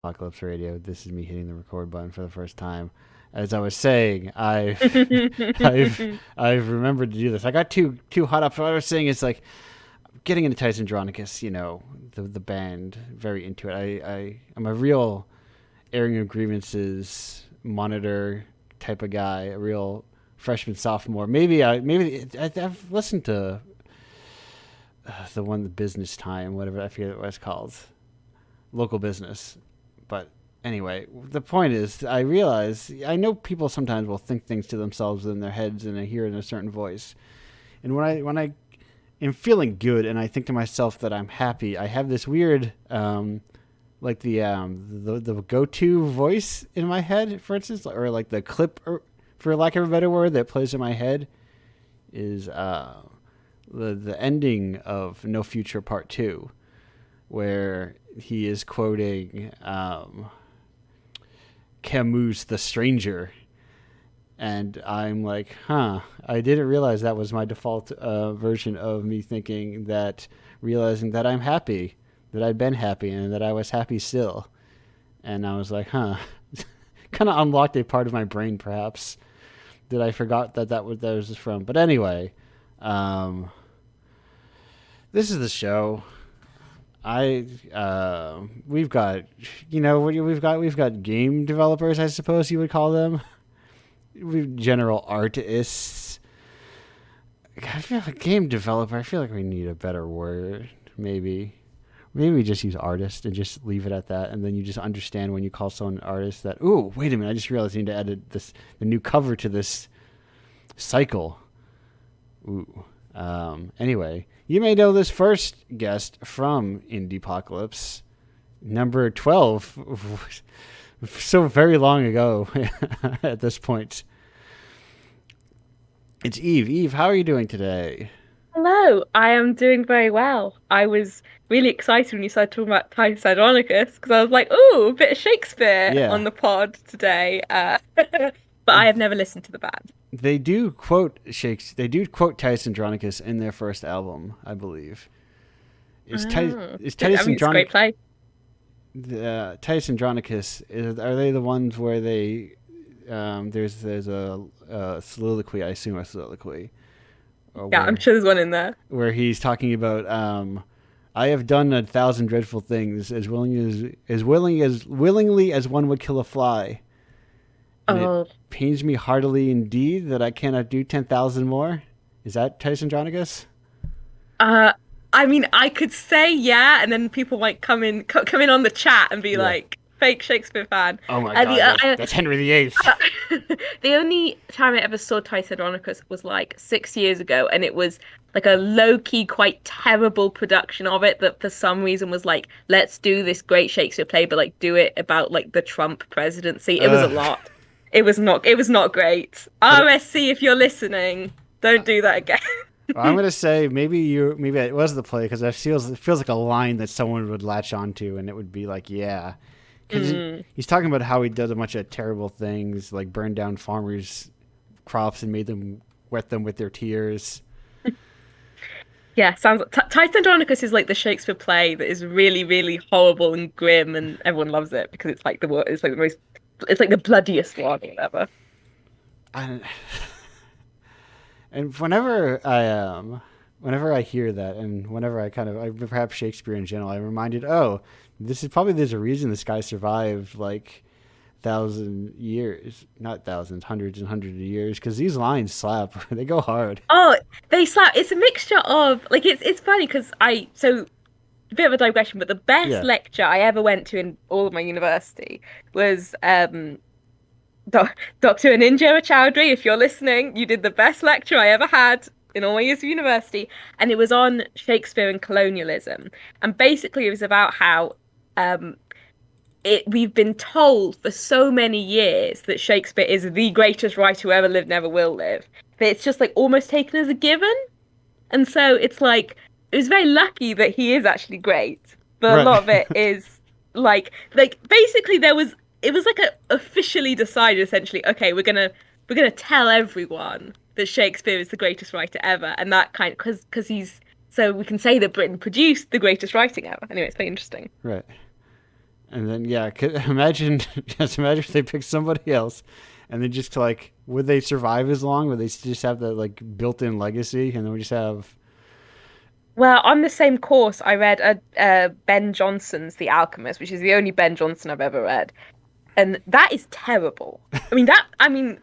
Apocalypse Radio. This is me hitting the record button for the first time. As I was saying, I've I've remembered to do this. I got too hot up. What I was saying is like getting into Tyson Dronicus, the band, very into it. I'm a real airing of grievances monitor type of guy, a real freshman sophomore. I've listened to the business time, whatever, I forget what it's called, local business. But anyway, the point is, I realize I know people sometimes will think things to themselves in their heads, and I hear it in a certain voice. And when I am feeling good, and I think to myself that I'm happy, I have this weird like the go-to voice in my head, for instance, or like the clip, or, for lack of a better word, that plays in my head is the ending of No Future Part 2, where he is quoting Camus' The Stranger. And I'm like, I didn't realize that was my default version of me realizing that I'm happy, that I'd been happy, and that I was happy still. And I was like, kind of unlocked a part of my brain, perhaps, that I forgot that was from. But anyway, this is the show. We've got game developers, I suppose you would call them. We've general artists. I feel like game developer. I feel like we need a better word. Maybe we just use artist and just leave it at that, and then you just understand when you call someone an artist that, ooh, wait a minute, I just realized I need to add the new cover to this cycle. Ooh. Anyway, you may know this first guest from Indiepocalypse, number 12, so very long ago at this point. It's Eve. Eve, how are you doing today? Hello, I am doing very well. I was really excited when you started talking about Titus Andronicus because I was like, "Ooh, a bit of Shakespeare Yeah. on the pod today." But I have never listened to the band. They do quote Titus Andronicus in their first album, I believe. Is I Titus mean, it's a great Andronicus play. Titus Andronicus, are they the ones where they there's a soliloquy, I assume a soliloquy, or Yeah, I'm sure there's one in there. where he's talking about I have done 1,000 dreadful things willingly as one would kill a fly, and it Oh, pains me heartily indeed that I cannot do 10,000 more. Is that Titus Andronicus? uh, I mean, I could say yeah, and then people might come in on the chat and be Yeah. like, "Fake Shakespeare fan." Oh my And God, that's Henry VIII. the only time I ever saw Titus Andronicus was like 6 years ago, and it was like a low-key, quite terrible production of it that for some reason was like, let's do this great Shakespeare play, but like do it about like the Trump presidency. It was a Uh, lot. It was not great. but RSC, if you're listening, don't do that again. I'm gonna say maybe it was the play, because it feels like a line that someone would latch onto, and it would be like, yeah, because Mm. he's talking about how he does a bunch of terrible things, like burned down farmers' crops and made them wet them with their tears. Yeah, sounds like Titus Andronicus is like the Shakespeare play that is really, really horrible and grim, and everyone loves it because it's like the most, it's like the bloodiest one or whatever. And, and whenever I hear that, and whenever perhaps Shakespeare in general, I'm reminded, oh, there's a reason this guy survived like 1,000 years, not thousands, hundreds and hundreds of years, because these lines slap. They go hard. Oh, they slap. It's a mixture of like it's funny because a bit of a digression, but the best Yeah. lecture I ever went to in all of my university was Dr. Aninja Chowdhury. If you're listening, you did the best lecture I ever had in all my years of university, and it was on Shakespeare and colonialism. And basically, it was about how um, we've been told for so many years that Shakespeare is the greatest writer who ever lived, never will live. That it's just like almost taken as a given. And so it's like it was very lucky that he is actually great, but a Right. lot of it is like basically it was like officially decided essentially, okay, we're gonna tell everyone that Shakespeare is the greatest writer ever, and that kind of because he's so we can say that Britain produced the greatest writing ever. Anyway, it's very interesting. Right. And then yeah, imagine just imagine if they picked somebody else, and then just like would they survive as long? Would they just have that like built-in legacy, and then we just have Well, on the same course, I read Ben Jonson's The Alchemist, which is the only Ben Jonson I've ever read, and that is terrible. I mean,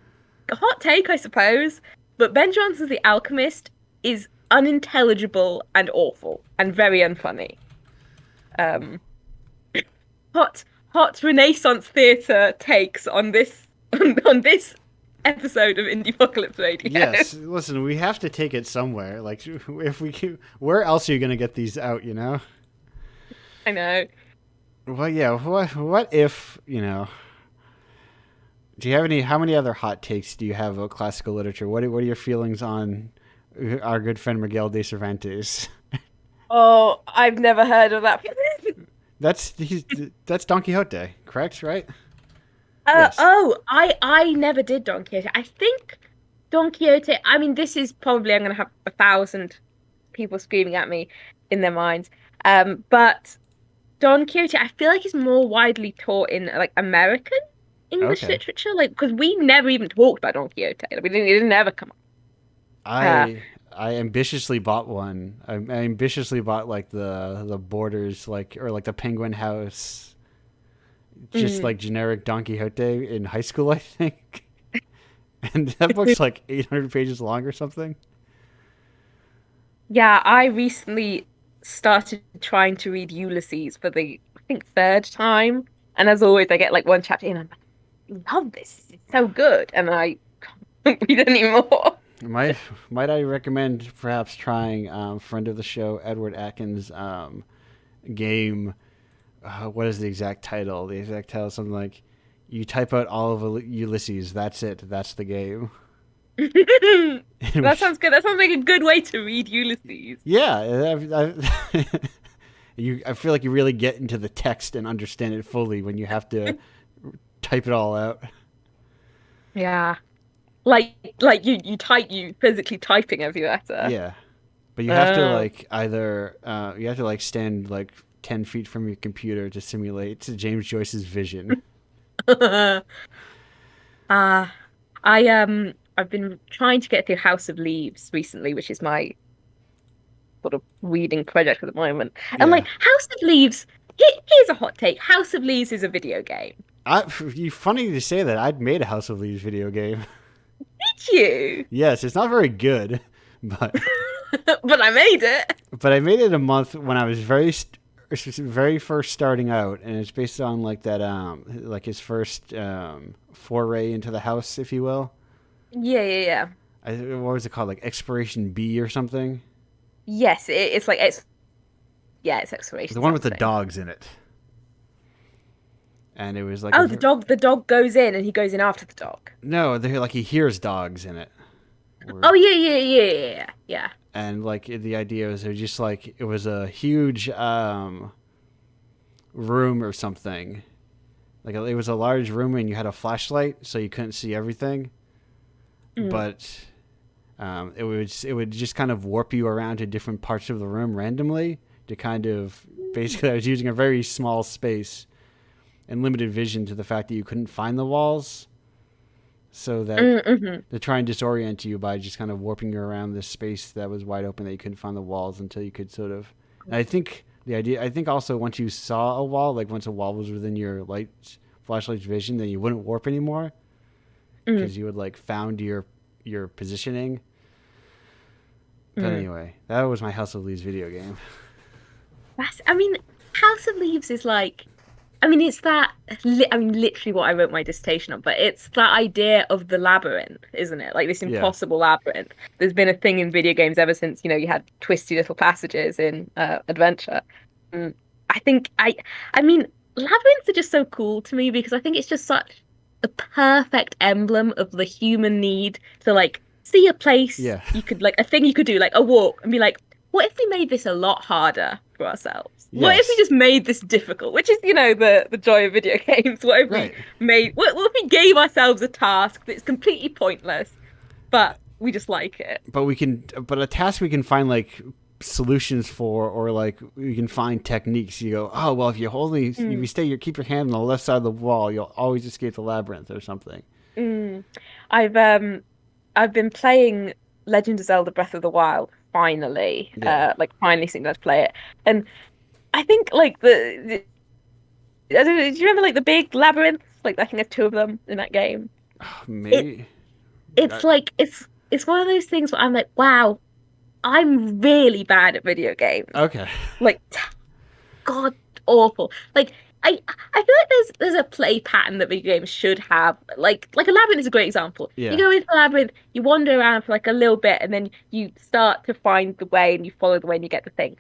hot take, I suppose, but Ben Jonson's The Alchemist is unintelligible and awful and very unfunny. Um, hot Renaissance theatre takes on this on this episode of Indiepocalypse Radio. yes. Listen, we have to take it somewhere. Like if we can, where else are you gonna get these out? You know. I know. Well, yeah. What if you know? Do you have any? How many other hot takes do you have about classical literature? What are your feelings on our good friend Miguel de Cervantes? Oh, I've never heard of that. That's Don Quixote, correct? Right? Yes. Oh, I never did Don Quixote. I think Don Quixote. I mean, this is probably I'm going to have 1,000 people screaming at me in their minds. But Don Quixote, I feel like is more widely taught in like American English Okay. literature, like because we never even talked about Don Quixote. Like, it didn't ever come up. Uh, I ambitiously bought one. I ambitiously bought like the borders like or like the Penguin House, just mm. like generic Don Quixote in high school, I think. And that book's like 800 pages long or something. Yeah, I recently started trying to read Ulysses for the I think third time, and as always, I get like one chapter in, and I'm like, I love this. It's so good, and I can't read anymore. Might I recommend perhaps trying friend of the show Edward Atkins' game? What is the exact title? The exact title is something like you type out all of Ulysses. That's it. That's the game. That sounds good. That sounds like a good way to read Ulysses. Yeah, I feel like you really get into the text and understand it fully when you have to type it all out. Yeah. You physically typing every letter. Yeah, but you have to Oh. like either you have to like stand like 10 feet from your computer to simulate James Joyce's vision. Uh I've been trying to get through House of Leaves recently, which is my sort of reading project at the moment. And like Yeah, House of Leaves, here's a hot take. House of Leaves is a video game. you funny to say that I'd made a House of Leaves video game. Did you? Yes, it's not very good, but But I made it. I made it a month when I was very first starting out, and it's based on like that like his first foray into the house, if you will. Yeah. What was it called, like Exploration B or something? Yes, it's like it's yeah, it's exploration The one with the something. dogs in it, and it was like Oh, the dog goes in and he goes in after the dog. no, they're like he hears dogs in it. Oh yeah. And like the idea was it was just like it was a huge room or something. Like it was a large room and you had a flashlight, so you couldn't see everything. Mm. But it would just kind of warp you around to different parts of the room randomly to kind of basically I was using a very small space and limited vision to the fact that you couldn't find the walls. So that Mm-hmm. to try and disorient you by just kind of warping you around this space that was wide open that you couldn't find the walls until you could sort of. And I think also once you saw a wall, like once a wall was within your flashlight's vision, then you wouldn't warp anymore Mm. because you would like found your positioning. But Mm. anyway, that was my House of Leaves video game. I mean, House of Leaves is like, I mean, it's that, I mean, literally what I wrote my dissertation on, but it's that idea of the labyrinth, isn't it? Like this Yeah. impossible labyrinth. There's been a thing in video games ever since, you had twisty little passages in Adventure. Mm. I mean, labyrinths are just so cool to me because I think it's just such a perfect emblem of the human need to like see a place Yeah. you could like a thing you could do like a walk and be like, what if we made this a lot harder for ourselves? What if we Yes. just made this difficult? Which is, the joy of video games. What if we Right. what if we gave ourselves a task that's completely pointless, but we just like it? But a task we can find like solutions for, or like you can find techniques. You go, oh well, if you if you keep your hand on the left side of the wall, you'll always escape the labyrinth or something. Mm. I've um I've been playing Legend of Zelda Breath of the Wild finally. Yeah, Like finally seeing let's play it. And I think like I don't know, do you remember like the big labyrinths? Like I think there's two of them in that game. It maybe. it's I, like it's one of those things where I'm like, wow, I'm really bad at video games. okay. Like God awful. Like I feel like there's a play pattern that video games should have. Like a labyrinth is a great example. You Yeah. go into a labyrinth, you wander around for like a little bit, and then you start to find the way, and you follow the way, and you get the thing.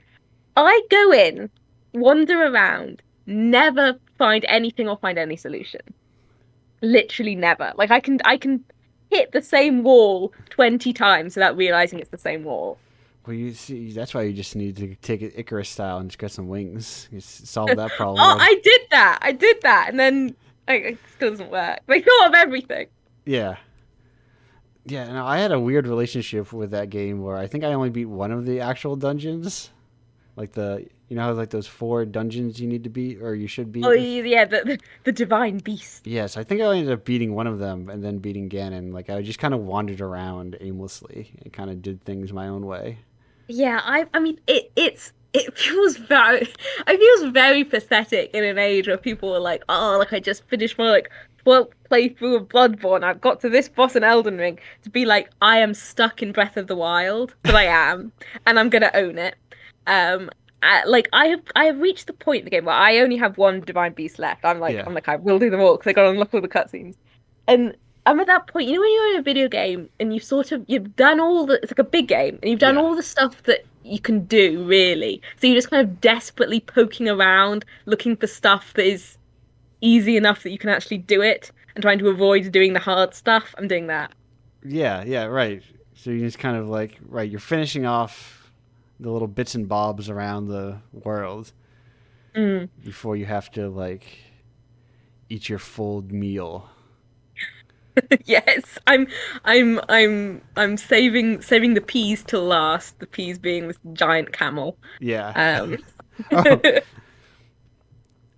I go in, wander around, never find anything or find any solution. Literally never. Like I can hit the same wall 20 times without realizing it's the same wall. Well, you see, that's why you just need to take it Icarus style and just get some wings. You solve that problem. Oh, I did that. I did that, and then it still doesn't work. But I thought of everything. Yeah. Yeah, no, I had a weird relationship with that game where I think I only beat one of the actual dungeons. Like how like those 4 dungeons you need to beat or you should Oh beat. yeah, the divine beast. Yes, I think I ended up beating one of them and then beating Ganon. Like I just kind of wandered around aimlessly and kind of did things my own way. Yeah, I mean it feels very it feels very pathetic in an age where people are like, oh, like I just finished my like 12th playthrough of Bloodborne. I've got to this boss in Elden Ring to be like, I am stuck in Breath of the Wild, but I am, and I'm gonna own it. Like I have reached the point in the game where I only have one divine beast left. Yeah. I'm like I will do them all because I got to unlock all the cutscenes. And I'm at that point, you know, when you're in a video game and you've done all the it's like a big game and you've done Yeah. all the stuff that you can do really. So you're just kind of desperately poking around looking for stuff that is easy enough that you can actually do it and trying to avoid doing the hard stuff. I'm doing that. Yeah, right. So you just kind of like, right, you're finishing off the little bits and bobs around the world Mm. before you have to like eat your full meal. Yes, I'm saving the peas till last. The peas being this giant camel. Yeah. Um, Oh,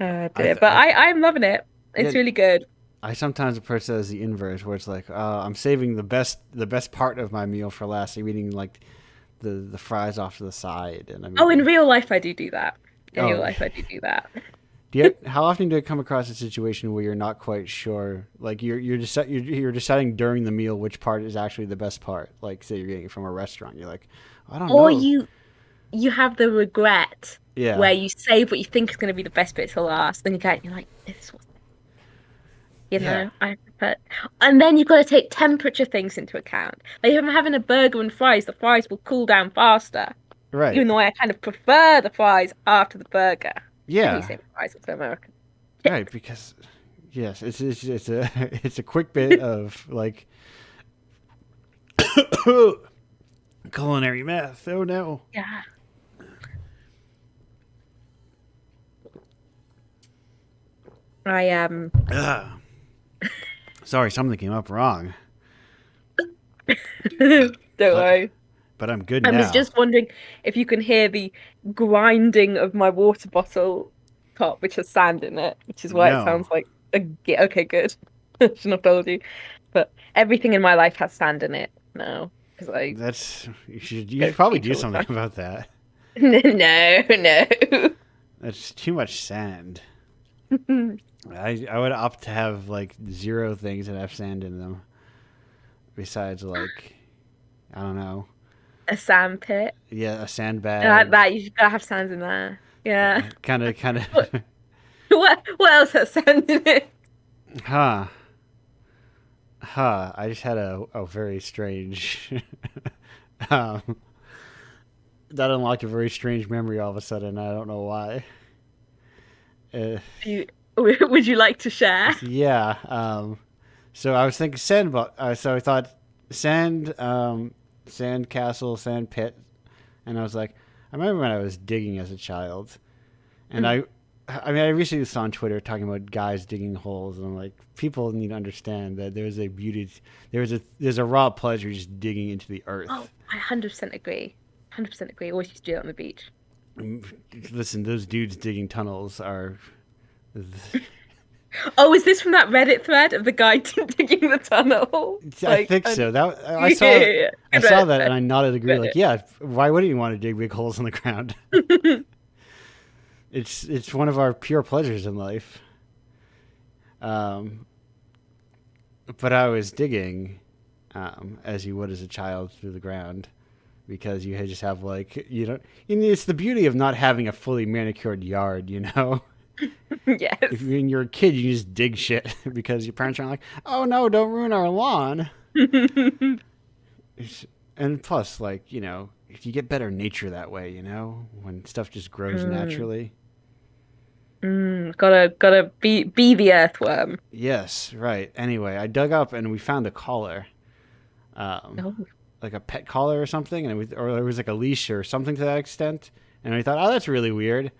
oh I, dear. th- But I I'm loving it. yeah, It's really good. I sometimes approach that as the inverse, where it's like, I'm saving the best part of my meal for last. I'm eating like the fries off to the side, and I'm Oh, in eating. real life I do that. In real Oh, life I do that. how often do you come across a situation where you're not quite sure, like you're deciding during the meal which part is actually the best part? Like, say you're getting it from a restaurant, you're like, I don't Or know. you have the regret Yeah, where you save what you think is going to be the best bit till last, then you're like, this was, yeah, I prefer. And then you've got to take temperature things into account. Like if I'm having a burger and fries, the fries will cool down faster. right. Even though I kind of prefer the fries after the burger. I do Yeah, say fries, it's American. right. Because yes, it's a it's a quick bit of like culinary math. Oh no. Yeah. I Ugh. Sorry, something came up wrong, don't but worry. but I'm good I was now. just wondering if you can hear the grinding of my water bottle top, which has sand in it, which is why it No, sounds like okay, good. Shouldn't have told you. But everything in my life has sand in it now because I you go should to the probably beach do all the something time. about that. No, no. That's too much sand. I would opt to have like 0 things that have sand in them. Besides, like, I don't know. A sand pit. Yeah, a sandbag. That you gotta have sand in there. Yeah. Kind What of. what else has sand in it? Huh. Huh. I just had a very strange. um, that unlocked a very strange memory all of a sudden. I don't know why. Uh, You, would you like to share? yeah. So I was thinking sand, but so I thought sand, sand castle, sand pit, and I was like, I remember when I was digging as a child, and Mm. I mean, I recently saw on Twitter talking about guys digging holes, and I'm like, people need to understand that there's a beauty, there's a raw pleasure just digging into the Oh, earth. I 100% agree. 100% agree. Always used to do that on the beach. Listen, those dudes digging tunnels are. Oh, is this from that Reddit thread of the guy digging the tunnel? I think And so. That I saw. yeah, I good saw Reddit that, and thread. I nodded agree. Like, yeah, why wouldn't you want to dig big holes in the ground? It's one of our pure pleasures in life. Um, but I was digging, as you would as a child through the ground, because you just have like you don't. And it's the beauty of not having a fully manicured yard, you know. Yes. If when you're a kid, you just dig shit because your parents aren't like, "Oh no, don't ruin our lawn." And plus, like if you get better nature that way, when stuff just grows Mm, naturally. gotta be the earthworm. Yes, right. Anyway, I dug up and we found a collar, um, Oh. like a pet collar or something, or there was like a leash or something to that extent. And we thought, oh, that's really weird.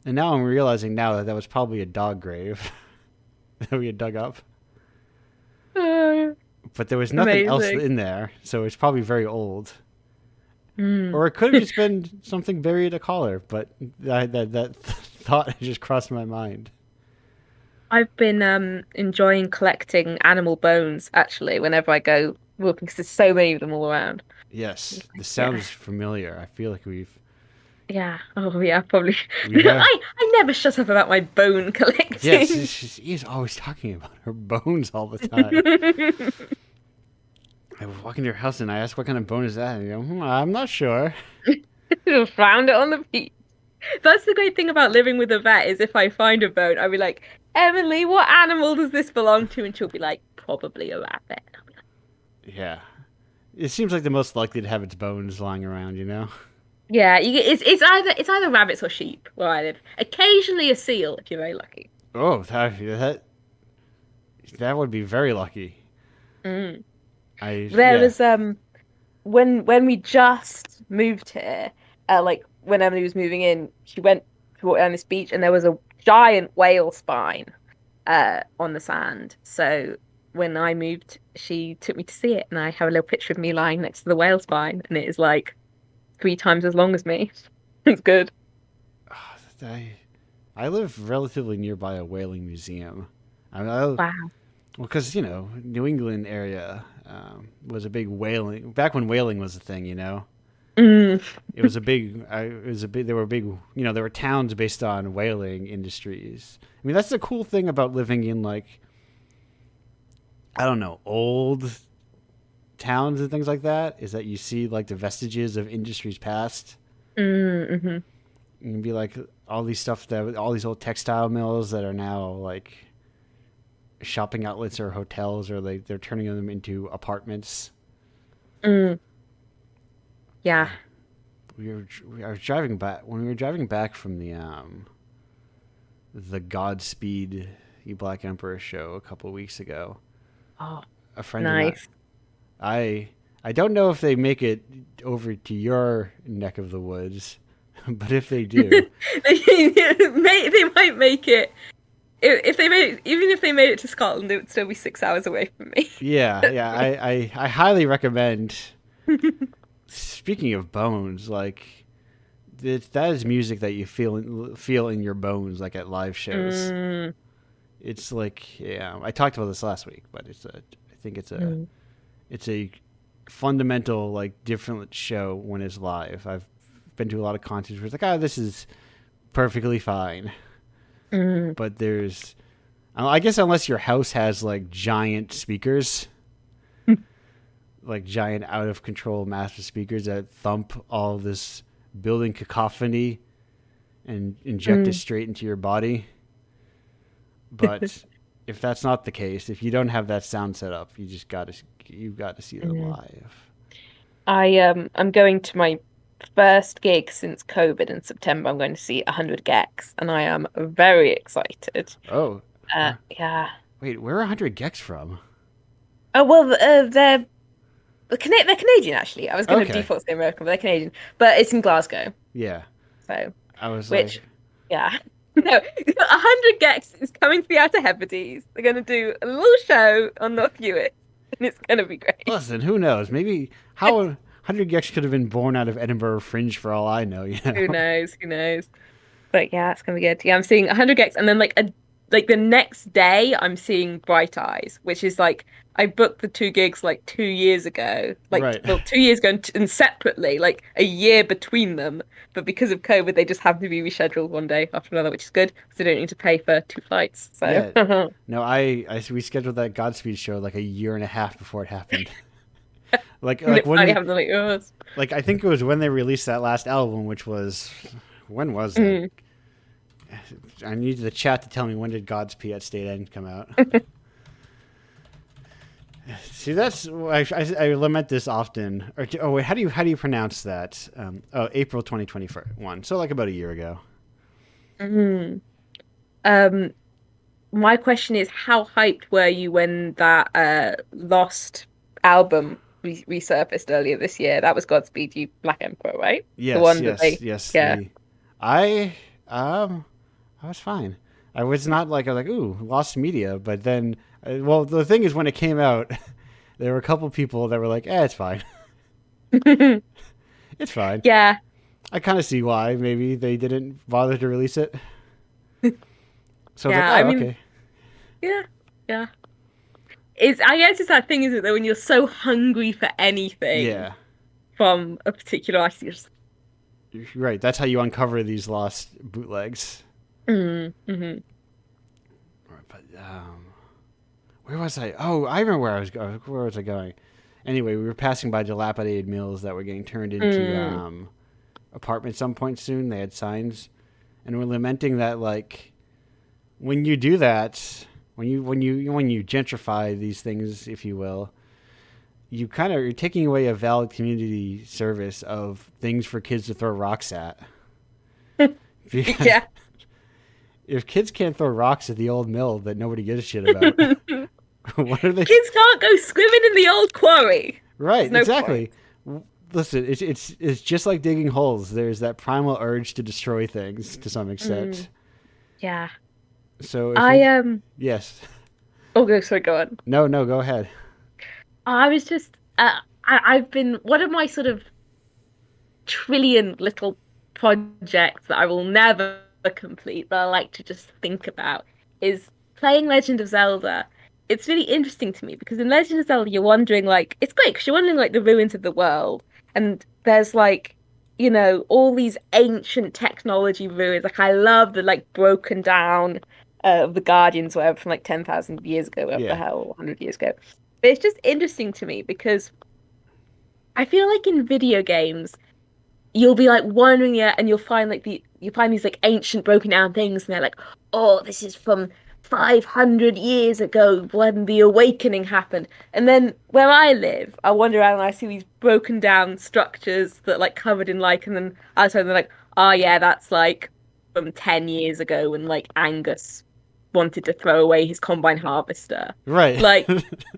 And now I'm realizing now that was probably a dog grave that we had dug up. But there was nothing else Amazing. in there, so it's probably very old. Mm. Or it could have just been something buried a collar, but that thought just crossed my mind. I've been enjoying collecting animal bones actually whenever I go walking because there's so many of them all around. Yes, this Yeah. sounds familiar. I feel like Yeah. Oh yeah, probably. we have. I never shut up about my bone Yes, collecting. she's always talking about her bones all the time. I was walking to her house and I asked, "What kind of bone is that?" And you go, "I'm not sure." Found it on the beach. That's the great thing about living with a vet is if I find a bone, I'll be like, Emily, what animal does this belong to? And she'll be like, probably a rabbit. And I'll be like, Yeah, it seems like the most likely to have its bones lying around. yeah, it's either rabbits or sheep where I live. Occasionally a seal if you're very lucky. Oh, that would be very lucky. Mm. I There Yeah. was when we just moved here, like when Emily was moving in, she went to walk down this beach and there was a giant whale spine on the sand. So when I moved, she took me to see it, and I have a little picture of me lying next to the whale spine, and it is like 3 times as long as me. It's good. I I live relatively nearby a whaling museum. Well, Wow. because New England area was a big whaling back when whaling was a thing. Mm. It was a big. It was a big. There were big. There were towns based on whaling industries. I mean, that's the cool thing about living in like I don't know old towns and things like that is that you see like the vestiges of industries past. Mm-hmm. You can be like all these old textile mills that are now like shopping outlets or hotels or like they're turning them into apartments. Mm. Yeah. I was driving back when we were driving back from the Godspeed You Black Emperor show a couple of weeks ago. Oh, A friend and nice. I I don't know if they make it over to your neck of the woods, but if they do, They might make it. If they made it, even if they made it to Scotland, it would still be 6 hours away from me. yeah, I highly recommend. Speaking of bones, like that is music that you feel in your bones, like at live shows. Mm, It's like yeah, I talked about this last week, but I think mm, it's a fundamental like different show when it's live. I've been to a lot of concerts where it's like, this is perfectly fine, mm. but I guess unless your house has like giant speakers, like giant out of control massive speakers that thump all this building cacophony and inject it Mm. straight into your body. But if that's not the case, if you don't have that sound set up, you've got to see them Mm. live. I'm going to my first gig since COVID in September. I'm going to see 100 Gex, and I am very excited. Oh, where, Yeah. wait, where are 100 Gex from? Oh well, they're Canadian actually. I was going to Okay, default say American, but they're Canadian. But it's in Glasgow, yeah. so I was which like, yeah. No, 100 Gex is coming to the Outer Hebrides. They're going to do a little show on North Hewitt, and it's going to be great. listen, who knows? Maybe how 100 gex could have been born out of Edinburgh Fringe for all I know, you Who know. knows? Who knows? But yeah, it's gonna be good. Yeah, I'm seeing 100 gex, and then like the next day, I'm seeing Bright Eyes, which is like I booked the 2 gigs like 2 years ago, like Right. well 2 years ago, and separately, like a year between them. But because of COVID, they just have to be rescheduled one day after another, which is good because they don't need to pay for 2 flights. So Yeah. No, I rescheduled that Godspeed show like a year and a half before it happened. they Like finally when have them like yours. like I think it was when they released that last album, which was when was it? Mm. I need the chat to tell me when did Godspeed at State End come out. See, that's I lament this often. Oh wait, how do you pronounce that? April 2021. So like about a year ago. Mm. Um, my question is, how hyped were you when that Lost album resurfaced earlier this year? That was Godspeed You Black Emperor, right? The Yes, one that yes, they, yes. yeah. I um I was fine. I was not like I was like ooh lost media, but then well the thing is when it came out, there were a couple people that were like, it's fine, it's fine. Yeah, I kind of see why maybe they didn't bother to release it. So I was like, yeah. I oh mean, okay, yeah, yeah. It's I guess it's that thing, is it, that when you're so hungry for anything yeah, from a particular artist, you're just you're right. That's how you uncover these lost bootlegs. hmm. But where was I? Oh, I remember where I was going. Where was I going? Anyway, we were passing by dilapidated mills that were getting turned into Mm. apartments some point soon. They had signs, and we're lamenting that like when you do that, when you gentrify these things, if you will, you're taking away a valid community service of things for kids to throw rocks at. Yeah. If kids can't throw rocks at the old mill that nobody gives a shit about, what are they? Kids can't go swimming in the old quarry. There's Right, no point. exactly. Listen, it's just like digging holes. There's that primal urge to destroy things to some extent. Mm. Yeah. So if I we, yes, Oh, go, sorry, go on. no, no, go ahead. I was just I've been one of my sort of trillion little projects that I will never complete, but I like to just think about, is playing Legend of Zelda. It's really interesting to me because in Legend of Zelda, you're wandering like it's great because you're wandering like the ruins of the world, and there's like all these ancient technology ruins. Like I love the like broken down of the Guardians, whatever, from like 10,000 years ago, whatever the Yeah, hell, 100 years ago. But it's just interesting to me because I feel like in video games you'll be like wandering it and you find these like ancient broken down things, and they're like, oh, this is from 500 years ago when the awakening happened. And then where I live, I wander around and I see these broken down structures that like covered in lichen, and outside they're like, oh yeah, that's like from 10 years ago when like Angus wanted to throw away his combine harvester. right. Like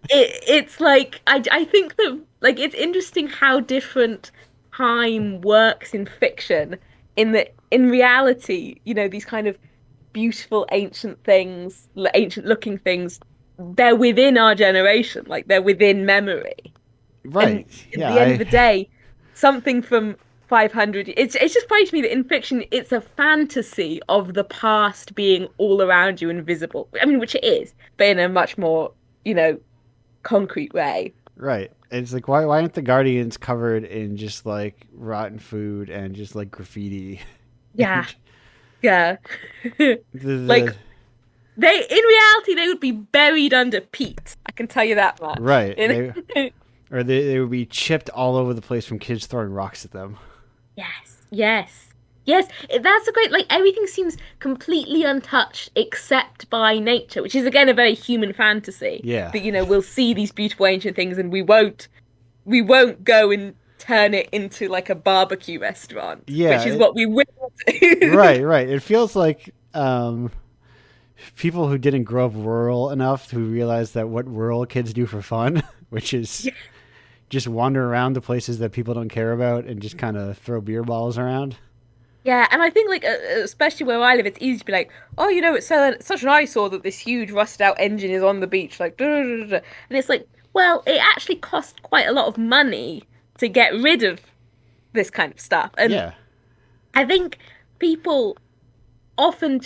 it's like I think that like it's interesting how different time works in fiction, in that in reality, these kind of beautiful ancient things, ancient looking things, they're within our generation, like they're within memory. And Right. at Yeah. the end of the day, something from 500, it's just funny to me that in fiction it's a fantasy of the past being all around you and visible. I mean, which it is, but in a much more, concrete way. Right. It's like why aren't the Guardians covered in just like rotten food and just like graffiti? Yeah, And yeah. the Like in reality they would be buried under peat. I can tell you that much. right. They would be chipped all over the place from kids throwing rocks at them. Yes, yes, yes. That's a great. Like everything seems completely untouched except by nature, which is again a very human fantasy. Yeah. That we'll see these beautiful ancient things, and we won't go and turn it into like a barbecue restaurant, Yeah. which is what we will do. Right. Right. It feels like people who didn't grow up rural enough who realize that what rural kids do for fun, which is just wander around the places that people don't care about and just kind of throw beer balls around. Yeah, and I think like especially where I live, it's easy to be like, oh, it's such an eyesore that this huge rusted out engine is on the beach, like, duh, duh, duh, duh. And it's like, well, it actually cost quite a lot of money to get rid of this kind of stuff. And Yeah. I think people often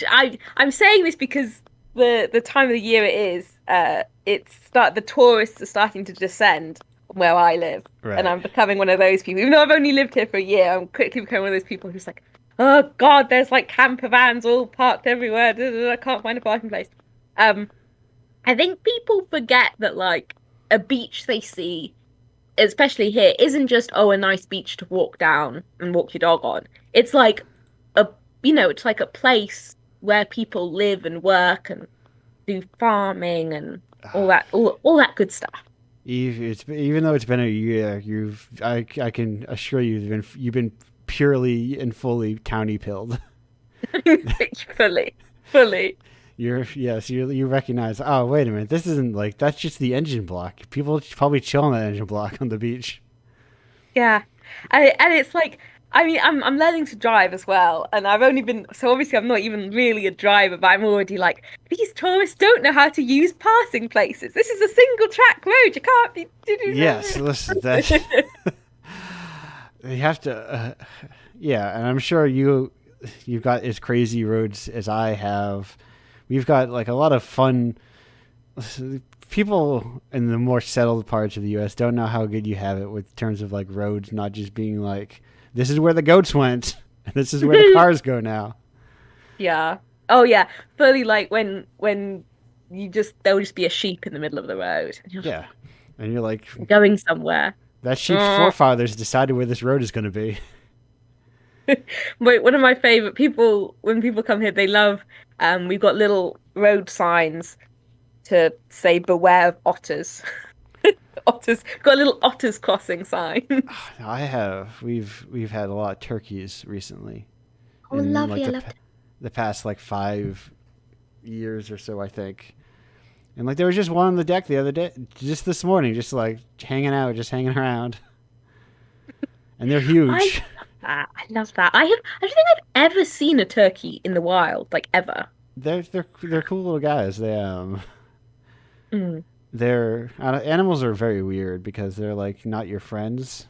I'm saying this because the time of the year it is, the tourists are starting to descend where I live, and Right. I'm becoming one of those people. Even though I've only lived here for a year, I'm quickly becoming one of those people who's like, oh God, there's like camper vans all parked everywhere. I can't find a parking place. Um, I think people forget that like a beach they see, especially here, isn't just a nice beach to walk down and walk your dog on. It's like a it's like a place where people live and work and do farming and all that good stuff. Even though it's been a year, I can assure you you've been purely and fully towny pilled. Fully, fully. You recognize. Oh, wait a minute, this isn't like that's just the engine block. People probably chill on that engine block on the beach. Yeah. And it's like I mean I'm learning to drive as well and I've only been so obviously I'm not even really a driver but I'm already like these tourists don't know how to use passing places. This is a single track road. You can't be Yes, listen, that you have to. Yeah, and I'm sure you've got as crazy roads as I have. We've got like a lot of fun. People in the more settled parts of the U.S. don't know how good you have it with terms of like roads, not just being like this is where the goats went, and this is where the cars go now. Yeah. Oh yeah. Fully like when there'll just be a sheep in the middle of the road. And you're Yeah, and you're like going somewhere. that sheep's forefathers decided where this road is going to be. One of my favorite people when people come here, they love we've got little road signs to say beware of otters. Otters got little otters crossing signs. I have. We've had a lot of turkeys recently. Oh, In lovely! like I love it. the past like 5 years or so, I think. And like there was just one on the deck the other day, just this morning, just like hanging out, just hanging around. And they're I huge. love that. I love that. I don't think I've ever seen a turkey in the wild, like ever. They're cool little guys. Mm. They're animals are very weird because they're like not your friends,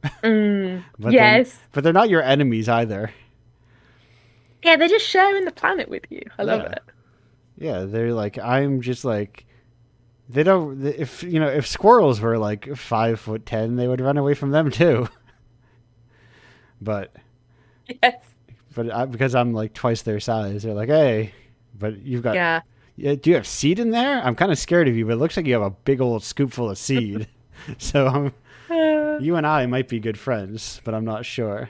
but then Yes. but they're not your enemies either. Yeah, they're just sharing the planet with you. I love Yeah. it. Yeah, they're like I'm just like they don't. If if squirrels were like 5'10", they would run away from them too. But Yes. because I'm like twice their size, they're like, hey, but you've got. Yeah. Yeah, do you have seed in there? I'm kind of scared of you, but it looks like you have a big old scoop full of seed. So you and I might be good friends, but I'm not sure.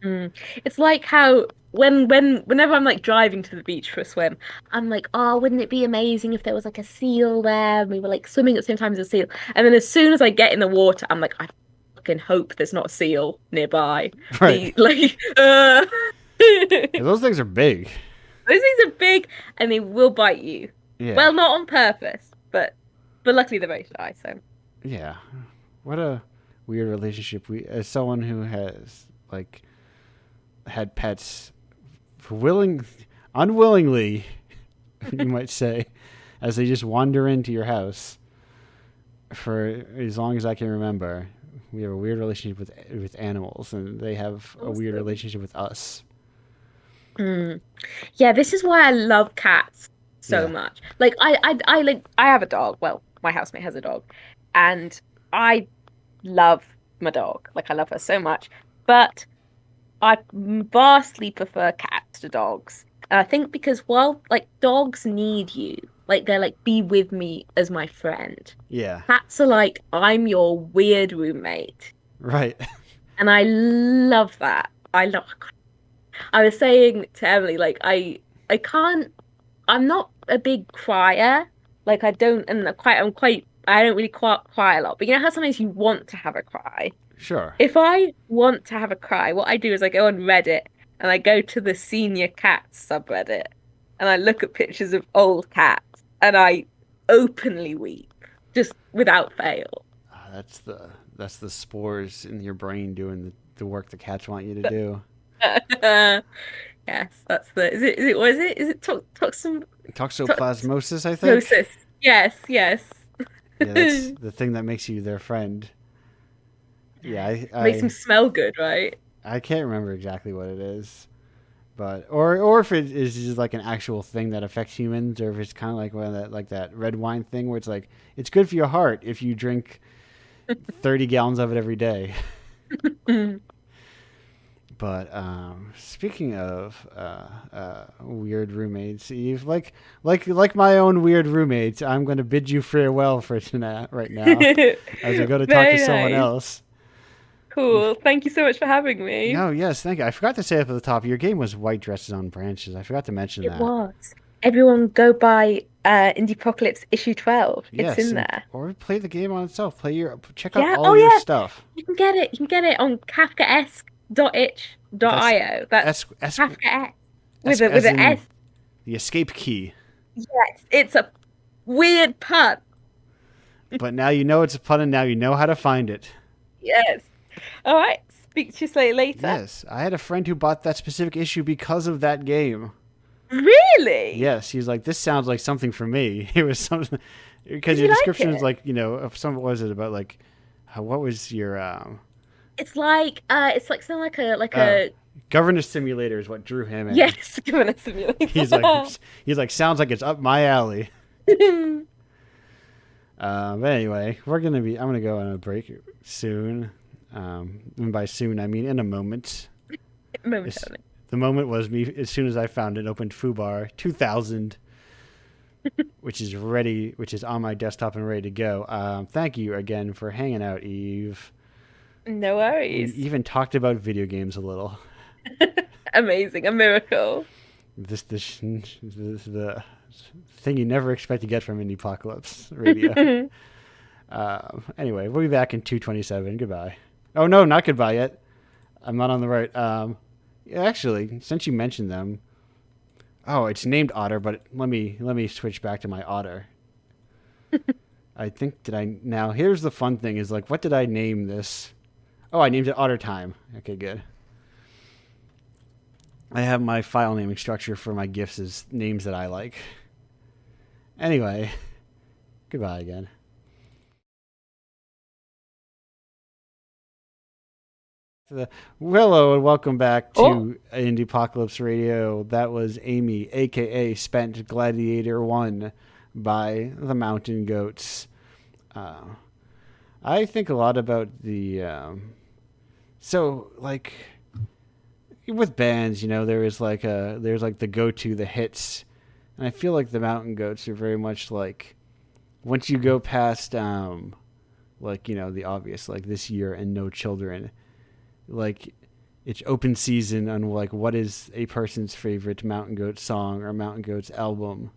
Mm. It's like how whenever I'm like driving to the beach for a swim, I'm like, oh, wouldn't it be amazing if there was like a seal there and we were like swimming at the same time as a seal? And then as soon as I get in the water, I'm like, I fucking hope there's not a seal nearby. Right. Those Yeah, those things are big. things are big and they will bite you. Yeah. Well, not on purpose, but luckily they're very shy, so. Yeah. What a weird relationship. As someone who has like had pets unwillingly, you might say, as they just wander into your house for as long as I can remember. We have a weird relationship with animals, and they have a weird Awesome. relationship with us. Mm. Yeah, this is why I love cats so Yeah. much. Like I have a dog. Well, my housemate has a dog, and I love my dog. Like I love her so much. But I vastly prefer cats to dogs. And I think because while like dogs need you, like they're like be with me as my friend. Yeah. Cats are like I'm your weird roommate, Right. and I love that. I was saying to Emily, like I can't. I'm not a big crier. Like I don't, and I don't really cry a lot. But you know how sometimes you want to have a cry. Sure. If I want to have a cry, what I do is I go on Reddit and I go to the senior cats subreddit and I look at pictures of old cats and I openly weep, just without fail. That's the spores in your brain doing the work the cats want you to do. Yes, that's the. Is it? What is it? Is it Toxoplasmosis, I think. toxosis? Yes, yes. Yeah, that's the thing that makes you their friend. Yeah, Makes them smell good, right? I can't remember exactly what it is, but or if it is just like an actual thing that affects humans, or if it's kind of like one of that like that red wine thing where it's like it's good for your heart if you drink 30 gallons of it every day. But speaking of weird roommates, Eve, like my own weird roommates, I'm going to bid you farewell for tonight, right now, as I go to talk to Very someone nice. else. Cool. Thank you so much for having me. No, yes, thank you. I forgot to say up at the top, your game was White Dresses on Branches. I forgot to mention It that. was. Everyone go buy Indiepocalypse issue 12. It's Yes, in and there. or play the game on itself. Check out Yeah. all Oh your yeah. stuff. You can get it. You can get it on That's kafkaesque.itch.io. That's Kafkaesque with a as in S. the escape key. Yes, it's a weird pun. But now you know it's a pun, and now you know how to find it. Yes. All right. Speak to you later. Yes, I had a friend who bought that specific issue because of that game. Really? Yes, he's like, this sounds like something for me. It was something because Did your you like description is it? like, of some what was it about like, what was your It's like something like uh a governor simulator is what drew him in. yes, given a He's like simulator. he's like sounds like it's up my alley. But anyway, I'm gonna go on a break soon. And by soon I mean in a moment. It's, Momentarily. the moment was me as soon as I found it, opened Fubar 2000, which is on my desktop and ready to go. Thank you again for hanging out, Eve. No We worries. even talked about video games a little. Amazing, a miracle. This the thing you never expect to get from Indiepocalypse Radio. Anyway, we'll be back in 227. Goodbye. Oh no, not goodbye yet. I'm not on the right. Actually, since you mentioned them, oh, it's named Otter, but let me switch back to my Otter. I think did I now? Here's the fun thing: is like, what did I name this? Oh, I named it Otter Time. Okay, good. I have my file naming structure for my gifts as names that I like. Anyway, goodbye again. Hello and welcome back Oh, to Indiepocalypse Radio. That was Amy, aka Spent Gladiator 1 by the Mountain Goats. Uh, I think a lot about so like with bands, there's like the go-to, the hits, and I feel like the Mountain Goats are very much like once you go past the obvious like This Year and No Children, like it's open season on like what is a person's favorite Mountain Goats song or Mountain Goats album.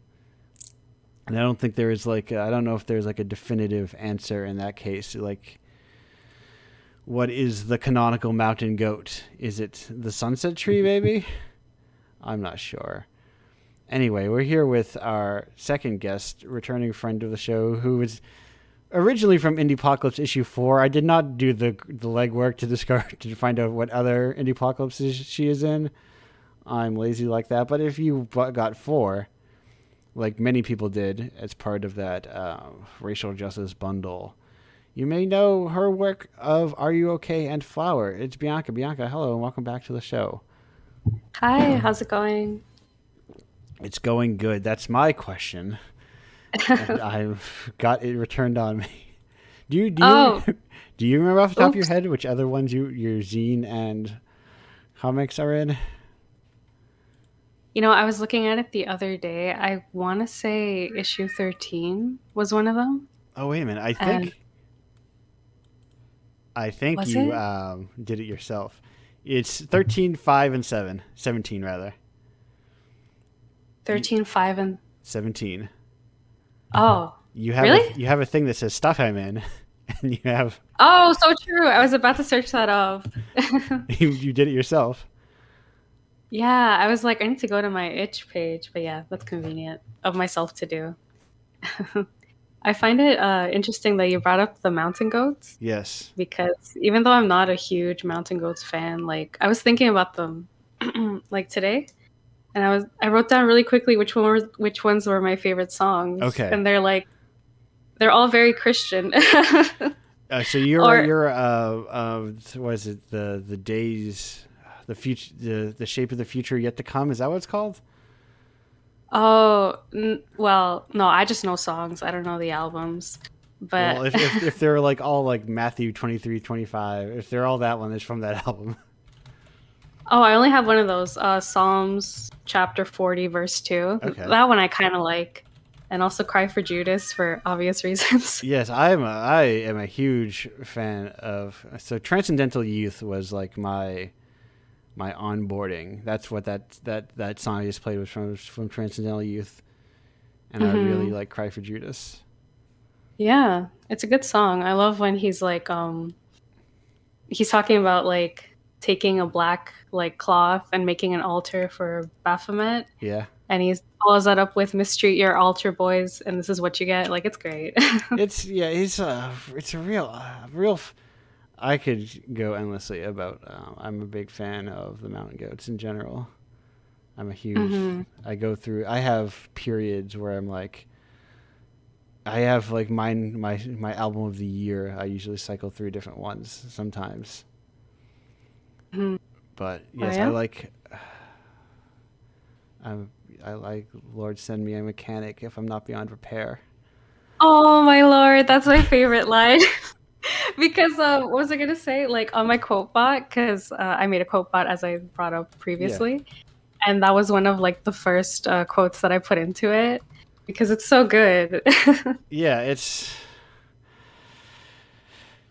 And I don't think there is I don't know if there's like a definitive answer in that case. Like, what is the canonical Mountain Goat? Is it the Sunset Tree, maybe? I'm not sure. Anyway, we're here with our second guest, returning friend of the show, who is originally from Indiepocalypse issue 4. I did not do the legwork to find out what other Indiepocalypse she is in. I'm lazy like that. But if you got 4, like many people did as part of that racial justice bundle, you may know her work of Are You Okay and Flower. It's Bianca. Bianca, hello and welcome back to the show. Hi, how's it going? It's going good. That's my question. And I've got it returned on me. Oh, Do you remember off the top of your oops. head which other ones your zine and comics are in? I was looking at it the other day. I want to say issue 13 was one of them. Oh wait a minute. I And think I think was you it did it yourself. It's 13, 5, and 7. 17 rather. 13, 5, and 17. oh, You have really? you have a thing that says stuff I'm in, and you have Oh, so true. I was about to search that up. you did it yourself. Yeah, I was like, I need to go to my itch page, but yeah, that's convenient of myself to do. I find it interesting that you brought up the mountain goats Yes. because even though I'm not a huge mountain goats fan, like I was thinking about them like today. And I wrote down really quickly which ones were my favorite songs, Okay. and they're all very Christian. So what is it? The days, the future, the shape of the future yet to come. Is that what it's called? Oh, well, no, I just know songs. I don't know the albums. Well, But if they're like all like Matthew 23, 25, if they're all that one, it's from that album. oh, I only have one of those. Psalms chapter 40, verse 2. Okay. That one I kind of like. And also Cry for Judas for obvious reasons. Yes, I am a huge fan of. So Transcendental Youth was like my onboarding. That's what that song I just played was from Transcendental Youth, and I really like Cry for Judas. Yeah, it's a good song. I love when he's like he's talking about like taking a black like cloth and making an altar for Baphomet. Yeah. And he follows that up with "Mistreat your altar boys," and this is what you get. Like, it's great. It's a real. I could go endlessly about. I'm a big fan of the Mountain Goats in general. I'm a huge. I go through. I have periods where I'm like. I have like my album of the year. I usually cycle through different ones sometimes. But yes, I like. I like Lord Send Me a Mechanic if I'm not beyond repair. Oh my lord, that's my favorite line. Because what was I gonna say? Like on my quote bot, because I made a quote bot as I brought up previously, and that was one of like the first quotes that I put into it because it's so good. Yeah, it's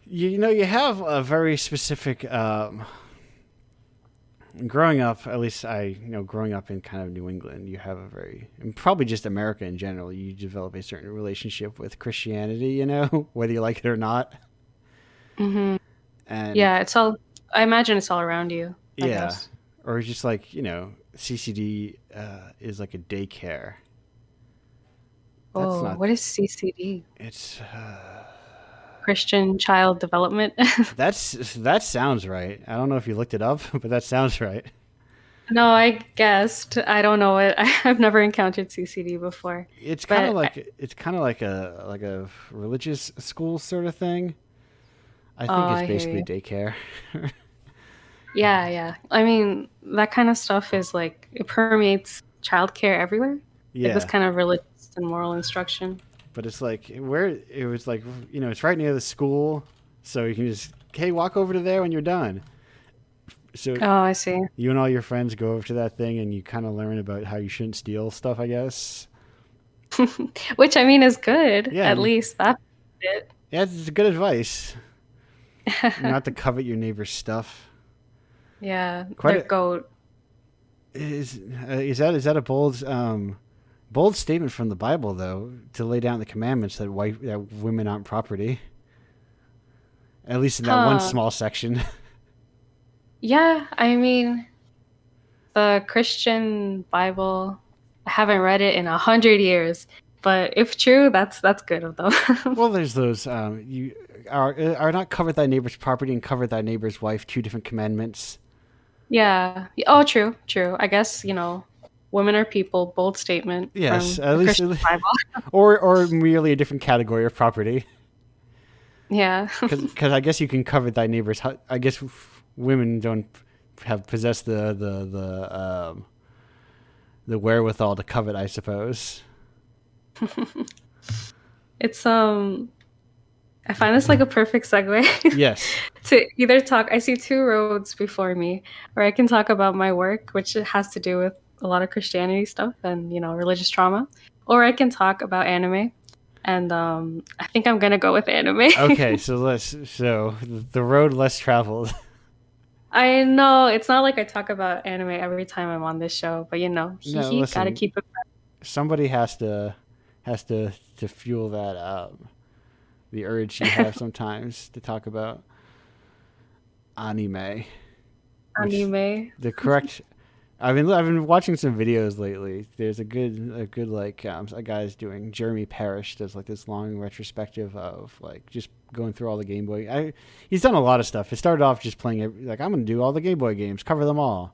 you have a very specific. Growing up, at least growing up in kind of New England, you have and probably just America in general, you develop a certain relationship with Christianity, whether you like it or not. And yeah, it's all. I imagine it's all around you. I guess. Or just like CCD is like a daycare. What is CCD? It's Christian Child Development. that sounds right. I don't know if you looked it up, but that sounds right. No, I guessed. I don't know it. I've never encountered CCD before. It's kind of like a religious school sort of thing. I think it's basically daycare. Yeah. I mean, that kind of stuff is like it permeates childcare everywhere. Yeah, like this kind of religious and moral instruction. But it's like it's right near the school, so you can just walk over to there when you're done. So I see. You and all your friends go over to that thing, and you kind of learn about how you shouldn't steal stuff, I guess. Which I mean is good. Yeah, at least that's it. Yeah, it's good advice. Not to covet your neighbor's stuff. Yeah, their goat. Is that a bold statement from the Bible, though, to lay down the commandments that women aren't property. At least in that one small section. Yeah, I mean, the Christian Bible, I haven't read it in 100 years, but if true, that's good though. Well, there's those you are not covet thy neighbor's property and covet thy neighbor's wife, 2 different commandments. Yeah. Oh, true. I guess women are people. Bold statement. Yes, from at least Bible. or merely a different category of property. Yeah. Because I guess you can covet thy neighbor's. I guess women don't possess the wherewithal to covet, I suppose. It's I find this like a perfect segue. Yes. To either talk, I see 2 roads before me, where I can talk about my work, which has to do with a lot of Christianity stuff and religious trauma, or I can talk about anime, and I think I'm gonna go with anime. Okay, so the road less traveled. I know it's not like I talk about anime every time I'm on this show, but gotta keep it fresh. Somebody has to fuel that the urge you have sometimes to talk about anime. The correct. I've been watching some videos lately. There's a good like a guy's doing. Jeremy Parrish does like this long retrospective of like just going through all the Game Boy. He's done a lot of stuff. It started off just playing like I'm gonna do all the Game Boy games, cover them all,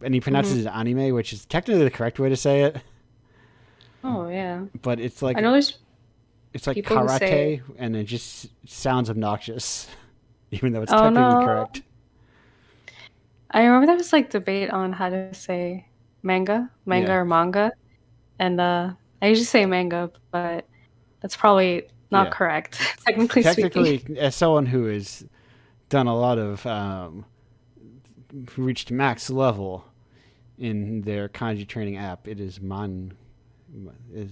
and he pronounces it anime, which is technically the correct way to say it. Oh yeah. But it's like I know there's. It's like people who say, karate, and it just sounds obnoxious, even though it's "Oh technically no." correct. I remember there was like debate on how to say manga Yeah. or manga, and I usually say manga, but that's probably not Yeah. correct, technically speaking. Technically, as someone who has done a lot of reached max level in their kanji training app, it is is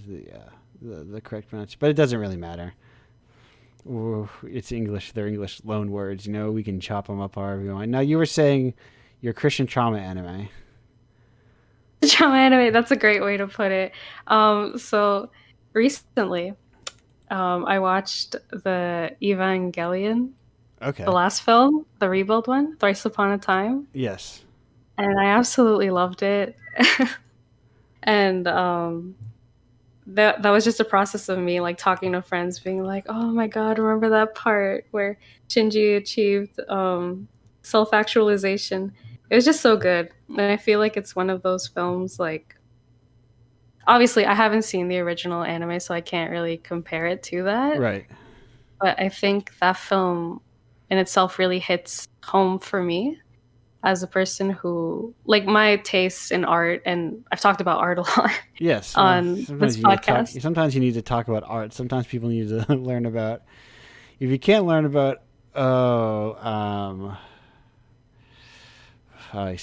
the correct pronunciation, but it doesn't really matter. It's English. They're English loan words. We can chop them up however we want. Now, you were saying your Christian trauma anime. Trauma anime, that's a great way to put it. So recently, I watched the Evangelion, the Okay. last film, the rebuild one, Thrice Upon a Time, Yes. and I absolutely loved it. And that was just a process of me like talking to friends, being like, "Oh my god, remember that part where Shinji achieved self-actualization?" It was just so good, and I feel like it's one of those films like. Obviously, I haven't seen the original anime, so I can't really compare it to that. Right. But I think that film in itself really hits home for me as a person who, like, my tastes in art, and I've talked about art a lot Yes. Well, on this podcast. Sometimes you need to talk about art. Sometimes people need to learn about. If you can't learn about, I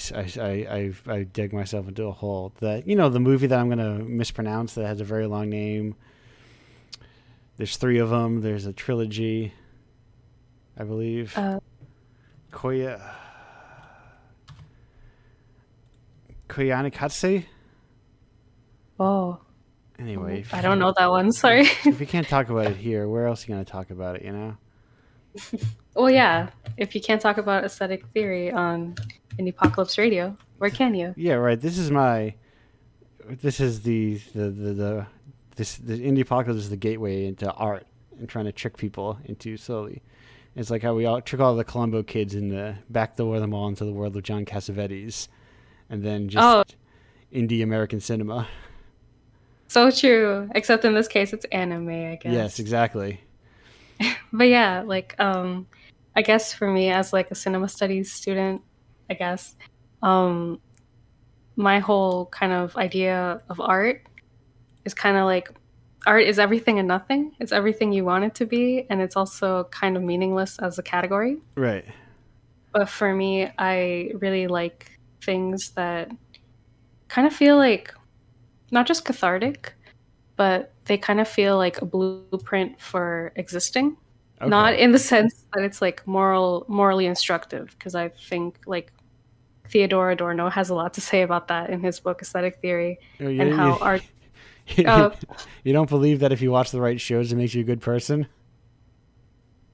dig myself into a hole. The movie that I'm gonna mispronounce that has a very long name. There's 3 of them. There's a trilogy, I believe. Koyanikatsu. Oh, Anyway, I don't know that one. Sorry. if you can't talk about it here, where else are you gonna talk about it? Well, yeah. If you can't talk about aesthetic theory on Indiepocalypse Radio, where can you? Yeah, right. This is the Indiepocalypse is the gateway into art and trying to trick people into slowly. It's like how we all trick all the Colombo kids in the back door of them all into the world of John Cassavetes, and then just indie American cinema. So true. Except in this case, it's anime, I guess. Yes, exactly. But yeah, like I guess for me as like a cinema studies student, I guess my whole kind of idea of art is kind of like art is everything and nothing. It's everything you want it to be, and it's also kind of meaningless as a category. Right. But for me, I really like things that kind of feel like not just cathartic, but they kind of feel like a blueprint for existing. Okay. Not in the sense that it's like morally instructive, because I think like Theodore Adorno has a lot to say about that in his book Aesthetic Theory and how art. You don't believe that if you watch the right shows, it makes you a good person?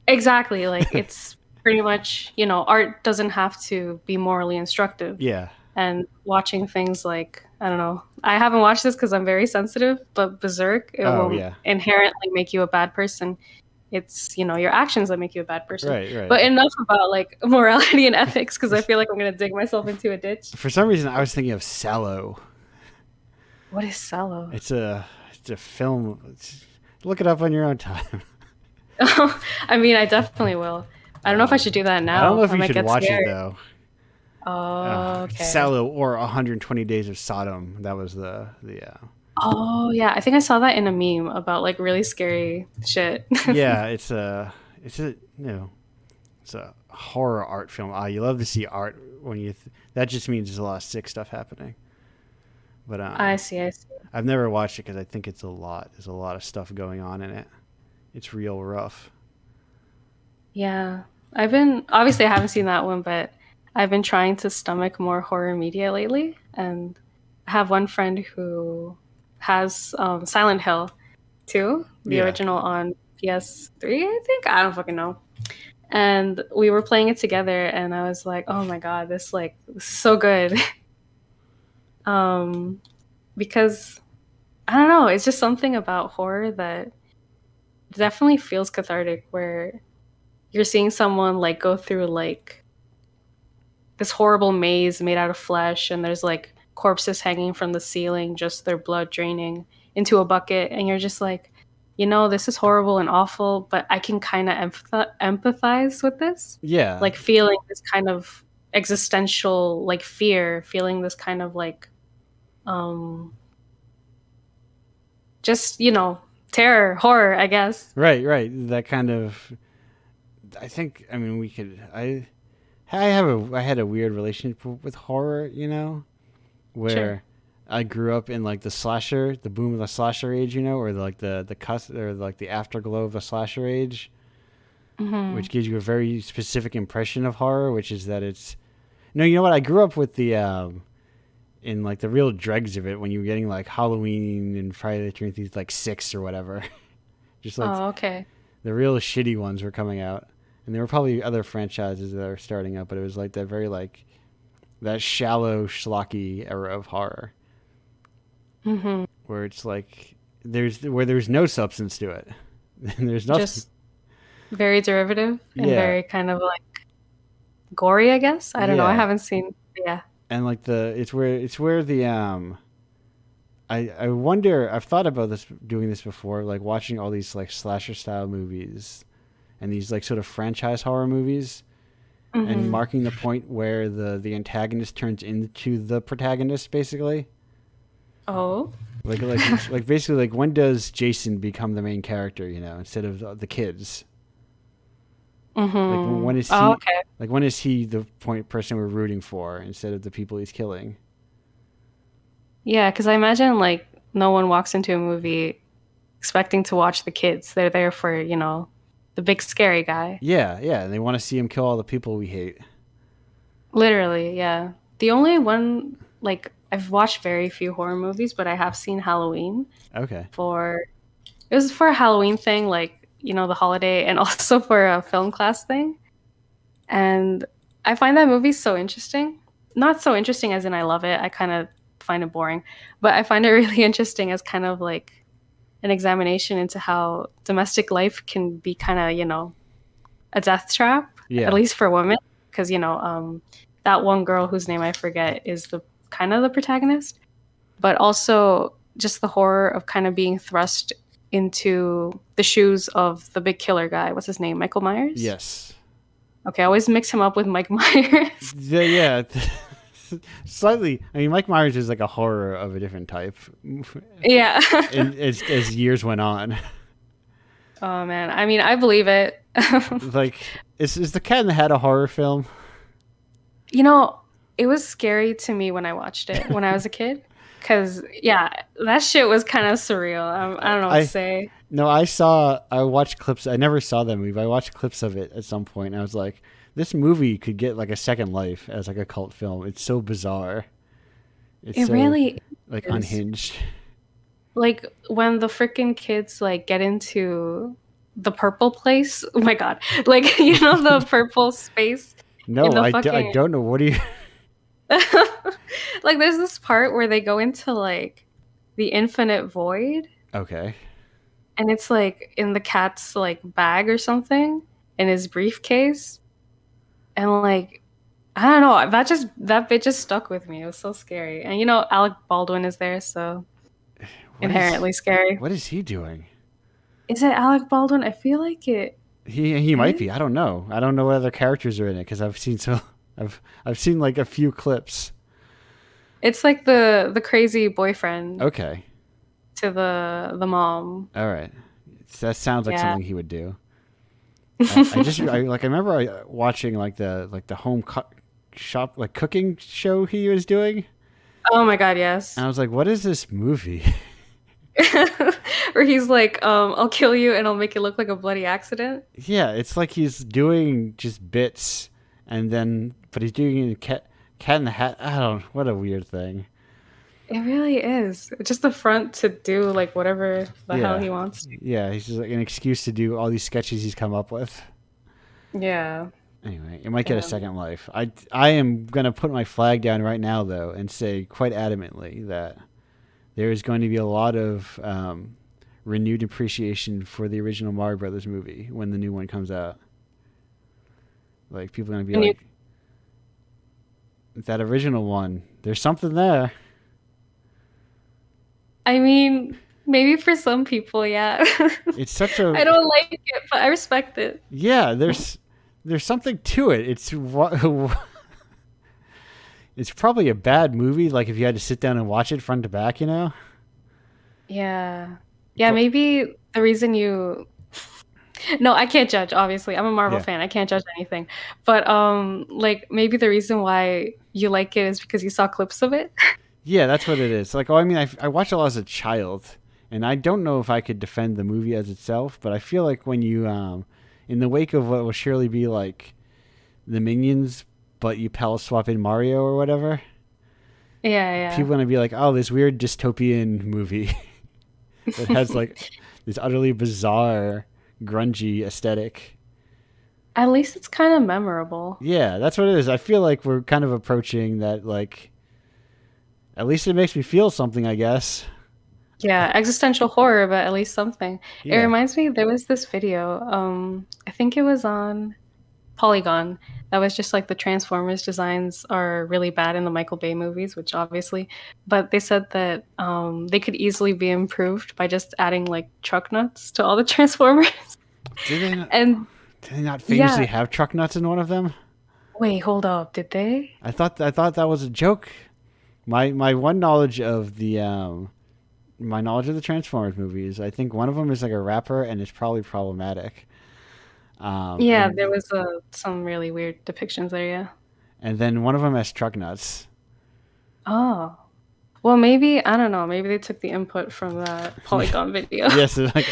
Exactly. Like it's pretty much, art doesn't have to be morally instructive. Yeah. And watching things like, I don't know, I haven't watched this because I'm very sensitive, but Berserk, it won't inherently make you a bad person. It's, your actions that make you a bad person. Right. But enough about like morality and ethics, because I feel like I'm going to dig myself into a ditch. For some reason, I was thinking of Sallow. What is Sallow? It's a film. Look it up on your own time. I mean, I definitely will. I don't know if I should do that now. I don't know if you should watch it, though. Oh, okay. Sallow or 120 Days of Sodom. That was the Oh, yeah. I think I saw that in a meme about like really scary shit. Yeah, it's a horror art film. You love to see art when that just means there's a lot of sick stuff happening. But I see. I've never watched it because I think it's a lot. There's a lot of stuff going on in it. It's real rough. Yeah. Obviously I haven't seen that one, but I've been trying to stomach more horror media lately, and I have one friend who has Silent Hill 2, the original on PS3, I think. I don't fucking know. And we were playing it together, and I was like, "Oh my god, this is so good." Because I don't know, it's just something about horror that definitely feels cathartic, where you're seeing someone like go through like this horrible maze made out of flesh, and there's like corpses hanging from the ceiling, just their blood draining into a bucket, and you're just like, you know, this is horrible and awful, but I can kind of empathize with this. Yeah. Like feeling this kind of existential like fear, feeling this kind of like um just, you know, terror, horror, I guess. Right, right. That kind of. I think. I mean, we could. I had a weird relationship with horror. You know, where Sure. I grew up in like the boom of the slasher age. You know, or like or like the afterglow of the slasher age, Mhm. which gives you a very specific impression of horror, which is that it's. No, you know what? I grew up with the in like the real dregs of it when you were getting like Halloween and Friday the 13th, like 6 or whatever. Just like Oh, okay. the real shitty ones were coming out, and there were probably other franchises that were starting up, but it was like that very like that shallow schlocky era of horror Mhm. where it's like there's no substance to it. There's nothing. Just very derivative and Yeah, very kind of like gory, I guess. I don't know. I yeah, haven't seen. Yeah. and like it's where the I wonder. I've thought about this doing this before, like watching all these like slasher style movies and these like sort of franchise horror movies and Mhm. marking the point where the antagonist turns into the protagonist, basically. Oh. Like basically like when does Jason become the main character? You know, instead of the kids. Like when Mhm. is Oh, he? okay. Like when is he the person we're rooting for instead of the people he's killing? Yeah, because I imagine like no one walks into a movie expecting to watch the kids. They're there for, you know, the big scary guy. Yeah, yeah, and they want to see him kill all the people we hate. Literally, yeah. The only one, like, I've watched very few horror movies, but I have seen Halloween Okay. for, it was for a Halloween thing, like, you know, the holiday, and also for a film class thing. And I find that movie so interesting. Not so interesting as in I love it. I kind of find it boring, but I find it really interesting as kind of like an examination into how domestic life can be kind of, you know, a death trap, at Yeah. least for women. Because, you know, that one girl whose name I forget is the kind of the protagonist, but also just the horror of kind of being thrust into the shoes of the big killer guy. What's his name? Michael Myers? Yes. Okay, I always mix him up with Mike Myers. Yeah. Slightly. I mean, Mike Myers is like a horror of a different type. Yeah. And as years went on, Oh man, I mean, I believe it. like is the Cat in the Hat a horror film? You know, it was scary to me when I watched it when I was a kid. Cause yeah, that shit was kind of surreal. I don't know what to I say. No, I watched clips. I never saw that movie, but I watched clips of it at some point, and I was like, this movie could get like a second life as like a cult film. It's so bizarre. It's It so really like is. unhinged. Like when the freaking kids like get into the purple place. Oh my god! Like you know the purple space in No, the I fucking. don't know. What do you? Like there's this part where they go into like the infinite void, Okay. and it's like in the cat's like bag or something in his briefcase, and like I don't know, that bit just stuck with me. It was so scary, and you know Alec Baldwin is there, so inherently scary. What is he doing? Is it Alec Baldwin? I feel like it He might is. be. I don't know. I don't know what other characters are in it because I've seen like a few clips. It's like the crazy boyfriend Okay. to the mom. All right. That sounds like Yeah. something he would do. I remember watching like the shop like cooking show he was doing, Oh my god, yes. and I was like, what is this movie? Where he's like, I'll kill you and I'll make it look like a bloody accident. Yeah, it's like he's doing just bits, and then but he's doing it in cat in the Hat. I don't. What a weird thing. It really is. Just the front to do like whatever the hell Yeah, he wants to. yeah. He's just like an excuse to do all these sketches he's come up with. Yeah. Anyway, it might get a Yeah. second life. I am gonna put my flag down right now though and say quite adamantly that there is going to be a lot of renewed appreciation for the original Mario Brothers movie when the new one comes out. Like people are gonna be And you, like, that original one. There's something there. I mean, Maybe for some people, yeah. It's such a I don't like it, but I respect it. yeah. There's something to it. It's probably a bad movie. Like if you had to sit down and watch it front to back, you know. Yeah. Yeah, But maybe the reason you No, I can't judge, obviously. I'm a Marvel yeah, fan. I can't judge anything. But like maybe the reason why you like it is because you saw clips of it. yeah, that's what it is. Like, oh, I mean, I watched it a lot as a child, and I don't know if I could defend the movie as itself, but I feel like when you in the wake of what will surely be like the Minions, but you pal swap in Mario or whatever, Yeah, yeah. people are gonna be like, oh, this weird dystopian movie that has like this utterly bizarre, grungy aesthetic. At least it's kind of memorable. Yeah, that's what it is. I feel like we're kind of approaching that. Like, at least it makes me feel something, I guess. Yeah, existential horror, but at least something. It Yeah. reminds me there was this video, I think it was on Polygon, that was just like the Transformers designs are really bad in the Michael Bay movies, which obviously, but they said that they could easily be improved by just adding like truck nuts to all the Transformers. Did they not, And did they not yeah, famously have truck nuts in one of them? wait, hold up, did they? I thought that was a joke. My one knowledge of the my knowledge of the Transformers movies, I think one of them is like a rapper and it's probably problematic. Yeah, And there was some really weird depictions there, yeah. and then one of them has truck nuts. Oh. Well, maybe, I don't know, maybe they took the input from that Polygon video. Yes, like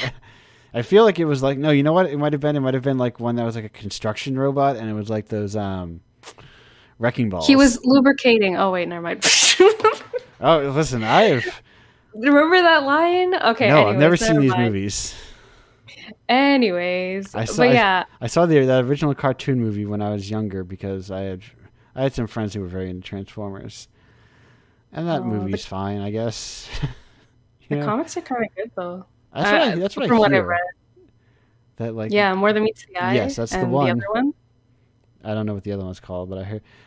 I feel like it was like no, you know what? It might have been like one that was like a construction robot and it was like those wrecking He balls. was lubricating. Oh, wait, never mind. Oh, listen, Remember that line? Okay, no, I've never anyways, seen never these mind. movies. Anyways, I saw but yeah, I saw that original cartoon movie when I was younger because I had some friends who were very into Transformers, and that uh, the, movie's fine, I guess. the you know, comics are kind of good though. that's what I From what I hear. read. That like Yeah, More Than Meets the yes, Eye, that's the and the other one. one. I don't know what the other one's called, but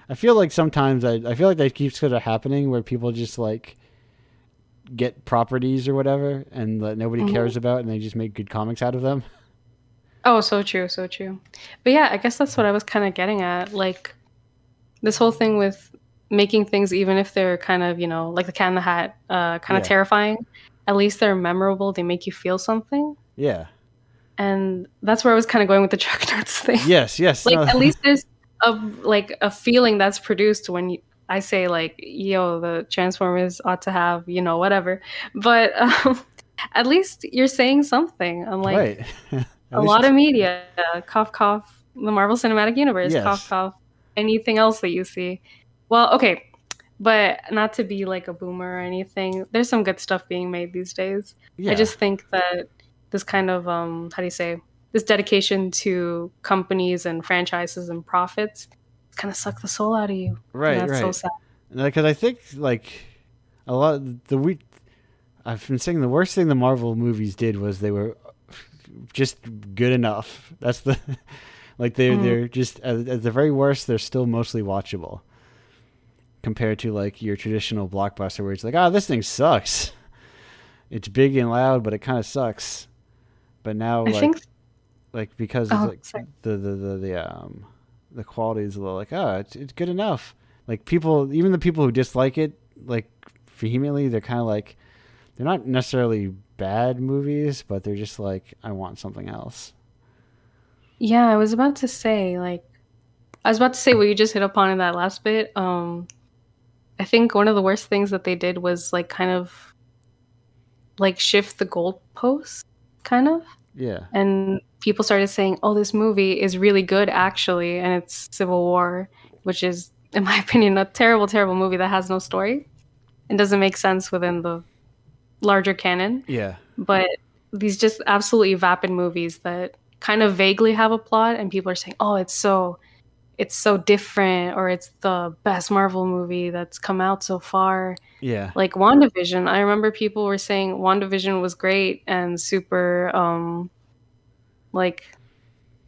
I feel like sometimes I feel like that keeps sort of happening where people just like get properties or whatever and that nobody Mhm. cares about and they just make good comics out of them. Oh, so true, so true. But yeah, I guess that's what I was kind of getting at. Like this whole thing with making things, even if they're kind of, like the Cat in the Hat, kind of Yeah. terrifying. At least they're memorable. They make you feel something. Yeah. And that's where I was kind of going with the truck nuts thing. Yes. Yes. Like No. at least there's a feeling that's produced when I say like, yo, the Transformers ought to have, whatever. But at least you're saying something. Unlike Right. At a lot least of media, cough cough, the Marvel Cinematic Universe, cough yes. cough, anything else that you see. Well, okay, but not to be like a boomer or anything. There's some good stuff being made these days. I Yeah. just think that this kind of how do you say, this dedication to companies and franchises and profits kind of suck the soul out of you, and Right. that's so Right. sad. Because I think like a lot the we I've been saying the worst thing the Marvel movies did was they were just good enough. That's the like Mm. they're just at the very worst they're still mostly watchable compared to like your traditional blockbuster where it's like this thing sucks. It's big and loud but it kind of sucks. But now I think. like because it's Oh, like sorry. the quality is a little like it's good enough. Like people, even the people who dislike it like vehemently, they're kind of like they're not necessarily bad movies, but they're just like I want something else. Yeah, I was about to say what you just hit upon in that last bit. I think one of the worst things that they did was like kind of like shift the goalposts, kind of. Yeah, And people started saying, "Oh, this movie is really good, actually," and it's Civil War, which is, in my opinion, a terrible, terrible movie that has no story and doesn't make sense within the larger canon. yeah, But these just absolutely vapid movies that kind of vaguely have a plot, and people are saying, "Oh, it's so different," or "It's the best Marvel movie that's come out so far." yeah, Like WandaVision, I remember people were saying WandaVision was great and like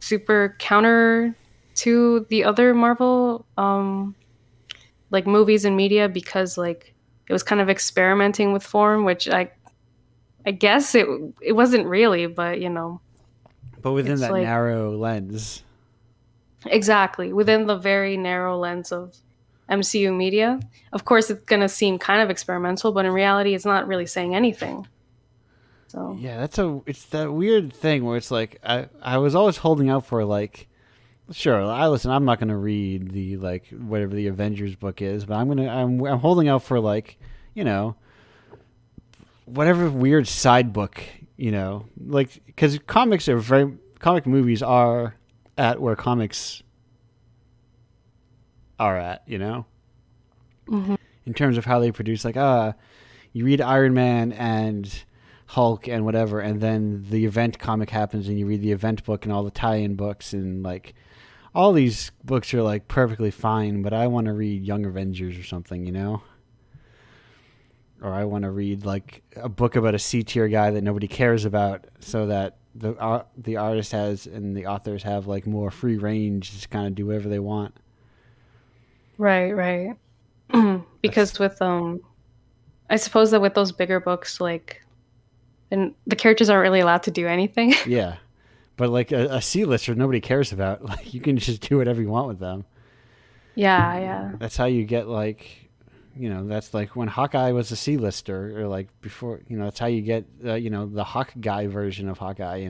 super counter to the other Marvel like movies and media because like it was kind of experimenting with form, which I I guess it wasn't really, but But within it's that like narrow lens. exactly within the very narrow lens of MCU media. Of course, it's gonna seem kind of experimental, but in reality, it's not really saying anything. So Yeah, it's that weird thing where it's like I was always holding out for like, sure, I'm not gonna read the like whatever the Avengers book is, but I'm holding out for like, you know, whatever weird side book, like because comic movies are at where comics are at, mhm. in terms of how they produce. Like, you read Iron Man and Hulk and whatever, and then the event comic happens, and you read the event book and all the tie-in books, and like all these books are like perfectly fine, but I want to read Young Avengers or something, or I want to read like a book about a C tier guy that nobody cares about, so that the artist has and the authors have like more free range to kind of do whatever they want. Right. Because with I suppose that with those bigger books, like, and the characters aren't really allowed to do anything. Yeah, but like a C-lister nobody cares about. Like you can just do whatever you want with them. Yeah. That's how you get like, that's like when Hawkeye was a C-lister, or like before, that's how you get, the Hawk guy version of Hawkeye,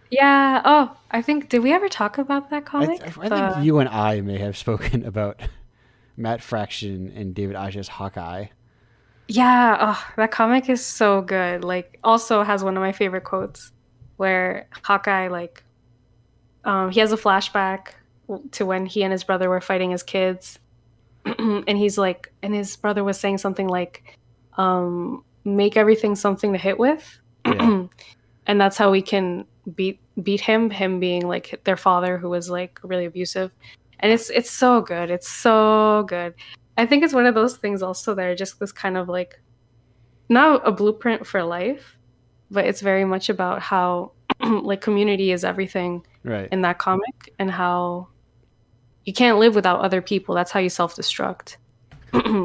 Yeah. Oh, I think did we ever talk about that comic? I think you and I may have spoken about Matt Fraction and David Aja's Hawkeye. Yeah, oh, that comic is so good. Like, also has one of my favorite quotes where Hawkeye, like, he has a flashback to when he and his brother were fighting as kids. And he's like, and his brother was saying something like, make everything something to hit with. Yeah. And that's how we can beat him being like their father who was like really abusive. And it's so good. It's so good. I think it's one of those things also that are just this kind of like not a blueprint for life, but it's very much about how like community is everything Right. in that comic, and how you can't live without other people. That's how you self-destruct.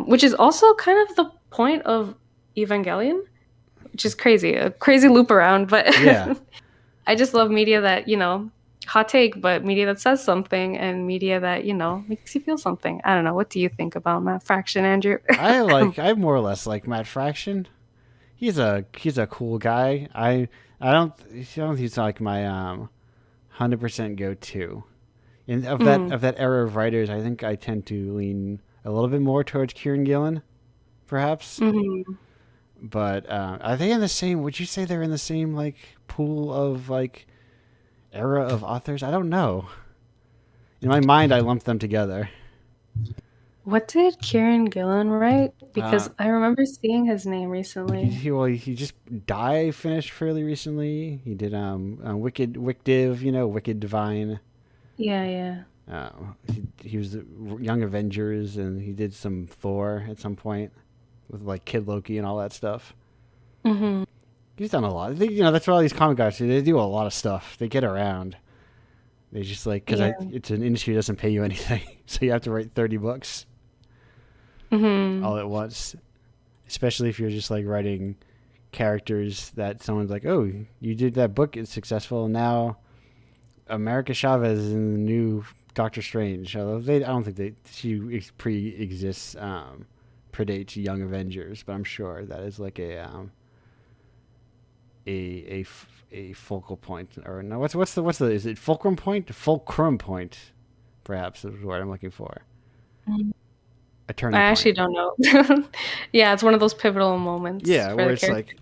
Which is also kind of the point of Evangelion, which is crazy. A crazy loop around, but Yeah. I just love media that, hot take, but media that says something, and media that, makes you feel something. I don't know. What do you think about Matt Fraction, Andrew? I more or less like Matt Fraction. He's a cool guy. I don't think he's like my 100% go-to. And of that era of writers, I think I tend to lean a little bit more towards Kieran Gillen, perhaps. Mm-hmm. But are they in the same? Would you say they're in the same like pool of like era of authors? I don't know. In my mind, I lumped them together. What did Kieran Gillen write? Because I remember seeing his name recently. He just finished fairly recently. He did Wicked Wicked Divine. Yeah. He was the Young Avengers, and he did some Thor at some point with like Kid Loki and all that stuff. Mm-hmm. He's done a lot. That's what all these comic guys do. They do a lot of stuff. They get around. They just like, because it's an industry that doesn't pay you anything, so you have to write 30 books all at once. Especially if you're just like writing characters that someone's like, oh, you did that book, it's successful, and now America Chavez is in the new Doctor Strange. Although I don't think she pre-exists, predates Young Avengers, but I'm sure that is like a focal point, or no? What's the is it fulcrum point? Fulcrum point, perhaps is what I'm looking for. A turning point. I actually don't know. Yeah, it's one of those pivotal moments. Yeah, where it's like,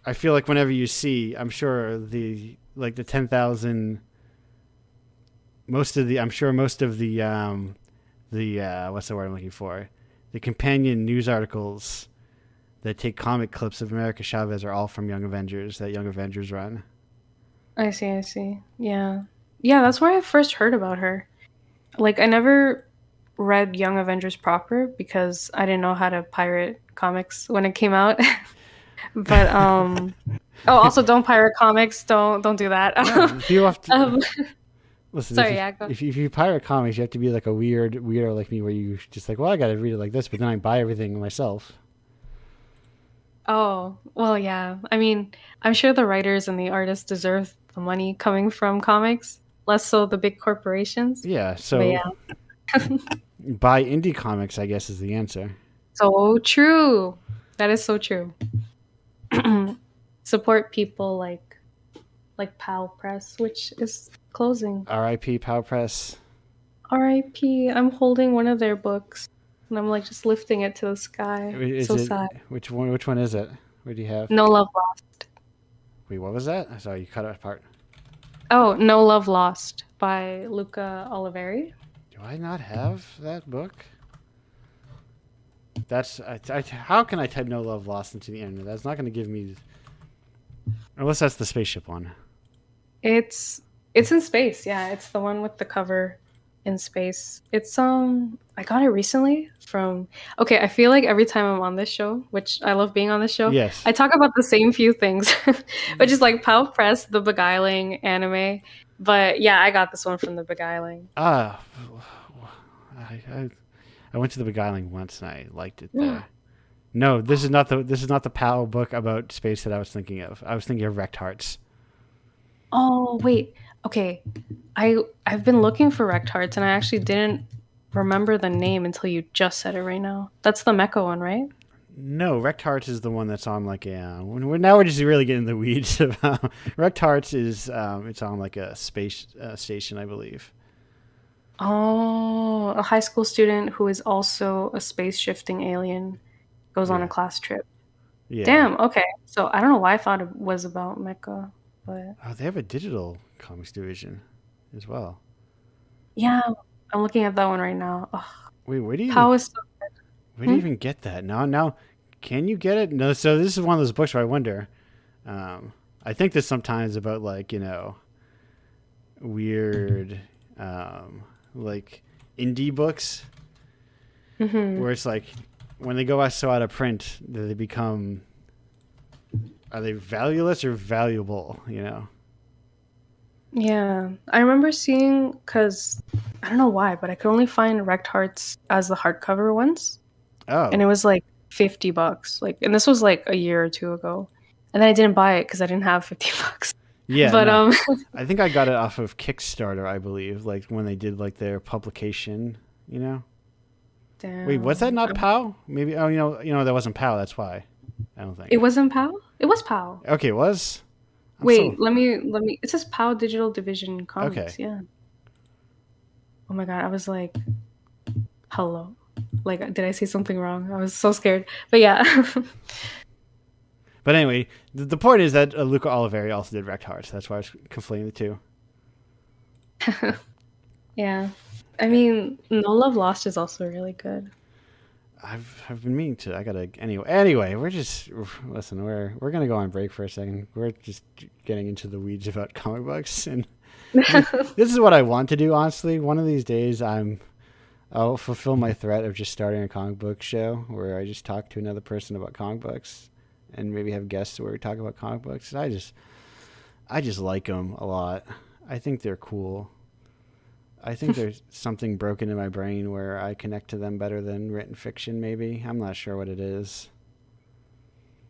I feel like whenever you see, I'm sure the 10,000. Most of the what's the word I'm looking for? The companion news articles that take comic clips of America Chavez are all from Young Avengers, that Young Avengers run. I see. Yeah, that's where I first heard about her. Like, I never read Young Avengers proper because I didn't know how to pirate comics when it came out. But also don't pirate comics. Don't do that. No, you have to, listen, sorry, if you pirate comics, you have to be like a weirdo like me, where you just like, well, I got to read it like this, but then I buy everything myself. Oh, well, yeah. I mean, I'm sure the writers and the artists deserve the money coming from comics, less so the big corporations. Yeah, But so yeah, buy indie comics, I guess, is the answer. so true. That is so true. Support people like PAL Press, which is closing. R.I.P. Power Press. RIP. I'm holding one of their books and I'm like just lifting it to the sky. Is So it sad. which one? Which one is it? What do you have? No Love Lost. Wait, what was that? Sorry, you cut it apart. Oh, No Love Lost by Luca Oliveri. Do I not have that book? That's how can I type "No Love Lost" into the internet? That's not going to give me, unless that's the spaceship one. It's in space. Yeah, it's the one with the cover in space. It's I got it recently from. Okay, I feel like every time I'm on this show, which I love being on this show, Yes. I talk about the same few things, which is like PAL Press, the Beguiling anime. But yeah, I got this one from the Beguiling. Ah, I went to the Beguiling once and I liked it there. No, this is not the PAL book about space that I was thinking of. I was thinking of Wrecked Hearts. Oh, wait. Okay. I've been looking for Wrecked Hearts and I actually didn't remember the name until you just said it right now. That's the mecha one, right? No, Wrecked Hearts is the one that's on like a. Now we're just really getting in the weeds about Wrecked Hearts is it's on like a space station, I believe. Oh, a high school student who is also a space shifting alien goes on Yeah. a class trip. Yeah. Damn, okay. So I don't know why I thought it was about mecha, but Oh, they have a digital comics division as well. yeah, I'm looking at that one right now. Ugh, Wait, where do you Pow is so where do you even get that? Now, can you get it? No. So this is one of those books where I wonder. I think this sometimes about like weird like indie books Mhm. where it's like when they go so out of print that they become are they valueless or valuable? Yeah, I remember seeing because I don't know why, but I could only find Wrecked Hearts as the hardcover ones, and it Oh, was like $50. Like, and this was like a year or two ago, and then I didn't buy it because I didn't have $50. yeah. But No, I think I got it off of Kickstarter, I believe, like when they did like their publication. damn. Wait, was that not POW? Maybe. Oh, that wasn't POW. That's why. I don't think. It wasn't PAL? It was PAL. Okay, it was. Wait, let me. It says PAL Digital Division Comics. Okay. Yeah. Oh my god, I was like, hello. Like, did I say something wrong? I was so scared. But yeah. But anyway, the point is that Luca Oliveri also did Wrecked Hearts. That's why I was conflating the two. Yeah. I mean, No Love Lost is also really good. I've been meaning to. I gotta anyway. We're just listen. We're gonna go on break for a second. We're just getting into the weeds about comic books, and this is what I want to do. Honestly, one of these days I'll fulfill my threat of just starting a comic book show where I just talk to another person about comic books, and maybe have guests where we talk about comic books. I just like them a lot. I think they're cool. I think there's something broken in my brain where I connect to them better than written fiction, maybe. I'm not sure what it is.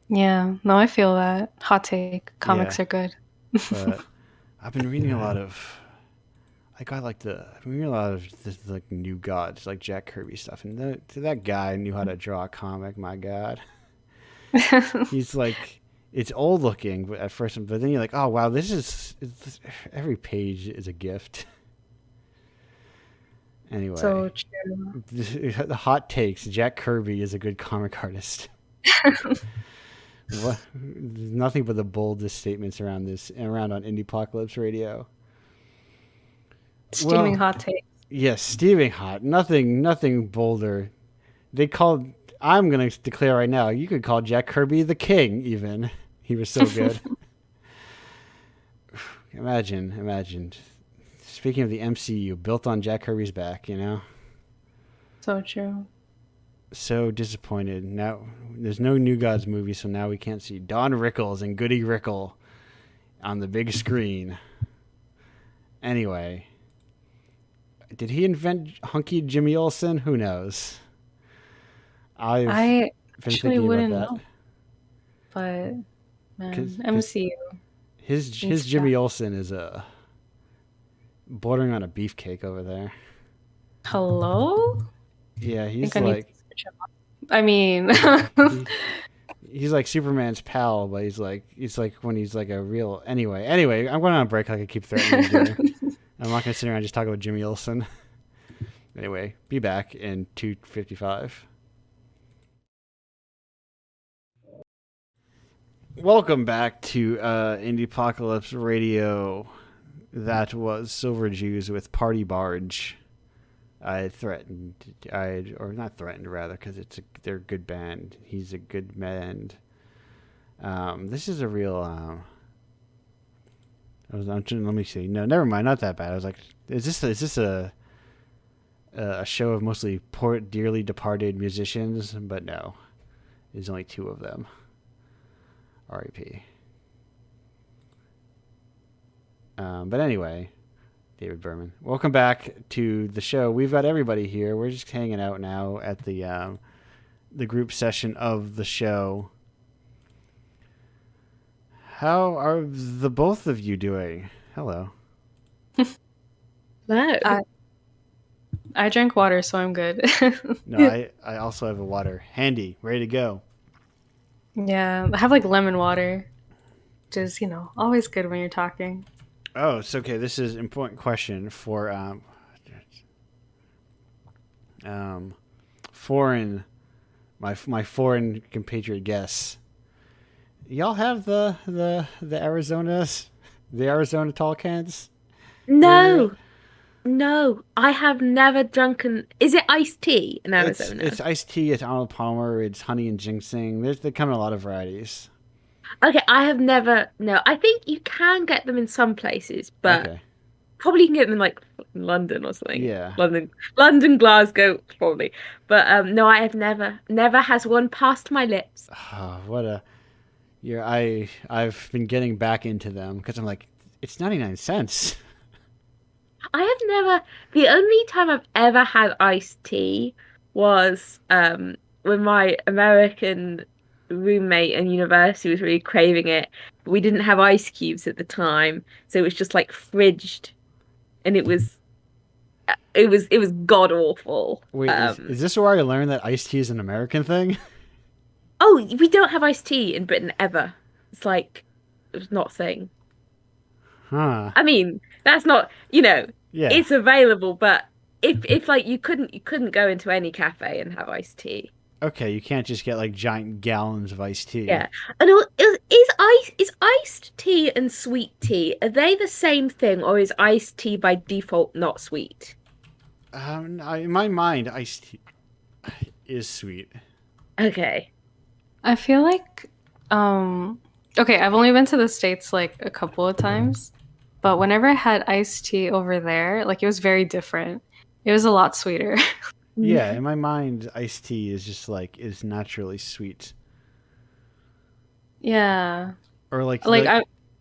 Yeah, no, I feel that. Hot take. Comics Yeah. are good. But I've been reading a lot of I've been reading a lot of this like new gods, like Jack Kirby stuff. And that guy knew how to draw a comic, my God. He's like it's old looking at first, but then you're like, oh wow, every page is a gift. Anyway, So true. the hot takes. Jack Kirby is a good comic artist. What? Nothing but the boldest statements around on Indiepocalypse Radio. Steaming hot take. Yes, steaming hot. Nothing bolder. I'm gonna declare right now. You could call Jack Kirby the king. Even he was so good. Imagine. Speaking of the MCU, built on Jack Kirby's back, So true. So disappointed. Now there's no New Gods movie, so now we can't see Don Rickles and Goody Rickle on the big screen. Anyway, did he invent Hunky Jimmy Olsen? Who knows? I've I been actually thinking wouldn't about that. know. but man, 'Cause MCU. his Jimmy Olsen is bordering on a beefcake over there. Hello? Yeah, I he's think I need like to switch him up. I mean, he's like Superman's pal, but he's like when he's like a real anyway. I'm going on a break like I keep threatening to do. I'm not gonna sit around and just talk about Jimmy Olsen. Anyway, be back in 2:55. Welcome back to Indiepocalypse Radio. That was Silver Jews with Party Barge. Or not threatened, rather, because they're a good band. He's a good band. This is a real. Let me see. No, never mind. Not that bad. I was like, is this a show of mostly poor, dearly departed musicians? But no, there's only two of them. R.I.P. But anyway, David Berman. Welcome back to the show. We've got everybody here. We're just hanging out now at the group session of the show. How are the both of you doing? Hello. No. I drank water, so I'm good. No, I also have a water handy, ready to go. Yeah, I have like lemon water, which is, always good when you're talking. Oh, it's okay. This is an important question for my foreign compatriot guests. Y'all have the Arizona tall cans? No. No, I have never drunken. Is it iced tea in Arizona? It's iced tea. It's Arnold Palmer. It's honey and ginseng. They come in a lot of varieties. Okay, I have never. No, I think you can get them in some places, but Okay. probably you can get them in like London or something. Yeah. London, Glasgow, probably. But no, I have never has one passed my lips. Oh, what a. I've been getting back into them because I'm like, it's 99 cents. I have never. The only time I've ever had iced tea was when my American roommate in university was really craving it. But we didn't have ice cubes at the time, so it was just like fridged, and it was god awful. Wait, is this where I learned that iced tea is an American thing? Oh, we don't have iced tea in Britain ever. It's like it was not a thing. Huh. I mean, that's not, Yeah. it's available, but if like you couldn't go into any cafe and have iced tea. Okay, you can't just get like giant gallons of iced tea. Yeah. And is iced tea and sweet tea, are they the same thing, or is iced tea by default not sweet? In my mind, iced tea is sweet. Okay. I feel like, okay, I've only been to the States like a couple of times, but whenever I had iced tea over there, like it was very different. It was a lot sweeter. Yeah, in my mind, iced tea is just like is naturally sweet. Yeah. Or like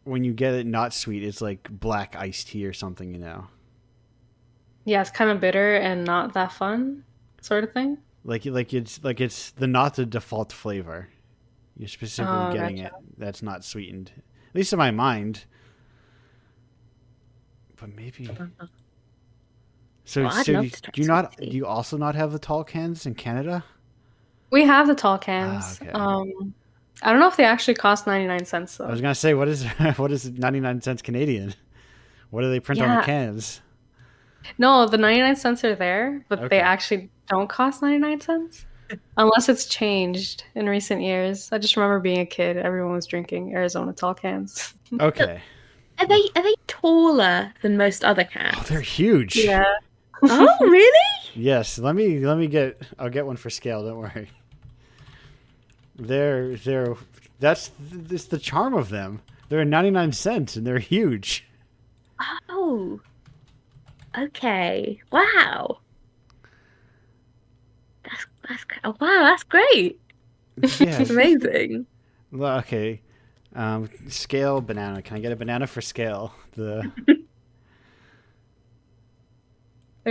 when you get it not sweet, it's like black iced tea or something, Yeah, it's kind of bitter and not that fun, sort of thing. Like it's not the default flavor. You're specifically getting gotcha. it that's not sweetened. At least in my mind. But maybe. So, Well, I'd so love do to try you sweet not? tea. Do you also not have the tall cans in Canada? We have the tall cans. Okay. I don't know if they actually cost 99 cents though. I was gonna say, what is 99 cents Canadian? What do they print on the Yeah. cans? No, the 99 cents are there, but Okay. they actually don't cost 99 cents. Unless it's changed in recent years. I just remember being a kid, everyone was drinking Arizona tall cans. Okay. Are they taller than most other cans? Oh, they're huge. Yeah. Oh, really? Yes. Let me get. I'll get one for scale. Don't worry. That's the charm of them. They're 99 cents and they're huge. Oh. Okay. Wow. That's great. Yeah. That's amazing. Well, okay. Scale banana. Can I get a banana for scale? They're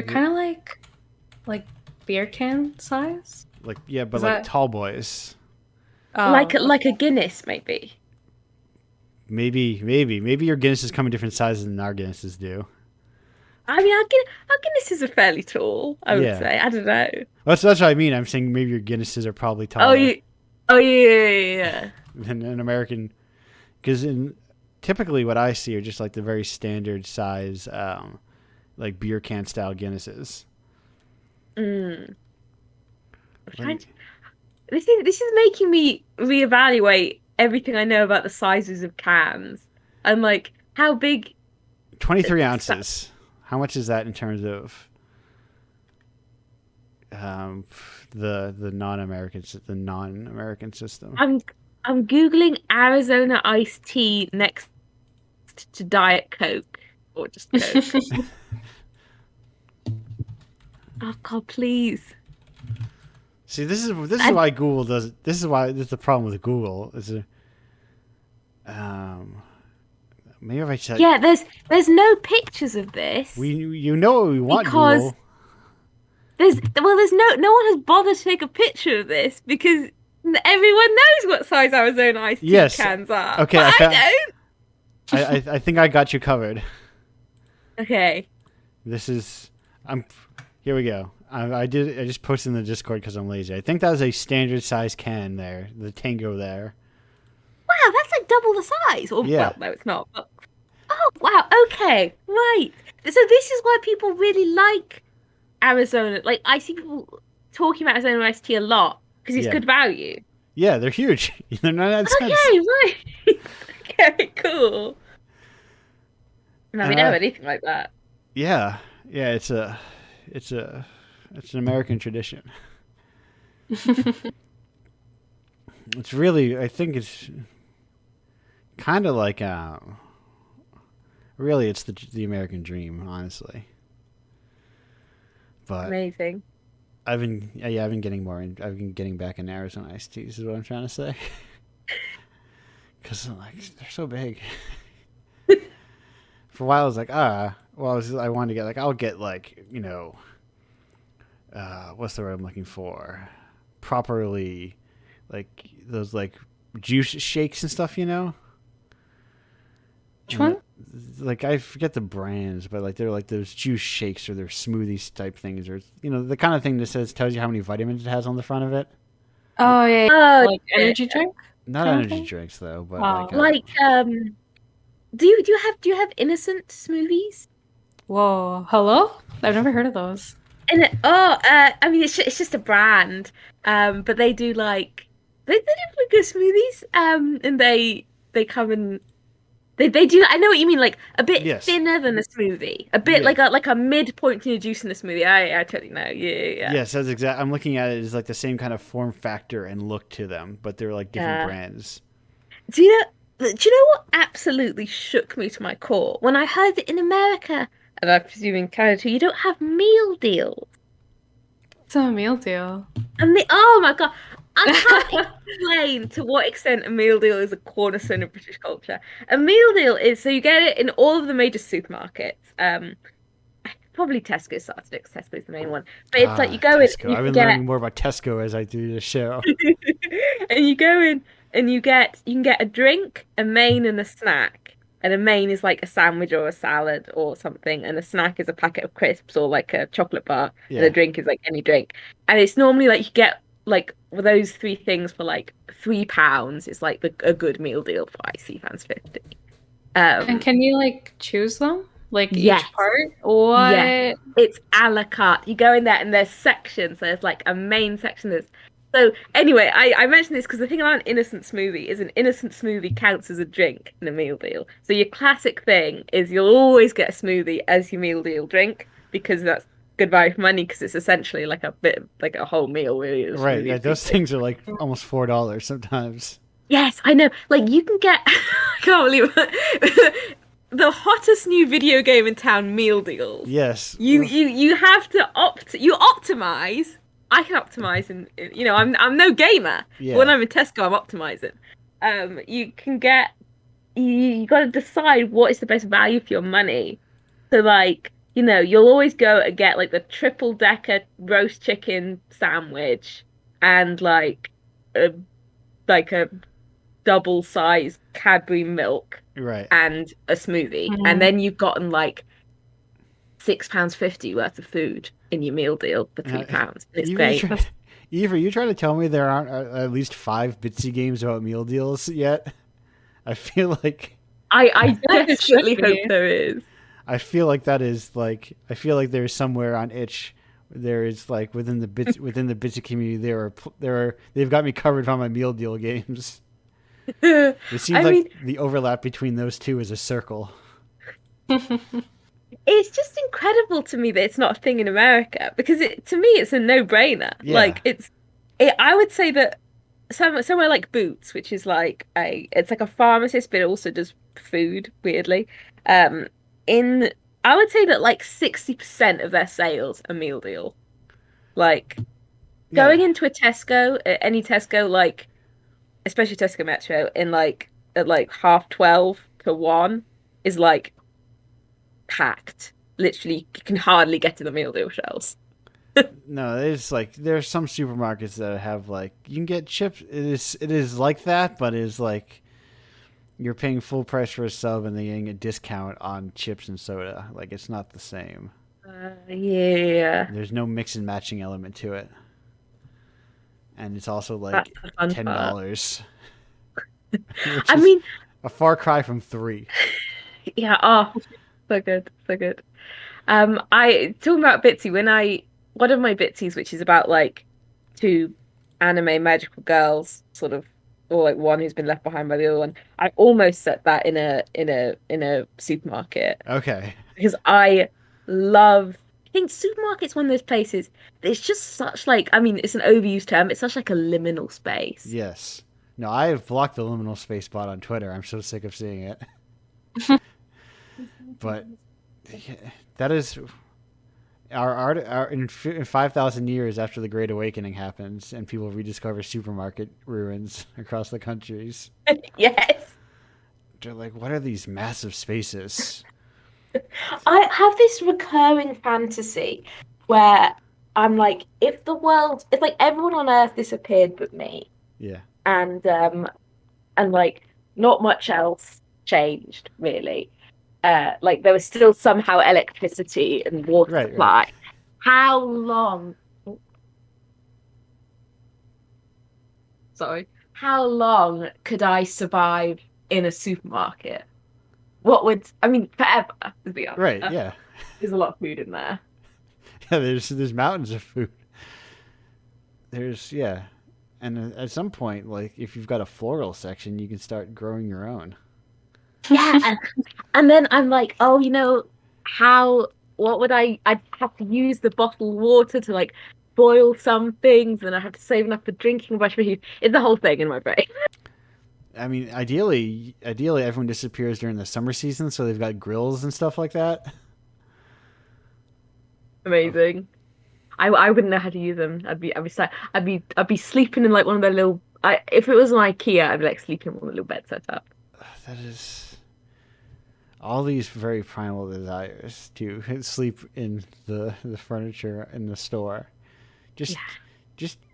kind of like beer can size. Like, yeah, but Is like that- tall boys. Oh, like a Guinness, maybe. Maybe your Guinnesses come in different sizes than our Guinnesses do. I mean, our Guinnesses are fairly tall, I would Yeah, say. I don't know. that's what I mean. I'm saying maybe your Guinnesses are probably Oh, taller oh yeah. than an American, because in typically what I see are just like the very standard size, like beer can style Guinnesses. Mm. I'm trying Like to, this is making me reevaluate everything I know about the sizes of cans. I'm like, how big? 23 So- ounces. How much is that in terms of the non-American system? I'm googling Arizona iced tea next to Diet Coke or just Coke. Oh God, please. See, this is And why Google does. This is why this is the problem with Google. Um, maybe if I check, yeah, there's no pictures of this you know what we want, because Google. there's no one has bothered to take a picture of this because everyone knows what size Arizona iced tea Yes. cans are. Okay, But I found. I I think I got you covered. don't. Okay. This is. I'm. Here we go. I just posted in the Discord because I'm lazy. I think that was a standard size can there. The Tango there. Wow, that's like double the size. Or, Yeah. well, no, it's not. But... Oh, wow. Okay. Right. So this is why people really like Arizona. Like, I see people talking about Arizona iced tea a lot because it's Yeah. good value. Yeah, they're huge. They're 99 cents. Okay, right. Okay, cool. No, we don't have Uh, anything like that. Yeah, it's an American tradition. It's really, I think it's kind of like, really, it's the American dream, honestly. But Amazing. I've been getting I've been getting back in Arizona iced teas, is what I'm trying to say. Because like they're so big. For a while, I was like, I wanted to get like, I'll get like, what's the word I'm looking for? Properly, like those like juice shakes and stuff, Which one? Like I forget the brands, but like they're like those juice shakes or they're smoothies type things, or the kind of thing that tells you how many vitamins it has on the front of it. Oh yeah, Oh, like energy drink. Not Kind of energy thing? drinks though, but Wow. like do you have innocent smoothies? Whoa, hello? I've never heard of those. I mean it's just a brand. But they do like they do really good smoothies. And they come in they do. I know what you mean. Like a bit Yes. thinner than a smoothie, a bit Yeah. like a midpoint between a juice and a smoothie. I totally know. Yeah. Yes, that's exact. I'm looking at it as like the same kind of form factor and look to them, but they're like different Yeah. brands. Do you know what absolutely shook me to my core when I heard that in America, and I presume in Canada too, you don't have meal deals. It's a meal deal. And oh my God, I can't explain to what extent a meal deal is a cornerstone of British culture. A meal deal is so you get it in all of the major supermarkets. Probably Tesco started it 'cause Tesco's the main one. But it's like you go in Tesco. and you I've can been learning more about Tesco as I do this show. and you go in and you can get a drink, a main, and a snack. And a main is like a sandwich or a salad or something, and a snack is a packet of crisps or like a chocolate bar, and Yeah. a drink is like any drink. And it's normally like you get like those three things for like £3. It's like a good meal deal for £50. And can you like choose them? Like Yes. each part? What? Yeah. It's a la carte. You go in there and there's sections. There's like a main section that's so anyway, I mentioned this because the thing about an innocent smoothie is an innocent smoothie counts as a drink in a meal deal. So your classic thing is you'll always get a smoothie as your meal deal drink because that's good value for money because it's essentially like a bit like a whole meal really. is Right. smoothie. Yeah, those things are like almost $4 sometimes. Yes, I know. Like you can get I can't believe it. The hottest new video game in town meal deals. Yes. You have to optimize. I can optimize, and I'm no gamer. Yeah. But when I'm in Tesco, I'm optimizing. You can get you got to decide what is the best value for your money. So like you'll always go and get like the triple decker roast chicken sandwich and like a like a double sized Cadbury milk Right. and a smoothie, and then you've gotten like £6.50 worth of food in your meal deal for £3. It's Eva, great. Eva, you trying to tell me there aren't at least 5 Bitsy games about meal deals yet? I feel like I like it should desperately be. hope there is. I feel like that is like I feel like there's somewhere on itch there is like within the Bitsy community they've got me covered on my meal deal games. It seems I like mean, the overlap between those two is a circle. it's just incredible to me that it's not a thing in America because to me it's a no-brainer. Yeah. Like I would say that somewhere like Boots, which is like it's like a pharmacist, but it also does food, weirdly. Um, in I would say that like 60% of their sales are meal deal. Like going Yeah. into a Tesco, any Tesco, like especially Tesco Metro, in like at like 12:30 to 1 is like packed. Literally, you can hardly get to the meal deal shelves. No, there's some supermarkets that have like you can get chips. It is like that, but it is like you're paying full price for a sub and then getting a discount on chips and soda. Like it's not the same. Yeah, There's no mix and matching element to it, and it's also that's like the fun part. $10, which I is mean, a far cry from 3. yeah, oh, so good, so good. I talking about Bitsy when I one of my Bitsies, which is about like two anime magical girls, sort of, or like one who's been left behind by the other one. I almost set that in a supermarket Okay. because I love. I think supermarket's one of those places. It's just such like I mean, it's an overused term. It's such like a liminal space. Yes. No, I have blocked the liminal space bot on Twitter. I'm so sick of seeing it. But yeah, that is our in 5,000 years after the Great Awakening happens and people rediscover supermarket ruins across the countries. Yes. They're like, what are these massive spaces? I have this recurring fantasy where I'm like, if like everyone on Earth disappeared but me, Yeah. and like not much else changed really, like there was still somehow electricity and water Right, supply. How long? Sorry, how long could I survive in a supermarket? What would I mean? Forever is the answer. Right, yeah. There's a lot of food in there. Yeah, there's mountains of food. Yeah. And at some point, like if you've got a floral section, you can start growing your own. Yeah, and then I'm like, oh, how? What would I'd have to use the bottled water to like boil some things, and I have to save enough for drinking. Brush my teeth. It's the whole thing in my brain. I mean, ideally, everyone disappears during the summer season, so they've got grills and stuff like that. Amazing. I wouldn't know how to use them. I'd be sleeping in like one of their little. If it was an IKEA, I'd be like sleeping in one of the little bed set up. That is all these very primal desires to sleep in the furniture in the store. Just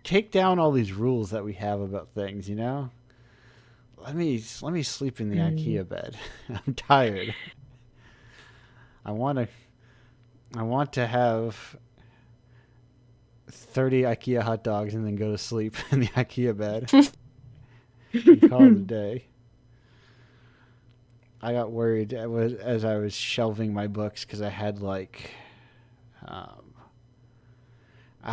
take down all these rules that we have about things, you know? Let me sleep in the IKEA bed. I'm tired. I want to have 30 IKEA hot dogs and then go to sleep in the IKEA bed. And call it a day. I got worried as I was shelving my books because I had like, I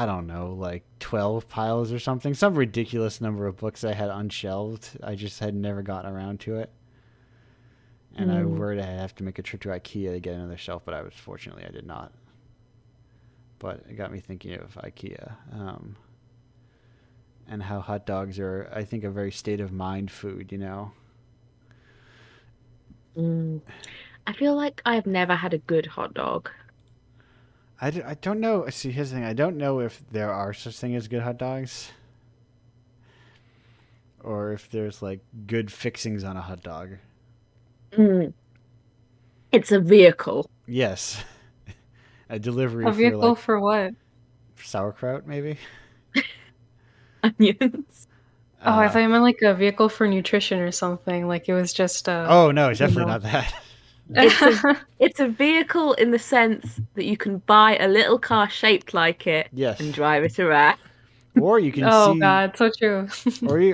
don't know, like 12 piles or something. Some ridiculous number of books I had unshelved. I just had never gotten around to it. And I worried I'd have to make a trip to IKEA to get another shelf, but fortunately I did not. But it got me thinking of IKEA. And how hot dogs are, I think, a very state of mind food, you know? I feel like I've never had a good hot dog. I don't know. See, here's the thing. I don't know if there are such thing as good hot dogs. Or if there's, like, good fixings on a hot dog. It's a vehicle. Yes. A delivery A vehicle for for what? sauerkraut, maybe? Onions. Oh, I thought you meant like a vehicle for nutrition or something. Like it was just Oh no, it's definitely not that. It's a vehicle in the sense that you can buy a little car shaped like it and Yes. drive it around. Or you can Oh see, God, so true.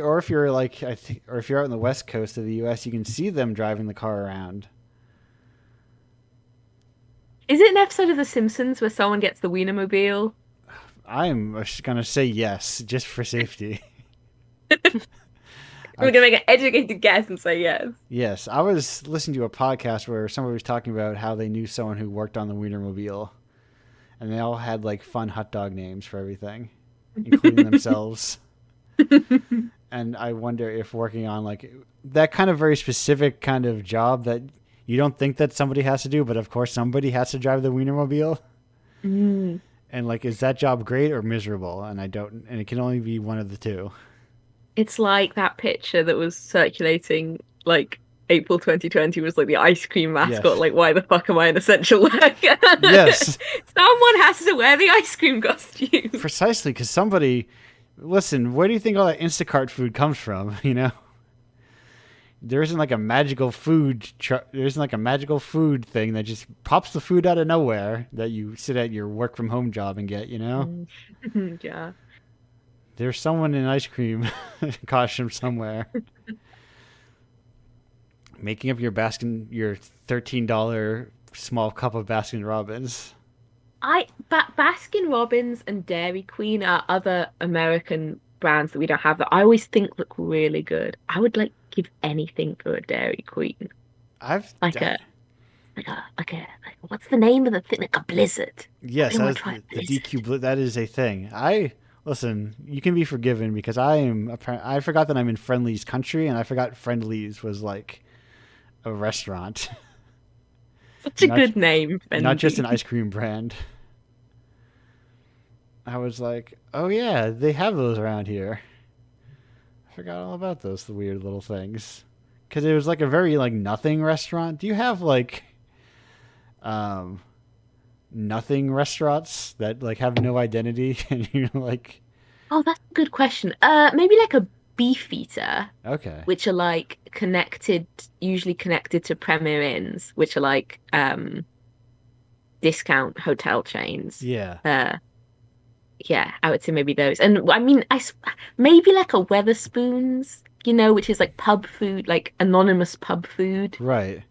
or if you're like, I think, or if you're out on the west coast of the U.S., you can see them driving the car around. Is it an episode of The Simpsons where someone gets the Wienermobile? I'm just gonna say yes, just for safety. I'm gonna make an educated guess and say yes. Yes, I was listening to a podcast where somebody was talking about how they knew someone who worked on the Wienermobile, and they all had like fun hot dog names for everything, including themselves. And I wonder if working on like that kind of very specific kind of job that you don't think that somebody has to do, but of course somebody has to drive the Wienermobile. Mm. And like, is that job great or miserable? And and it can only be one of the two. It's like that picture that was circulating like April 2020 was like the ice cream mascot. Yes. Like, why the fuck am I an essential worker? Yes. Someone has to wear the ice cream costume. Precisely, because somebody, listen, where do you think all that Instacart food comes from? You know, there isn't like a magical there isn't like a magical food thing that just pops the food out of nowhere that you sit at your work from home job and get. You know, Yeah. there's someone in ice cream costume somewhere making up your your $13 small cup of Baskin Robbins. Baskin Robbins and Dairy Queen are other American brands that we don't have that I always think look really good. I would like give anything for a Dairy Queen. I've Like a what's the name of the thing? Like a Blizzard. Yes, I wanna that's try the Blizzard. DQ. That is a thing. Listen. You can be forgiven because I forgot that I'm in Friendly's country, and I forgot Friendly's was like a restaurant, Such a not- good name, not just Fendi. an ice cream brand. I was like, oh yeah, they have those around here. I forgot all about those, the weird little things, because it was like a very like nothing restaurant. Do you have like, nothing restaurants that like have no identity and you're like, Oh, that's a good question. Maybe like a beef eater, okay, which are like usually connected to Premier Inns, which are like discount hotel chains. yeah, Yeah, I would say maybe those. And I mean, maybe like a Weatherspoons, which is like pub food, like anonymous pub food. right.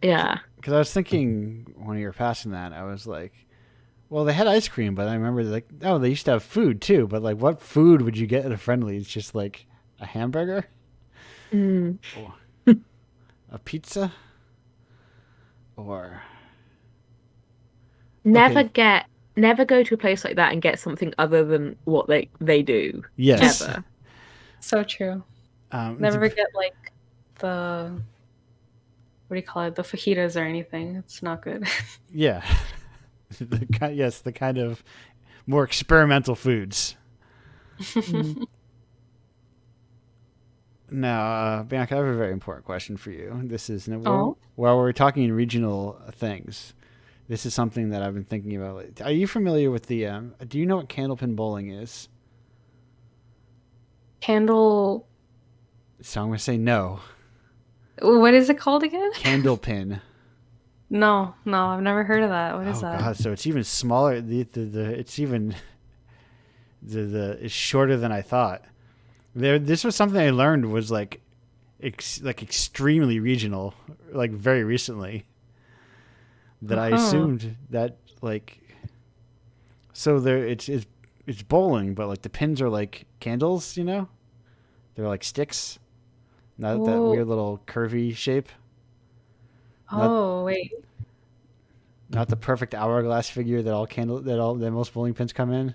Yeah. Because I was thinking when you were passing that, I was like, well, they had ice cream, but I remember like, oh, they used to have food too. But like, what food would you get at a Friendly? It's just like a hamburger, Mm. or a pizza, or Never okay. never go to a place like that and get something other than what they do. Yes. Ever. So true. Never get like the what do you call it? The fajitas or anything. It's not good. Yeah. The kind of more experimental foods. Mm. Now, Bianca, I have a very important question for you. This is Oh. while we're talking regional things. This is something that I've been thinking about lately. Are you familiar with the? Do you know what candlepin bowling is? Candle. So I'm gonna say no. What is it called again? Candlepin. No, I've never heard of that. What is that? God! So it's even smaller. It's even it's shorter than I thought. This was something I learned was like extremely regional, like very recently. That I assumed that like, so it's bowling, but like the pins are like candles, they're like sticks, not that Whoa. weird little curvy shape, Oh, wait. not the perfect hourglass figure that most bowling pins come in.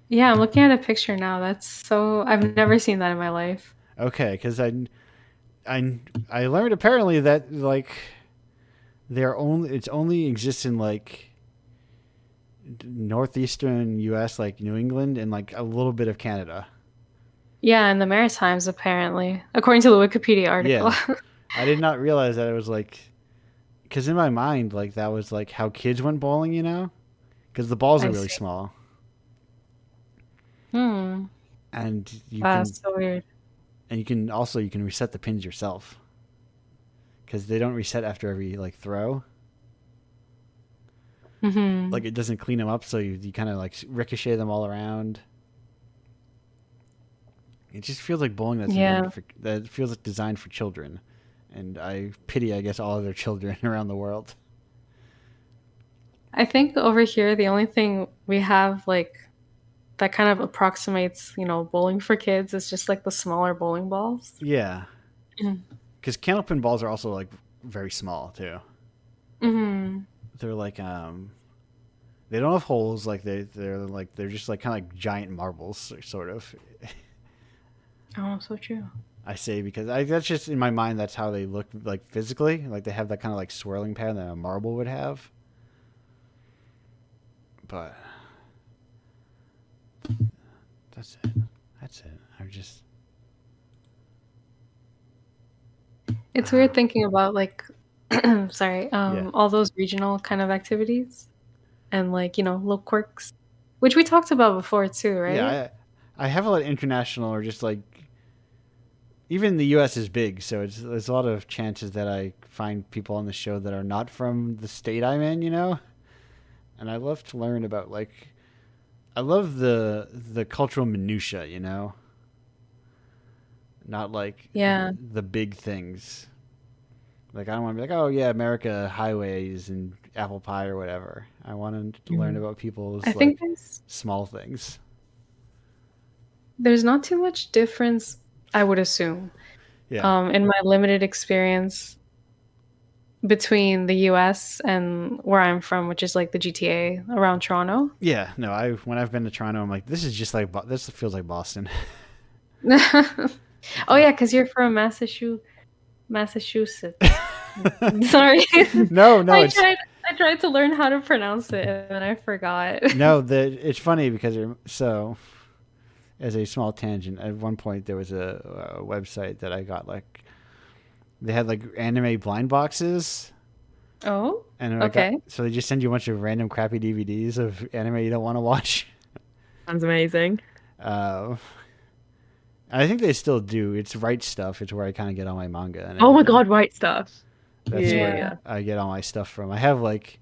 Yeah, I'm looking at a picture now. I've never seen that in my life. Okay, because I learned apparently that like it's only exists in like northeastern U.S., like New England, and like a little bit of Canada. Yeah, in the Maritimes, apparently, according to the Wikipedia article. Yeah. I did not realize that it was like, because in my mind, like that was like how kids went bowling, because the balls are I really see. small. Hmm. and you Wow, can so weird. you can reset the pins yourself because they don't reset after every like throw. Mm-hmm. Like it doesn't clean them up, so you kind of like ricochet them all around. It just feels like bowling Yeah. that feels like designed for children, and I pity, I guess, all other children around the world. I think over here the only thing we have like that kind of approximates, bowling for kids is just like the smaller bowling balls. Yeah, Mm. because candlepin balls are also like very small too. Mm-hmm. They're like they don't have holes. Like they're just like kind of like giant marbles, sort of. Oh, so true. I say because that's just in my mind. That's how they look like physically. Like they have that kind of like swirling pattern that a marble would have. But that's it. That's it. I'm just. It's weird thinking about like sorry, Yeah. all those regional kind of activities and like, little quirks, which we talked about before too, right? Yeah. I have a lot of international or just like even the U.S. is big, so there's a lot of chances that I find people on the show that are not from the state I'm in, And I love to learn about like I love the cultural minutia, not like Yeah. the big things. Like I don't want to be like, oh yeah, America highways and apple pie or whatever. I want to learn Mhm. about people's I like think there's small things. there's not too much difference, I would assume, Yeah. in my limited experience between the US and where I'm from, which is like the GTA around Toronto. Yeah. No, when I've been to Toronto, I'm like, this is just like this feels like Boston. Oh yeah, because you're from Massachusetts. Sorry. No, no, it's I tried to learn how to pronounce it and then I forgot. no. It's funny because as a small tangent, at one point there was a website that I got like they had like anime blind boxes, Oh, and okay. so they just send you a bunch of random crappy DVDs of anime you don't want to watch. Sounds amazing. Uh, I think they still do. It's Right Stuff. It's where I kind of get all my manga and Oh my everything. god, right stuff. That's Yeah. where I get all my stuff from. I have like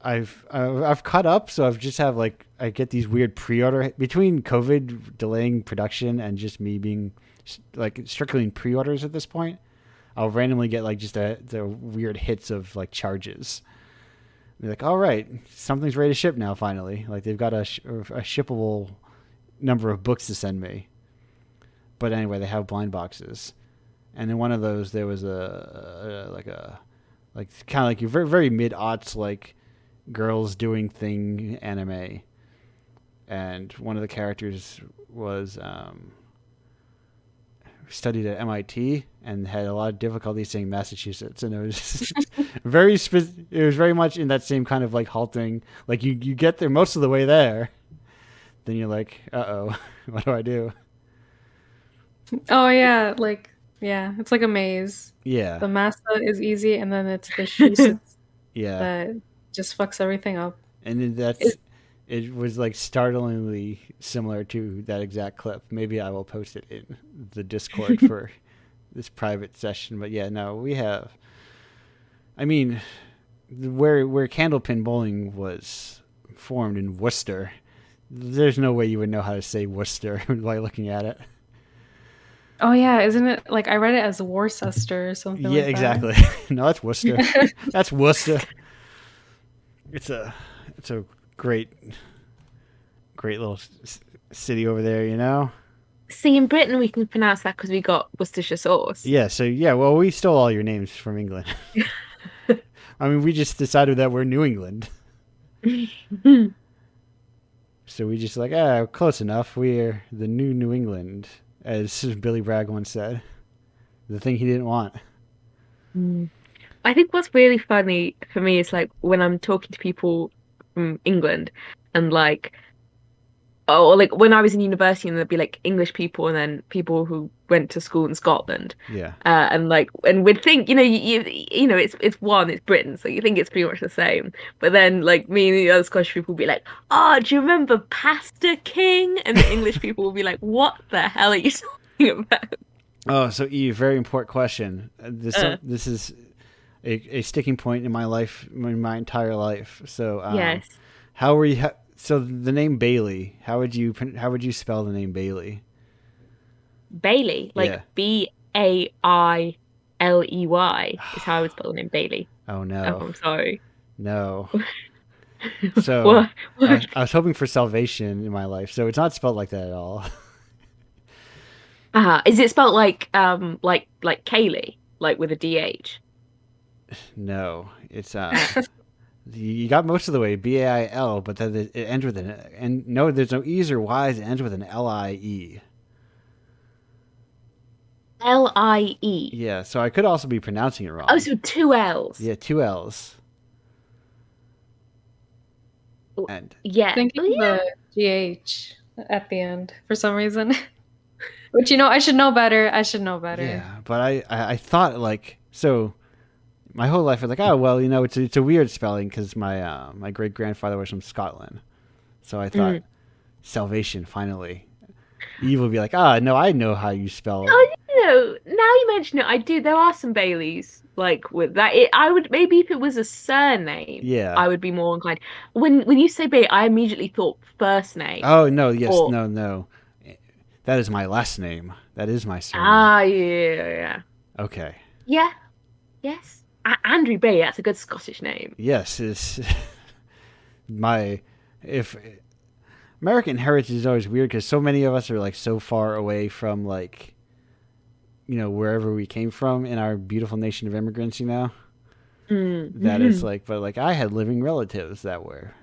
I've caught up, so I've just have like I get these weird pre-order between COVID delaying production and just me being like strictly in pre-orders at this point. I'll randomly get like just the weird hits of like charges. Be like, all right, something's ready to ship now. Finally, like they've got a shippable number of books to send me. But anyway, they have blind boxes, and in one of those there was like kind of like your very very mid aughts like girls doing thing anime, and one of the characters was studied at MIT and had a lot of difficulty saying Massachusetts, and it was it was very much in that same kind of like halting, like you get there most of the way there, then you're like, uh-oh, what do I do? Oh yeah, it's like a maze. Yeah. The massa is easy and then it's the shusets Yeah. that just fucks everything up. And then It, it was like startlingly similar to that exact clip. Maybe I will post it in the Discord for this private session. But yeah, no, we have. I mean, where Candlepin Bowling was formed in Worcester, there's no way you would know how to say Worcester by looking at it. oh yeah, isn't it like I read it as Worcester or something Yeah, like exactly. No, that's Worcester. That's Worcester. It's a great little city over there. See, in Britain we can pronounce that because we got Worcestershire sauce. Yeah, so yeah, well, we stole all your names from England. I mean, we just decided that we're New England. So we just like, close enough. We're the New England, as Billy Bragg once said. The thing he didn't want. I think what's really funny for me is like when I'm talking to people from England and like oh, like when I was in university, and there'd be like English people and then people who went to school in Scotland. Yeah. And we'd think, it's Britain, so you think it's pretty much the same. But then like me and the other Scottish people would be like, oh, do you remember Pasta King? And the English people would be like, what the hell are you talking about? Oh, so Eve, very important question. This is a sticking point in my life, in my entire life. So, Yes. how were you? So the name Bailey. How would you spell the name Bailey? Bailey, like Yeah. Bailey is how I would spell the name Bailey. Oh Oh, no, I'm sorry. no. So What? What? I was hoping for salvation in my life. So it's not spelled like that at all. Is it spelled like Kaylee, like with a DH? No, it's you got most of the way, Bail, but then it ends with an, and no, there's no E's or Y's. It ends with an LIE. Lie. Yeah, so I could also be pronouncing it wrong. Oh, so two L's. Yeah, two L's. And Yeah. Thinking Oh, yeah. the GH at the end for some reason. But I should know better. I should know better. yeah, but I thought like so. My whole life I was like, oh well, it's a weird spelling because my great grandfather was from Scotland, so I thought salvation finally. Eve will be like, no, I know how you spell. Oh, now you mention it, I do. There are some Baileys like with that. I would maybe if it was a surname, Yeah. I would be more inclined. When you say Bailey, I immediately thought first name. Oh no, yes, Or- no. That is my last name. That is my surname. Yeah. Okay. Yeah. Yes. Andrew Bailey, that's a good Scottish name. Yes, it's if American heritage is always weird because so many of us are like so far away from like wherever we came from in our beautiful nation of immigrants, that it's like, but like I had living relatives that were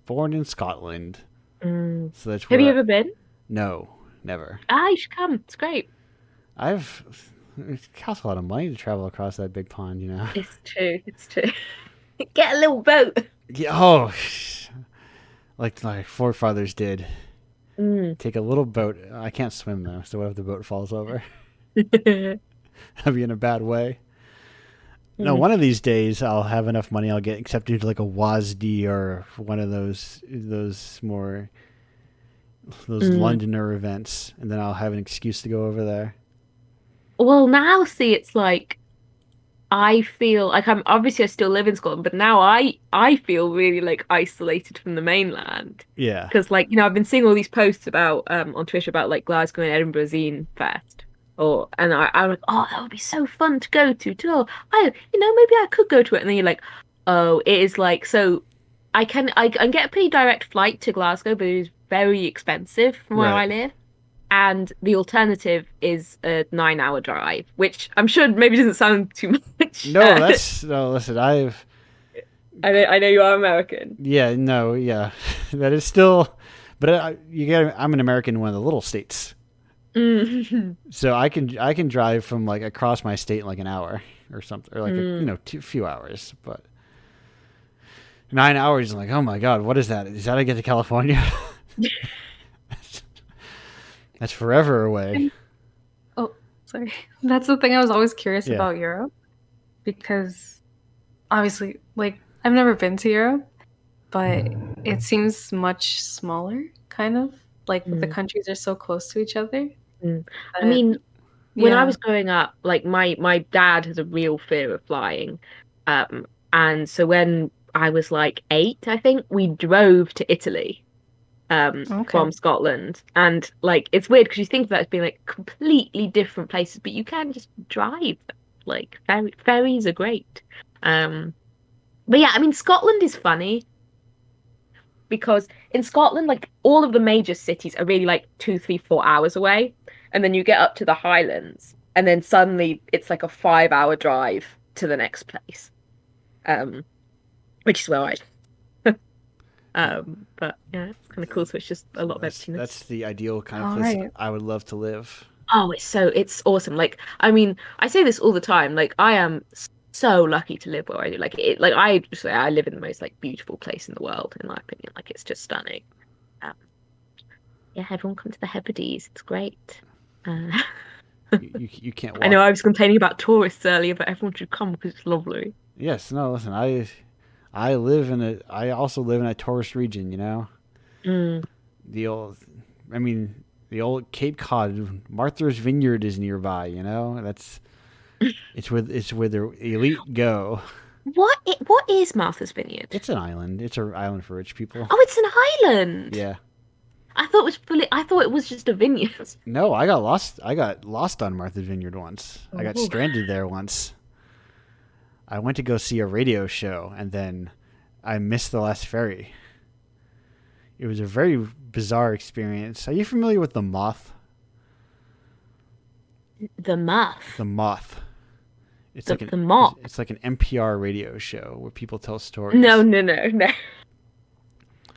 born in Scotland. So that's Have you ever been? No, never. You should come. It's great. It costs a lot of money to travel across that big pond, It's true. Get a little boat. Yeah, oh, like my forefathers did. Take a little boat. I can't swim though, so what if the boat falls over? I'll be in a bad way. No, one of these days I'll have enough money. I'll get accepted to like a WASD or one of those Londoner events, and then I'll have an excuse to go over there. Well, now see, it's like I feel like I still live in Scotland, but now I feel really like isolated from the mainland. Yeah, Because I've been seeing all these posts about on Twitter about like Glasgow and Edinburgh Zine Fest, I'm like, oh, that would be so fun to go to. Maybe I could go to it, and then you're like, oh, it is like so. I can get a pretty direct flight to Glasgow, but it is very expensive from where I live. And the alternative is a 9-hour drive, which I'm sure maybe doesn't sound too much. No, listen, I know you are American. Yeah, no, yeah, that is still, but I'm an American in one of the little states, so I can drive from like across my state in like an hour or something, or like a few hours, but 9 hours, I'm like, oh my god, what is that? Is that how I get to California? That's forever away. Oh, sorry. That's the thing I was always curious about Europe, because obviously, like, I've never been to Europe, but it seems much smaller, kind of. Like, the countries are so close to each other. I mean, when I was growing up, like, my dad has a real fear of flying. And so when I was like 8, I think, we drove to Italy. From Scotland, and like it's weird because you think of that as being like completely different places, but you can just drive them. Like ferries are great. But yeah, I mean Scotland is funny because in Scotland, like all of the major cities are really like 2, 3, 4 hours away, and then you get up to the Highlands, and then suddenly it's like a 5-hour drive to the next place, which is where I. But yeah, it's kind of cool. So it's just a lot of emptiness. That's the ideal kind of place I would love to live. Oh, it's awesome. Like, I mean, I say this all the time. Like, I am so lucky to live where I do. Like, I live in the most like beautiful place in the world, in my opinion. Like, it's just stunning. Yeah, everyone come to the Hebrides. It's great. Uh, You can't I know walk. I was complaining about tourists earlier, but everyone should come because it's lovely. Yes, no, listen, I also live in a tourist region, you know. Mm. The old I mean, the old Cape Cod, Martha's Vineyard is nearby, you know. It's where the elite go. What is Martha's Vineyard? It's an island. It's an island for rich people. Oh, it's an island. Yeah. I thought it was just a vineyard. No, I got lost. I got lost on Martha's Vineyard once. I got Ooh. stranded there once. I went to go see a radio show, and then I missed the last ferry. It was a very bizarre experience. Are you familiar with the Moth? The Muff. The Moth. The Moth. It's like an NPR radio show where people tell stories. No.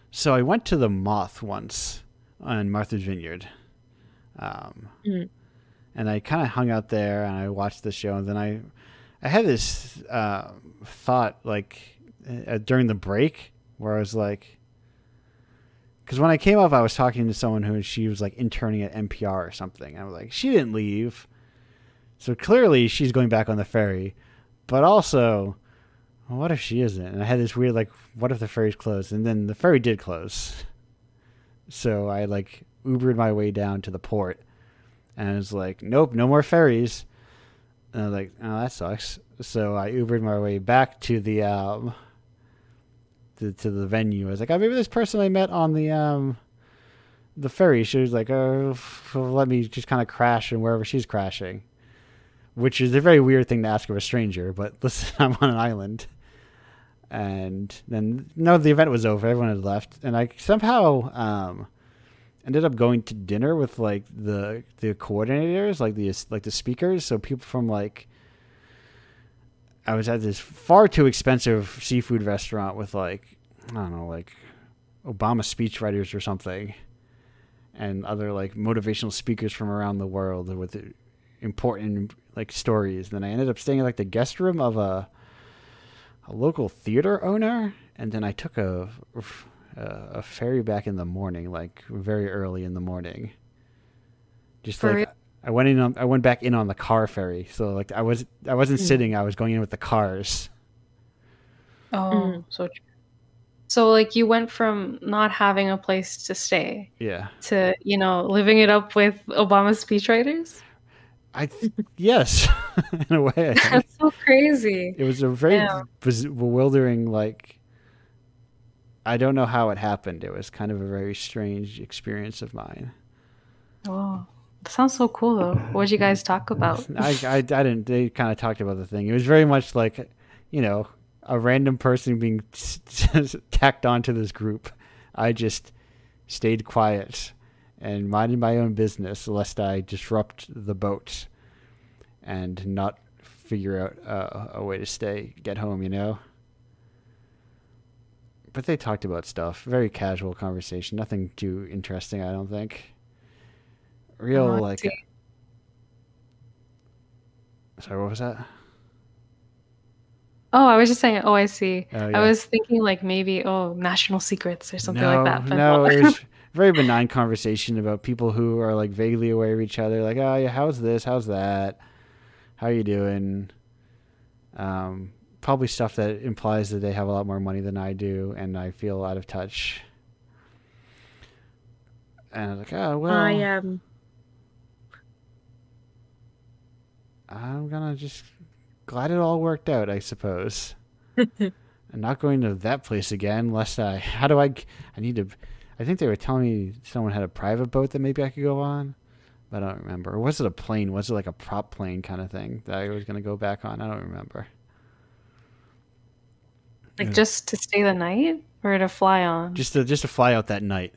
So I went to the Moth once on Martha's Vineyard, Mm. and I kind of hung out there and I watched the show. And then I had this thought like during the break where I was like, because when I came up, I was talking to someone who she was like interning at NPR or something. And I was like, she didn't leave, so clearly she's going back on the ferry. But also, what if she isn't? And I had this weird like, what if the ferry's closed? And then the ferry did close. So I like Ubered my way down to the port, and I was like, nope, no more ferries. And I was like, oh, that sucks. So I Ubered my way back to the to the venue. I was like, oh, maybe this person I met on the ferry. She was like, oh, let me just kind of crash and wherever she's crashing, which is a very weird thing to ask of a stranger. But listen, I'm on an island. And then no, the event was over. Everyone had left, and I somehow ended up going to dinner with like the coordinators, like the speakers. So people from like, I was at this far too expensive seafood restaurant with like, I don't know, like Obama speechwriters or something, and other like motivational speakers from around the world with important like stories. Then I ended up staying in like the guest room of a local theater owner, and then I took a ferry back in the morning, like very early in the morning. Just For like I went back in on the car ferry, so like I wasn't sitting, I was going in with the cars. Oh, so true. So like you went from not having a place to stay Yeah, to, living it up with Obama speechwriters? yes, in a way. I think. That's so crazy. It was a very Yeah. bewildering, like, I don't know how it happened. It was kind of a very strange experience of mine. Oh, that sounds so cool though. What did you guys talk about? I didn't. They kind of talked about the thing. It was very much like, a random person being tacked onto this group. I just stayed quiet and minded my own business, lest I disrupt the boat and not figure out a way to get home. But they talked about stuff. Very casual conversation. Nothing too interesting, I don't think. Real, Oh, I like... see. Sorry, what was that? Oh, I was just saying, oh, I see. Oh, I yeah. was thinking like maybe, national secrets or something No, like that. But no, it was very benign conversation about people who are like vaguely aware of each other. Like, oh yeah, how's this? How's that? How you doing? Probably stuff that implies that they have a lot more money than I do, and I feel out of touch. And I was like, oh well, I'm gonna just glad it all worked out, I suppose. I'm not going to that place again unless I need to. I think they were telling me someone had a private boat that maybe I could go on, but I don't remember. Or was it a plane? Was it like a prop plane kind of thing that I was going to go back on? I don't remember. like just to stay the night or to fly on? Just to fly out that night.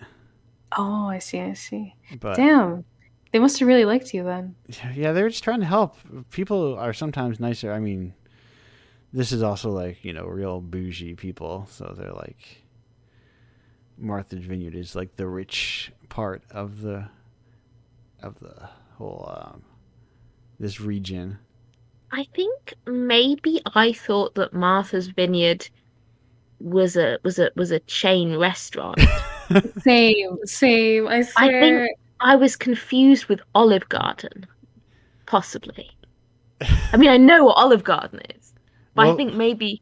Oh, I see. But Damn. They must have really liked you then. yeah, they were just trying to help. People are sometimes nicer. I mean, this is also like, real bougie people, so they're like, Martha's Vineyard is like the rich part of the whole this region. I think maybe I thought that Martha's Vineyard was a chain restaurant. Same. I I swear. think I was confused with Olive Garden, possibly. I mean, I know what Olive Garden is, but I Well, think maybe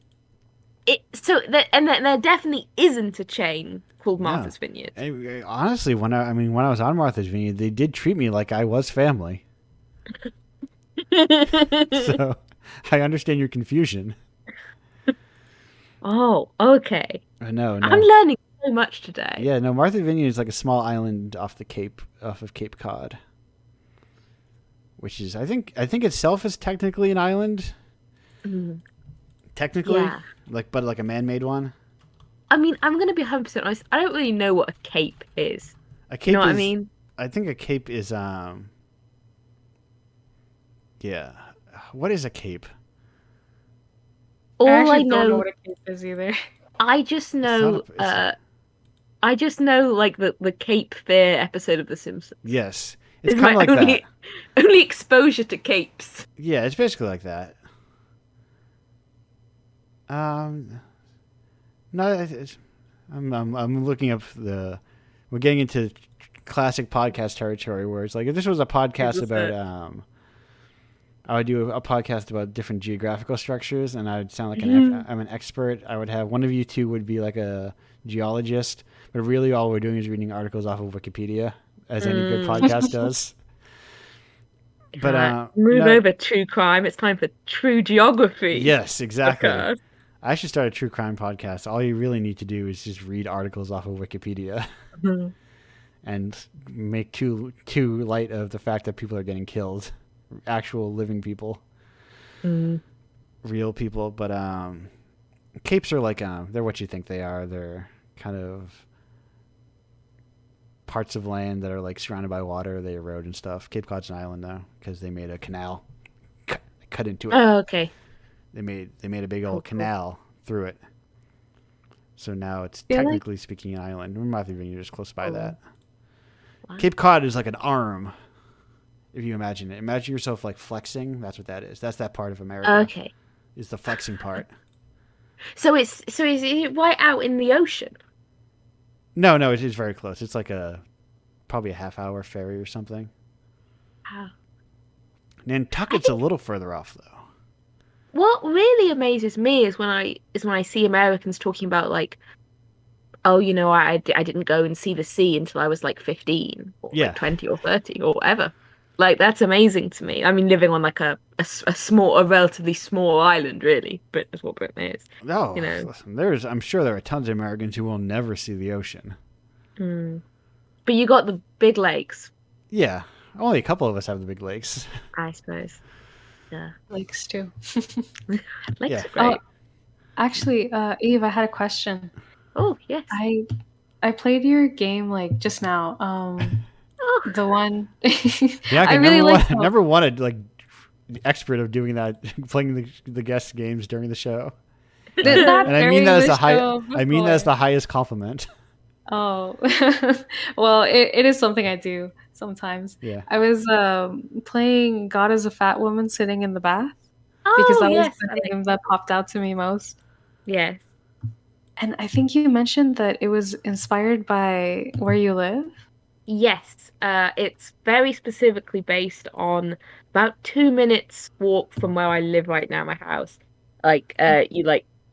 it. So, there definitely isn't a chain called no. Martha's Vineyard. Honestly, when I was on Martha's Vineyard, they did treat me like I was family. So I understand your confusion. Oh, okay. No, I'm no. learning so much today. Yeah, no, Martha's Vineyard is like a small island off of Cape Cod. Which is I think itself is technically an island. Mm, Technically. yeah. But like a man-made one. I mean, I'm gonna be 100% honest. I don't really know what a cape is. A cape You know what I is mean? I think a cape is yeah. What is a cape? I All I actually don't know know, what a cape is either. I just It's not know, a, it's, I just know like the Cape Fear episode of The Simpsons. yes. It's It's kind my of like only that. only exposure to capes. Yeah, it's basically like that. No, I'm looking up we're getting into classic podcast territory where it's like if this was a podcast about I would do a podcast about different geographical structures, and I would sound like I'm an expert. I would have one of you two would be like a geologist, but really all we're doing is reading articles off of Wikipedia, as any good podcast does. But Move no, over true crime. It's time for true geography. yes, exactly. podcast. I should start a true crime podcast. All you really need to do is just read articles off of Wikipedia Mhm. and make too light of the fact that people are getting killed, actual living people, real people. But capes are like they're what you think they are. They're kind of parts of land that are like surrounded by water. They erode and stuff. Cape Cod's an island though because they made a canal, cut into it. Oh, okay. They made a big old Cool. canal through it. So now it's Feel like- technically speaking an island. Martha's Vineyard is close by that. Wow. Cape Cod is like an arm. If you imagine it. Imagine yourself like flexing. That's what that is. That's that part of America. Okay. Is the flexing part. So is it right out in the ocean? No, it is very close. It's like probably a half-hour ferry or something. Wow. Nantucket's a little further off though. What really amazes me is when I see Americans talking about like, oh, you know, I didn't go and see the sea until I was like 15 or Yeah. like 20 or 30 or whatever. Like that's amazing to me. I mean, living on like a relatively small island, really. Britain is what Britain is. No, You know. listen, I'm sure there are tons of Americans who will never see the ocean. But you got the big lakes, Yeah, only a couple of us have the big lakes. I suppose. Yeah, Lakes too. lakes Yeah. are great. Actually, Eve, I had a question. Oh yes. I played your game like just now. Oh, The one Yeah, I really like never wanted like the expert of doing that, playing the guest games during the show. And I mean that as the highest compliment. Oh, well, it is something I do sometimes. Yeah. I was playing God as a Fat Woman Sitting in the Bath because that yes, was the game that popped out to me most. yes. And I think you mentioned that it was inspired by where you live. Yes, it's very specifically based on about 2 minutes walk from where I live right now, my house. Like,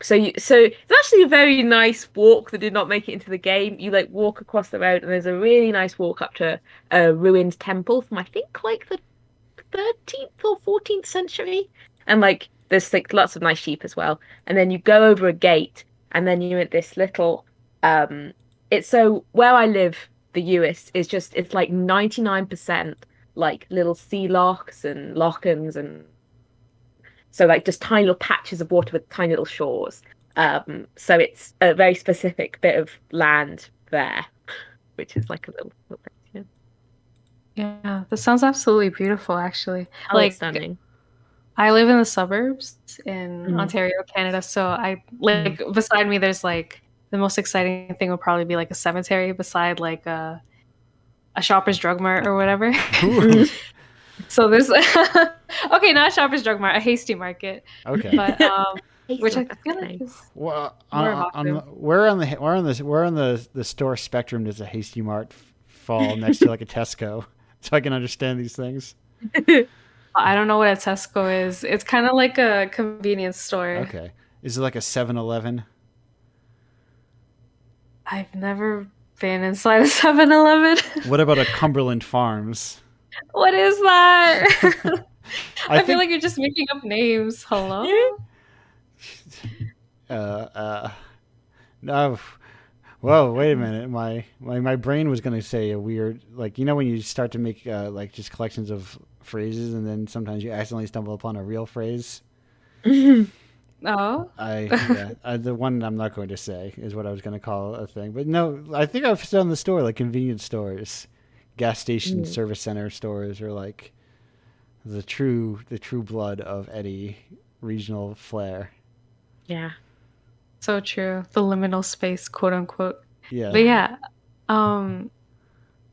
so it's actually a very nice walk that did not make it into the game. You like walk across the road, and there's a really nice walk up to a ruined temple from I think like the 13th or 14th century, and like there's like lots of nice sheep as well. And then you go over a gate, and then you're at this little. It's so where I live. The US is just it's like 99% like little sea locks and lochans and so like just tiny little patches of water with tiny little shores. So it's a very specific bit of land there, which is like a little place. Yeah. Yeah, that sounds absolutely beautiful, actually. Oh, Like, it's stunning. I live in the suburbs in Ontario, Canada. So I like beside me, there's like the most exciting thing would probably be like a cemetery beside like a Shoppers Drug Mart or whatever. So there's okay, not a Shoppers Drug Mart, a Hasty Market. Okay. But which Hazelnut, I feel like okay. is Well, more evocative. where on the store spectrum does a Hasty Mart fall next to like a Tesco, so I can understand these things? I don't know what a Tesco is. It's kind of like a convenience store. Okay, is it like a 7-Eleven? I've never been inside a 7-Eleven. What about a Cumberland Farms? What is that? I I feel think like you're just making up names. Yeah. Hello? uh, uh, no. Whoa, wait a minute. My brain was going to say a weird, like, when you start to make like just collections of phrases and then sometimes you accidentally stumble upon a real phrase. Oh. The one I'm not going to say is what I was going to call a thing. But no, I think I've done the store, like convenience stores, gas station, Mm, service center stores are like the true blood of Eddie regional flair. yeah, So true. The liminal space, quote unquote. Yeah. But yeah. yeah. Um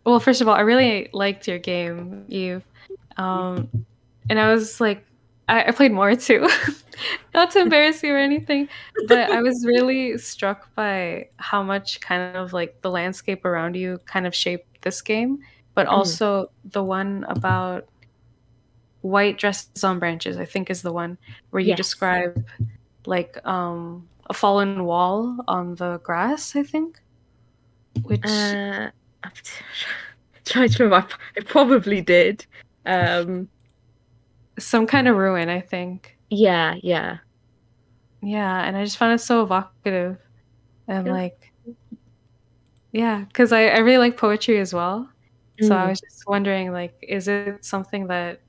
well, first of all, I really liked your game, Eve. Um and I was like I played more too. Not to embarrass you or anything, but I was really struck by how much kind of like the landscape around you kind of shaped this game, but Mm, also the one about white dresses on branches, I think is the one where you yes. describe like a fallen wall on the grass, I think, which I'm trying to remember. I probably did. Um, some kind of ruin, I think. yeah, yeah. Yeah, and I just found it so evocative and Yeah. like yeah, because I really like poetry as well. So I Mm. was just wondering, like, is it something that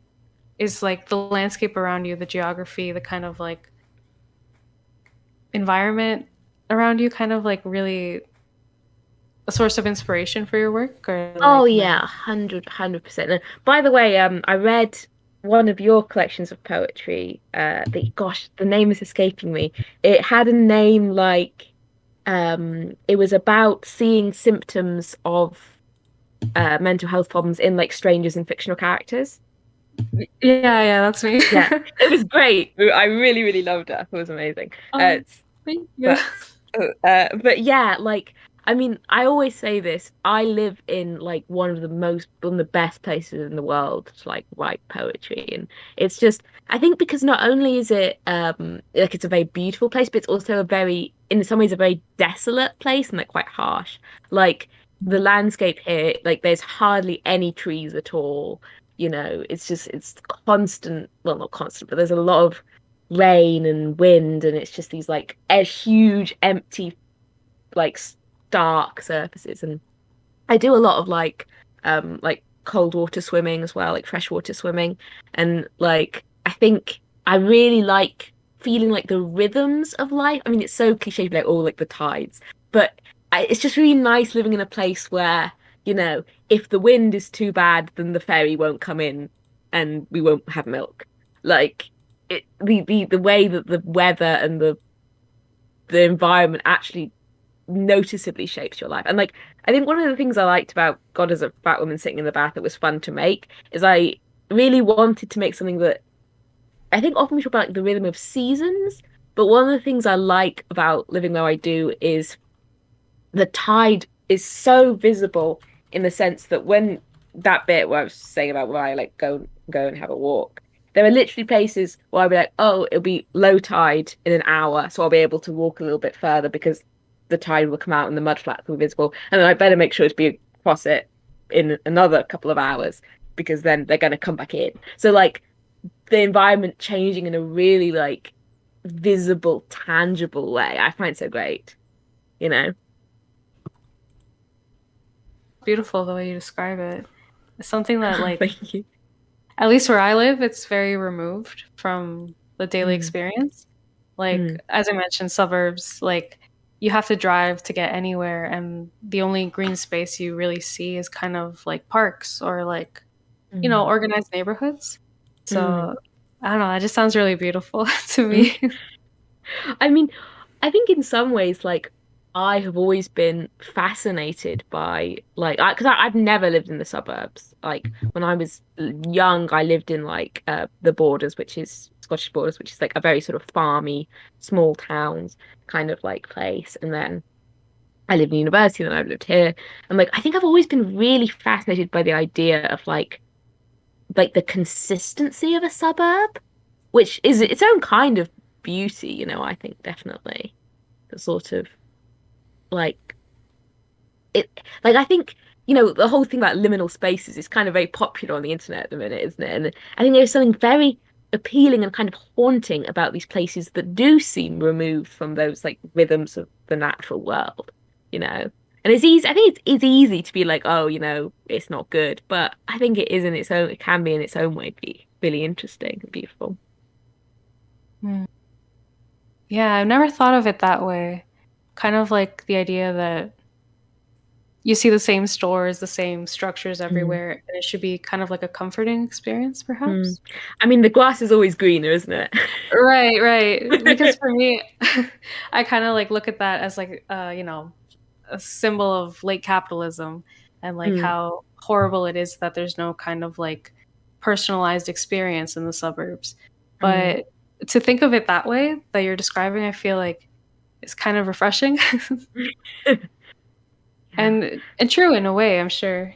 is like the landscape around you, the geography, the kind of like environment around you, kind of like really a source of inspiration for your work, or Oh like no? yeah, 100%. And by the way, I read one of your collections of poetry. Gosh, the name is escaping me. It had a name like, it was about seeing symptoms of mental health problems in like strangers and fictional characters. Yeah, that's me. Yeah, it was great. I really, really loved it. It was amazing. Oh, thank you. But but yeah, like I mean, I always say this. I live in like one of the best places in the world to like write poetry, and it's just I think because not only is it like it's a very beautiful place, but it's also a very in some ways a very desolate place and like quite harsh. Like the landscape here, like there's hardly any trees at all. It's constant. Well, not constant, but there's a lot of rain and wind, and it's just these like huge empty like stark surfaces. And I do a lot of like cold water swimming as well, like freshwater swimming. And like I think I really like feeling like the rhythms of life. I mean, it's so cliche, like all like the tides, but it's just really nice living in a place where, if the wind is too bad, then the ferry won't come in and we won't have milk. Like the way that the weather and the environment actually noticeably shapes your life. And like I think one of the things I liked about God is a Fat Woman Sitting in the Bath that was fun to make is I really wanted to make something that I think often we talk about like the rhythm of seasons, but one of the things I like about living where I do is the tide is so visible in the sense that when that bit where I was saying about where I like go and have a walk, there are literally places where I'll be like, oh, it'll be low tide in an hour, so I'll be able to walk a little bit further because the tide will come out and the mud flats will be visible, and then I better make sure to be across it in another couple of hours because then they're going to come back in. So like the environment changing in a really like visible, tangible way, I find so great, you know. Beautiful the way you describe it. It's something that like Thank you. at least where I live, it's very removed from the daily Mm, experience. Like mm, as I mentioned, suburbs, like you have to drive to get anywhere, and the only green space you really see is kind of like parks or like, mm, organized neighborhoods. mm, So I don't know, that just sounds really beautiful to mm. me. I mean, I think in some ways, like I have always been fascinated by like because I've never lived in the suburbs. Like when I was young, I lived in like the Borders, which is Scottish Borders, which is like a very sort of farmy, small towns kind of like place. And then I lived in university, then I've lived here. And like I think I've always been really fascinated by the idea of like the consistency of a suburb, which is its own kind of beauty, I think definitely. The sort of like it like I think the whole thing about liminal spaces is kind of very popular on the internet at the minute, isn't it? And I think there's something very appealing and kind of haunting about these places that do seem removed from those like rhythms of the natural world, you know. And it's easy. I think it's easy to be like, oh, it's not good, but I think it is in its own. It can be in its own way be really interesting and beautiful. Hmm. Yeah, I've never thought of it that way. Kind of like the idea that you see the same stores, the same structures Mm. everywhere, and it should be kind of like a comforting experience, Mm. perhaps. I mean, the grass is always greener, isn't it? Right, right. Because for me, I kind of like look at that as like a symbol of late capitalism and like Mm. how horrible it is that there's no kind of like personalized experience in the suburbs. Mm. But to think of it that way that you're describing, I feel like it's kind of refreshing Yeah. and true in a way, I'm sure.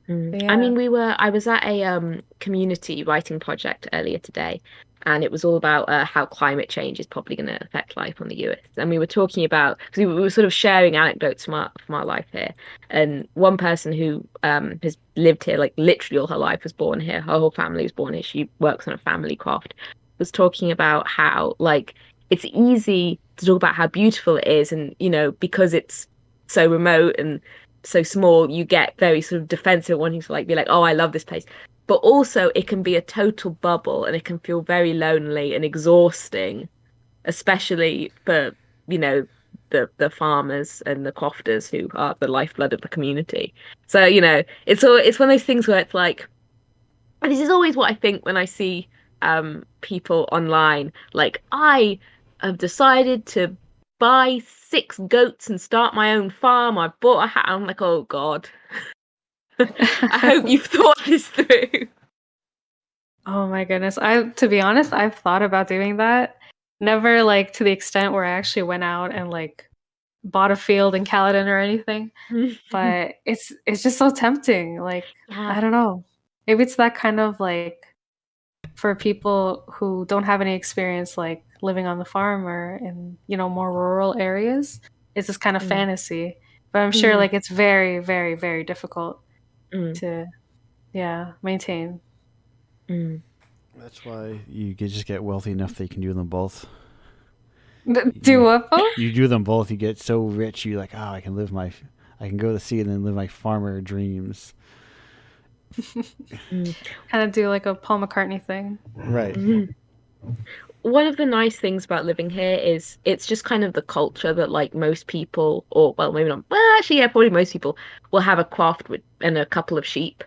But I yeah. mean, I was at a community writing project earlier today, and it was all about how climate change is probably going to affect life on the US. And we were talking about because we were sort of sharing anecdotes from our life here. And one person who has lived here like literally all her life was born here. Her whole family was born here. She works on a family craft. Was talking about how like it's easy to talk about how beautiful it is, and because it's so remote and so small, you get very sort of defensive, wanting to like be like, oh, I love this place. But also it can be a total bubble and it can feel very lonely and exhausting, especially for, the farmers and the crofters who are the lifeblood of the community. So, it's one of those things where it's like, and this is always what I think when I see people online, like I have decided to buy 6 goats and start my own farm. I bought a hat. I'm like, oh God. I hope you've thought this through. Oh my goodness. To be honest, I've thought about doing that. Never like to the extent where I actually went out and like bought a field in Caledon or anything. But it's just so tempting. Like, Yeah. I don't know. Maybe it's that kind of like for people who don't have any experience like living on the farm or in, more rural areas. It's this kind of Mm. fantasy. But I'm sure Mm. like it's very, very, very difficult Mm. to maintain. Mm. That's why you just get wealthy enough that you can do them both. Do what both? You do them both. You get so rich, you're like, I can go to the sea and then live my farmer dreams. Kind of do like a Paul McCartney thing. Right. Mm. One of the nice things about living here is it's just kind of the culture that like most people, or well, maybe not. Well, actually, yeah, probably most people will have a craft and a couple of sheep.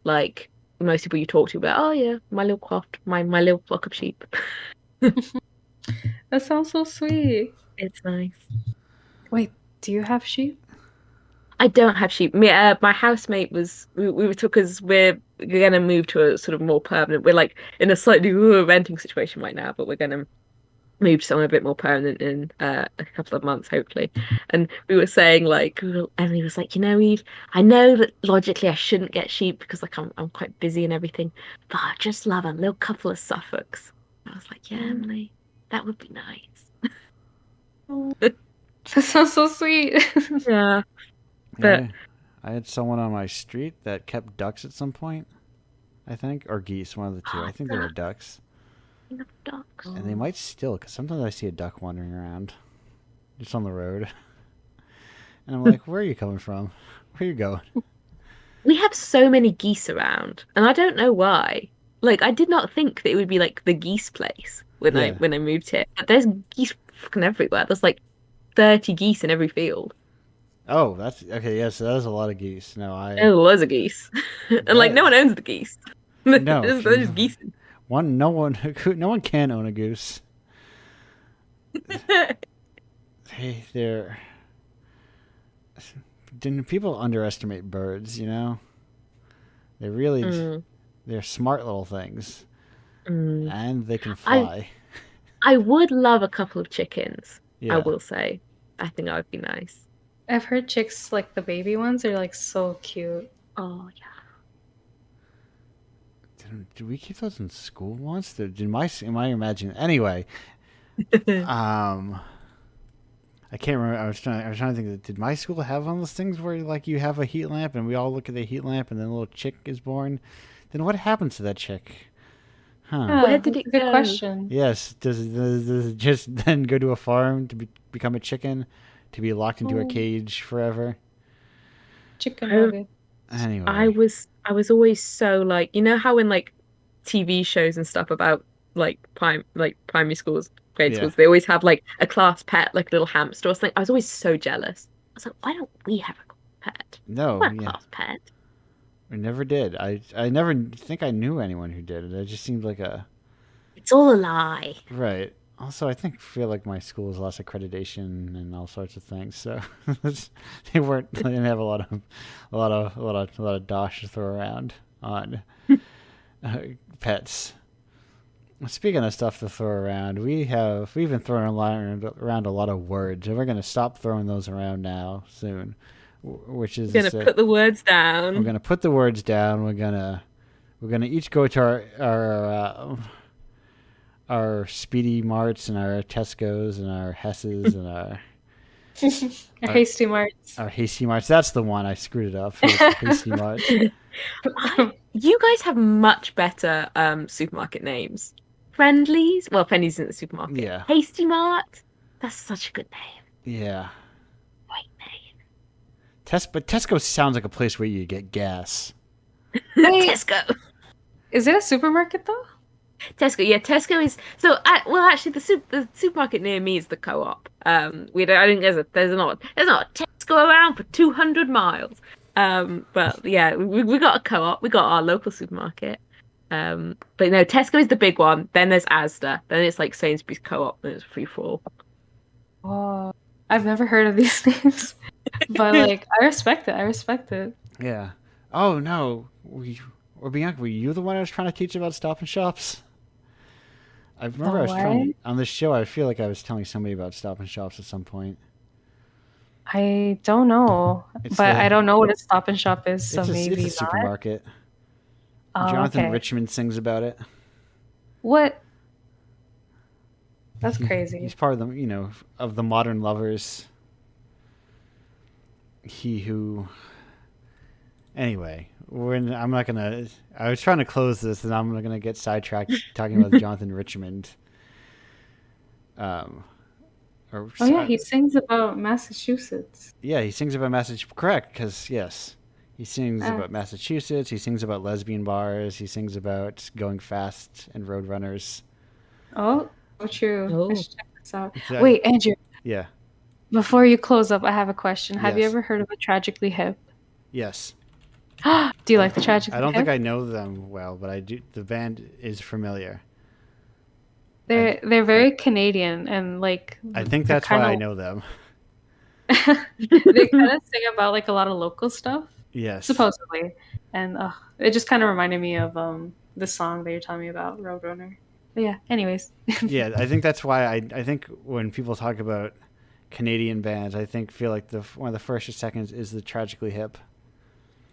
Like most people you talk to, but oh yeah, my little craft, my little flock of sheep. That sounds so sweet. It's nice. Wait, do you have sheep? I don't have sheep. My housemate was we were because we're gonna move to a sort of more permanent. We're like in a slightly renting situation right now, but we're gonna move to somewhere a bit more permanent in a couple of months, hopefully. And we were saying like, Emily was like, Eve, I know that logically I shouldn't get sheep because like I'm quite busy and everything, but I just love a little couple of Suffolks. I was like, yeah, Emily, that would be nice. That sounds so sweet. Yeah, but I had someone on my street that kept ducks at some point, I think, or geese, one of the two. I think they were ducks. Ducks. And they might still, because sometimes I see a duck wandering around, just on the road. And I'm like, where are you coming from? Where are you going? We have so many geese around, and I don't know why. Like, I did not think that it would be like the geese place when I moved here. But there's geese fucking everywhere. There's like 30 geese in every field. Oh, that's okay. Yes, that is a lot of geese. No, There's loads of geese, and like no one owns the geese. No, there's just geese. No one can own a goose. Hey, people underestimate birds. They're really they're smart little things. Mm. and they can I fly. I would love a couple of chickens. I Yeah. will say. I think that would be nice. I've heard chicks like the baby ones are like so cute. Oh Did we keep those in school once? Am I imagining? Anyway, yeah. um, I can't remember. I was trying to think. Did my school have one of those things where like you have a heat lamp and we all look at the heat lamp and then a little chick is born? Then what happens to that chick? Huh? Where Yeah, did that's it a good go? question. Yes. Does it just then go to a farm to become a chicken, to be locked into a Oh, cage forever? chicken I nugget. I Anyway, was I was always so like how in like TV shows and stuff about like primary schools, grade yeah. schools, they always have like a class pet, like a little hamster or something. I was always so jealous. I was like, why don't we have a pet? I No, want a yeah. class pet. We never did. I never think I knew anyone who did it. It just seemed like a It's all a lie. right. Also, I feel like my school has lost accreditation and all sorts of things, so they didn't have a lot of dosh to throw around on uh, pets. Speaking of stuff to throw around, we've been throwing around a lot of words, and we're going to stop throwing those around now soon. Which is I'm gonna put the words we're down. going to put the words down. We're gonna each go to our Speedy Marts and our Tesco's and our Hesses and A our, hasty marts. our Hasty Marts. That's the one. I screwed it up. It was Hasty Marts. You guys have much better supermarket names. Friendlies? Well, Friendlies isn't the supermarket. Yeah. Hasty Mart? That's such a good name. Yeah. Great name. But Tesco sounds like a place where you get gas. Wait, Tesco. is it a supermarket though? Tesco, yeah, Tesco is so. Well, actually, the supermarket near me is the Co-op. We don't. I think there's not a Tesco around for 200 miles. But yeah, we got a Co-op. We got our local supermarket. But no, Tesco is the big one. Then there's Asda. Then it's like Sainsbury's Co-op. Then it's free for all. Oh, I've never heard of these names, but like I respect it. I respect it. Yeah. Oh no. Bianca, were you the one I was trying to teach about Stop and Shops? I remember The I was trying what? on this show. I feel like I was telling somebody about Stop and Shops at some point. I don't know, It's but I the don't know what a Stop and Shop is, so it's a maybe not. supermarket. Oh, Jonathan okay. Richmond sings about it. What? That's He's crazy. part of of the modern lovers. He who. Anyway, I'm not gonna. I was trying to close this, and I'm gonna get sidetracked talking about Jonathan Richmond. Um, Oh yeah, he sings about Massachusetts. yeah, he sings about Massachusetts. Correct, because yes, he sings Ah. about Massachusetts. He sings about lesbian bars. He sings about going fast and road runners. Oh, so true. Oh. I should check this out. Exactly. Wait, Andrew, Yeah. before you close up, I have a question. Have you Yes. ever heard of a Tragically Hip? Yes. Do you like the Tragically I don't Hip? think I know them well, but I do. The band is familiar. They're very Canadian and like I think they're that's why kinda- I know them. they kind of sing about like a lot of local stuff, Yes. supposedly, and it just kind of reminded me of the song that you're telling me about, Roadrunner. But yeah. Anyways. Yeah, I think that's why I think when people talk about Canadian bands, feel like one of the first or seconds is the Tragically Hip.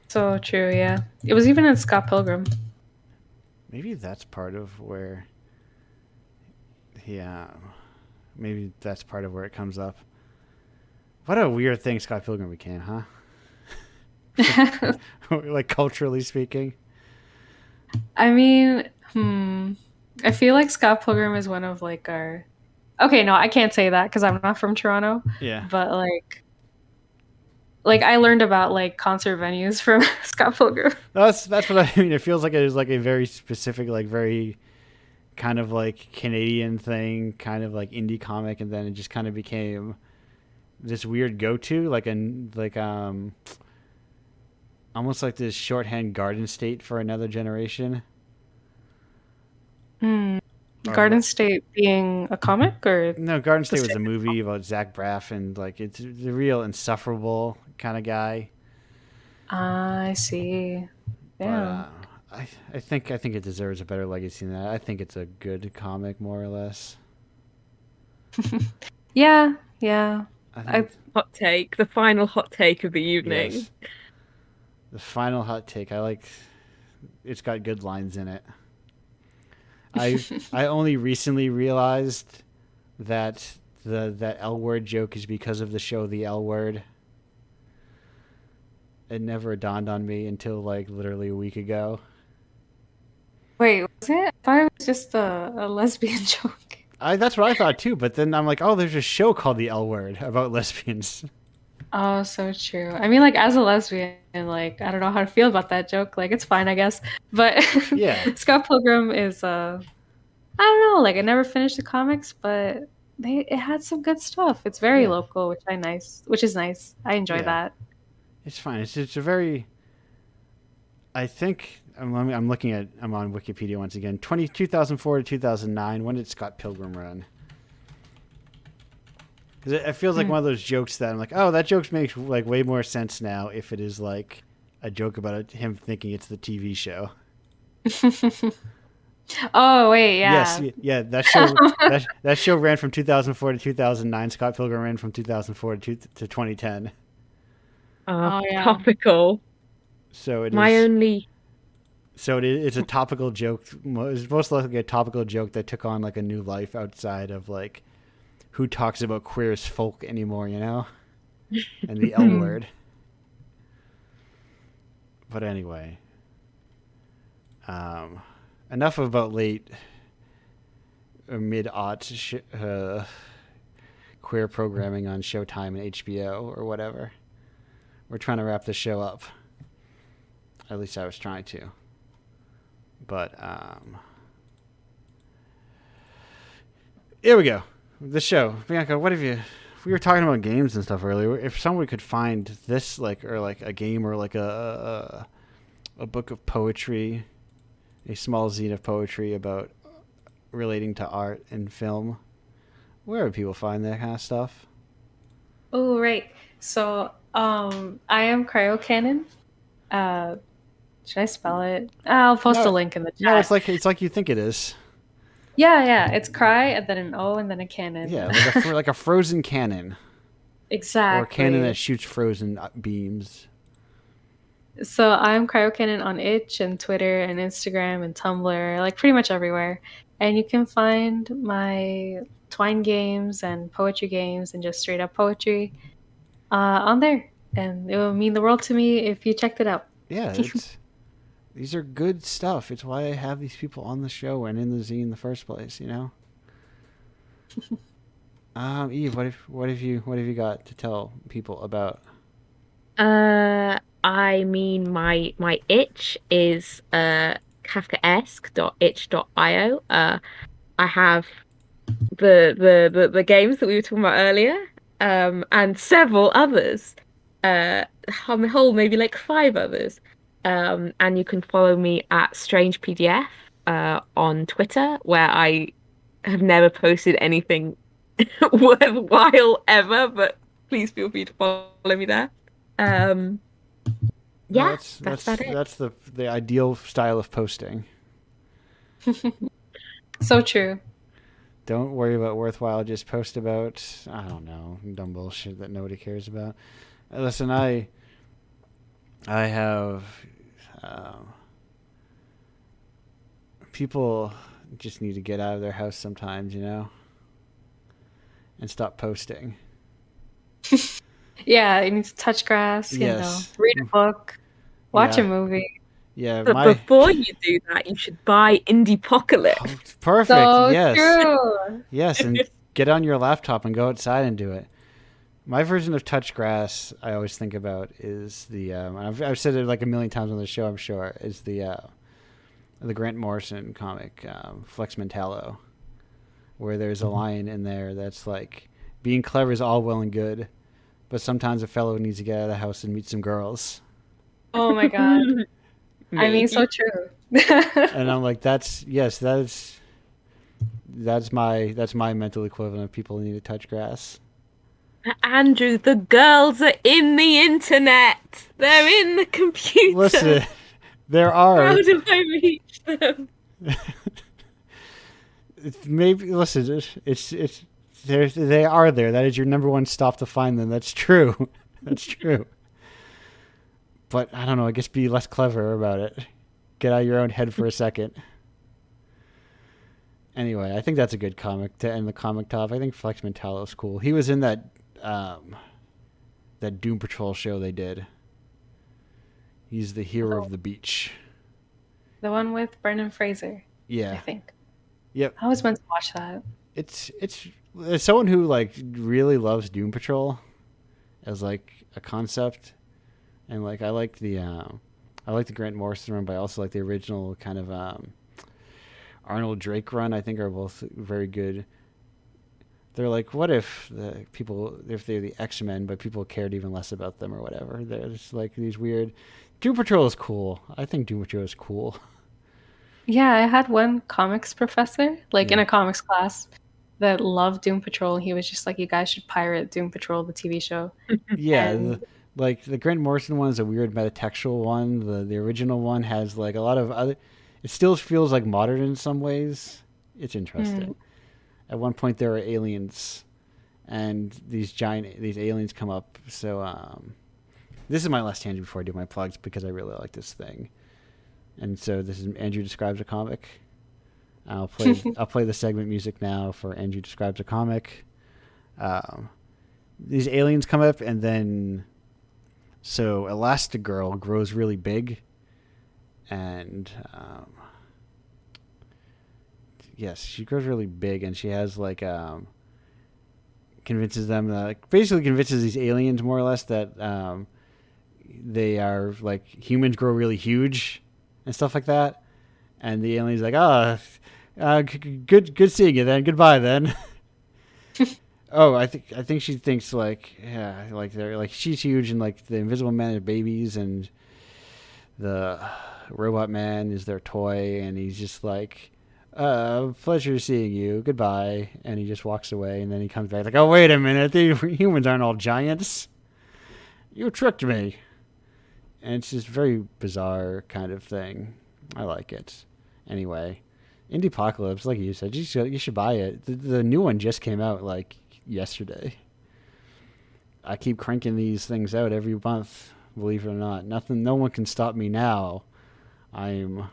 So true. Yeah. It was even in Scott Pilgrim. Maybe that's part of where. Yeah, maybe that's part of where it comes up. What a weird thing Scott Pilgrim became, huh? Like culturally speaking. I mean, I feel like Scott Pilgrim is one of like our. Okay, no, I can't say that because I'm not from Toronto. Yeah. But like I learned about like concert venues from Scott Pilgrim. That's what I mean. It feels like it is like a very specific, like very kind of like Canadian thing, kind of like indie comic, and then it just kind of became this weird go-to, almost like this shorthand Garden State for another generation. Garden State being a comic or No, Garden State was a movie about Zach Braff, and like it's the real insufferable kind of guy. I see. But Yeah. I think it deserves a better legacy than that. I think it's a good comic, more or less. Yeah. I think Hot take, the final hot take of the evening. yes. The final hot take. I like. It's got good lines in it. I only recently realized that that L word joke is because of the show The L Word. It never dawned on me until like literally a week ago. Wait, was it? I thought it was just a lesbian joke. That's what I thought too, but then I'm like, oh, there's a show called The L Word about lesbians. Oh, so true. I mean, like, as a lesbian, like, I don't know how to feel about that joke. Like, it's fine, I guess. But Yeah. Scott Pilgrim is, I don't know. Like, I never finished the comics, but it had some good stuff. It's very Yeah. local, which is nice. I enjoy Yeah. that. It's fine. It's a very. I think I'm on Wikipedia once again. 2004 to 2009. When did Scott Pilgrim run? Because it feels like one of those jokes that I'm like, oh, that joke makes like way more sense now if it is like a joke about him thinking it's the TV show. Oh, wait, yeah. Yes, yeah. That show ran from 2004 to 2009. Scott Pilgrim ran from 2004 to 2010. Oh, yeah. Topical. So it My is. only. So it's a topical joke. It's most likely a topical joke that took on like a new life outside of like who talks about queer as folk anymore, you know, and the L word. But anyway, enough about late or mid-aught queer programming on Showtime and HBO or whatever. We're trying to wrap this show up. At least I was trying to. But here we go. The show. Bianca, what have you? We were talking about games and stuff earlier. If someone could find this, like a game or like a book of poetry, a small zine of poetry about relating to art and film, where would people find that kind of stuff? Oh, right. So, I am Cryocannon. Should I spell it? I'll post a link in the chat. No, it's like you think it is. Yeah. It's cry and then an O and then a cannon. Yeah, like a frozen cannon. Exactly. Or a cannon that shoots frozen beams. So I'm Cryocannon on Itch and Twitter and Instagram and Tumblr, like pretty much everywhere. And you can find my Twine games and poetry games and just straight up poetry on there. And it will mean the world to me if you checked it out. Yeah, these are good stuff. It's why I have these people on the show and in the zine in the first place, you know? Eve, what have you got to tell people about? I mean, my itch is Kafkaesque.itch.io. I have the games that we were talking about earlier, and several others. On the whole, maybe like 5 others. And you can follow me at Strange PDF on Twitter, where I have never posted anything worthwhile ever, but please feel free to follow me there. Yeah, that's about it. That's the ideal style of posting. So true. Don't worry about worthwhile. Just post about, I don't know, dumb bullshit that nobody cares about. Listen, I have people just need to get out of their house sometimes, you know, and stop posting. Yeah, you need to touch grass, you know, read a book, watch a movie. Yeah, but before you do that, you should buy Indiepocalypse. Oh, perfect. So yes. True. Yes, and get on your laptop and go outside and do it. My version of touch grass, I always think about is the I've said it like a million times on the show, I'm sure, is the Grant Morrison comic, Flex Mentallo, where there's a line in there that's like, being clever is all well and good, but sometimes a fellow needs to get out of the house and meet some girls. Oh my god. I mean, so true. And I'm like, that's my mental equivalent of people who need to touch grass. Andrew, the girls are in the internet. They're in the computer. Listen, There are. How do I reach them? Maybe listen. It's they are there. That is your number one stop to find them. That's true. That's true. But I don't know. I guess be less clever about it. Get out of your own head for a second. Anyway, I think that's a good comic to end the comic top. I think Flex Mentallo's cool. He was in that Doom Patrol show they did. He's the hero of the beach. The one with Brendan Fraser. Yeah. I think. Yep. I was meant to watch that. It's as someone who like really loves Doom Patrol as like a concept, and like I like the Grant Morrison run, but I also like the original kind of Arnold Drake run. I think are both very good. They're like, what if if they're the X-Men, but people cared even less about them or whatever? They're just like these weird. Doom Patrol is cool. I think Doom Patrol is cool. Yeah, I had one comics professor, like in a comics class, that loved Doom Patrol. He was just like, you guys should pirate Doom Patrol, the TV show. Yeah, And- the Grant Morrison one is a weird metatextual one. The original one has like a lot of other. It still feels like modern in some ways. It's interesting. At one point there are aliens, and these aliens come up. So this is my last tangent before I do my plugs because I really like this thing. And so this is Andrew Describes a Comic. I'll play the segment music now for Andrew Describes a Comic. These aliens come up, and then so Elastigirl grows really big, and yes, she grows really big, and she has like convinces these aliens more or less that they are like humans grow really huge and stuff like that, and the alien's like, good seeing you then, goodbye then. Oh, I think she thinks like, yeah, like they're like she's huge, and like the Invisible Man are babies, and the Robot Man is their toy, and he's just like, pleasure seeing you, goodbye, and he just walks away, and then he comes back like, oh wait a minute, the humans aren't all giants, you tricked me. And it's just very bizarre kind of thing. I like it. Anyway, Indiepocalypse, like you said, you should buy it. The new one just came out like yesterday. I keep cranking these things out every month, believe it or not. No one can stop me now. I'm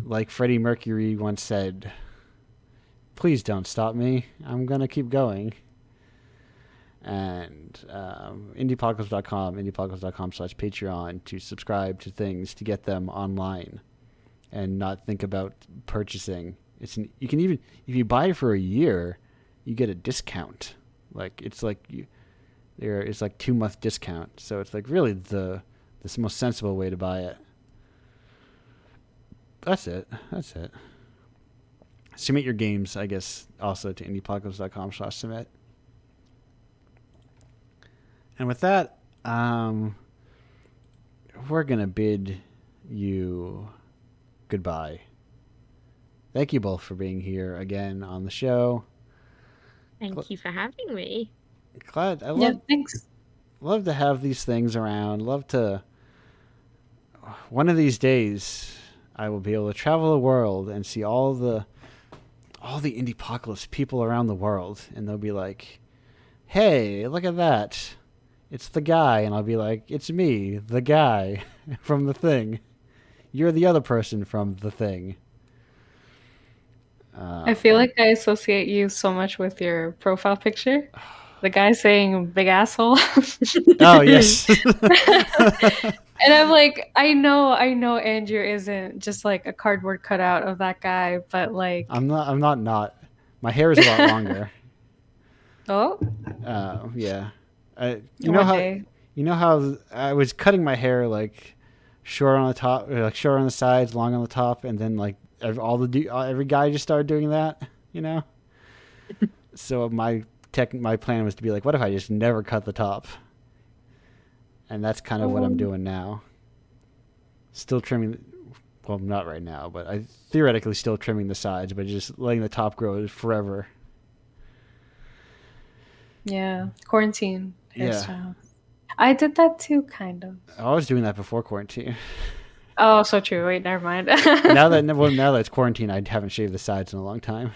like Freddie Mercury once said, please don't stop me. I'm going to keep going. And indiepocalypse.com/Patreon to subscribe to things to get them online and not think about purchasing. You can even, if you buy it for a year, you get a discount. Like it's like it's like 2-month discount. So it's like really the most sensible way to buy it. That's it. Submit your games, I guess, also to indiepocalypse.com/submit. And with that, we're going to bid you goodbye. Thank you both for being here again on the show. Thank you for having me. Glad. Thanks. Love to have these things around. One of these days, I will be able to travel the world and see all the Indiepocalypse people around the world, and they'll be like, hey, look at that. It's the guy, and I'll be like, it's me, the guy from the thing. You're the other person from the thing. I feel like I associate you so much with your profile picture. The guy saying big asshole. Oh, yes. And I'm like, I know Andrew isn't just like a cardboard cutout of that guy, but like I'm not. My hair is a lot longer. Oh? Yeah. You One know how I was cutting my hair like short on the top, or like short on the sides, long on the top, and then like every guy just started doing that, you know? So my plan was to be like, what if I just never cut the top? And that's kind of what I'm doing now. Still trimming, well, not right now, but I theoretically still trimming the sides, but just letting the top grow forever. Yeah, quarantine Yeah. hairstyle. I did that too, kind of. I was doing that before quarantine. Oh, so true. Wait, never mind. now that it's quarantine, I haven't shaved the sides in a long time.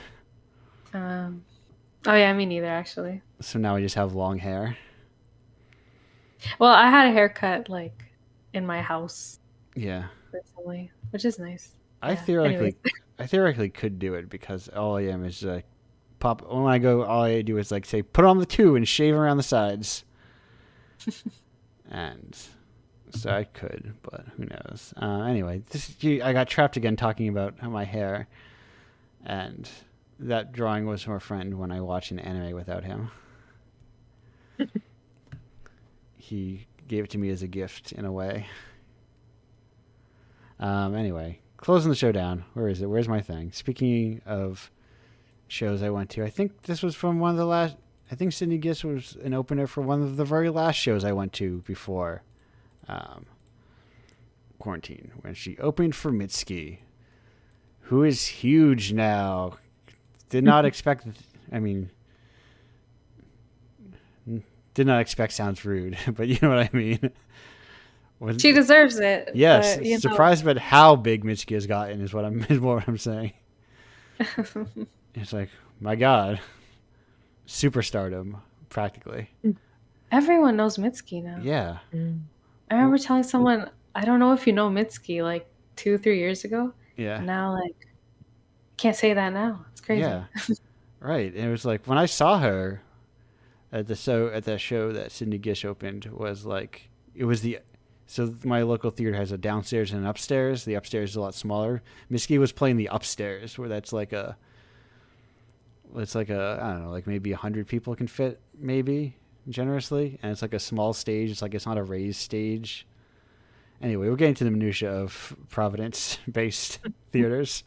Oh yeah, me neither actually. So now I just have long hair. Well, I had a haircut like in my house Yeah. recently, which is nice. I Yeah. theoretically could do it because all I am is like pop. When I go, all I do is like say put on the 2 and shave around the sides. And so I could, but who knows? Anyway, I got trapped again talking about my hair, and that drawing was from a friend when I watched an anime without him. He gave it to me as a gift in a way. Anyway, closing the show down. Where is it? Where's my thing? Speaking of shows I went to, I think this was from one of the last. I think Sydney Gist was an opener for one of the very last shows I went to before quarantine, when she opened for Mitski, who is huge now. Did not expect. I mean, did not expect sounds rude, but you know what I mean. She deserves it. Yes, but, surprised about how big Mitski has gotten is more what I'm saying. It's like, my God, superstardom practically. Everyone knows Mitski now. Yeah. I remember telling someone, I don't know if you know Mitski, like 2-3 years ago. Yeah. Now, like, can't say that now. It's crazy. Yeah. Right. And it was like when I saw her at that show that Sydney Gish opened was like so my local theater has a downstairs and an upstairs. The upstairs is a lot smaller. Mitski was playing the upstairs where it's like a I don't know, like maybe 100 people can fit, maybe generously, and it's like a small stage. It's not a raised stage. Anyway, we're getting to the minutia of Providence-based theaters.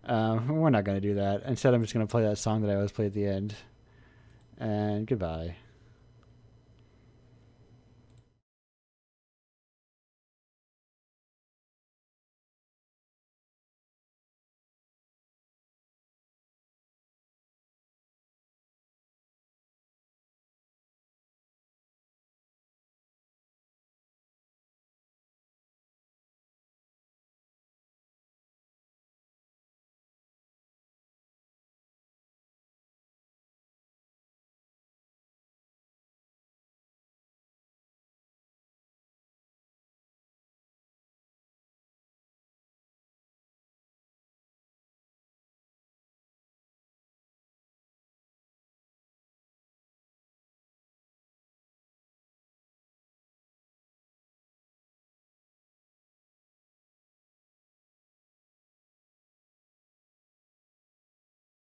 We're not going to do that. Instead, I'm just going to play that song that I always play at the end. And goodbye.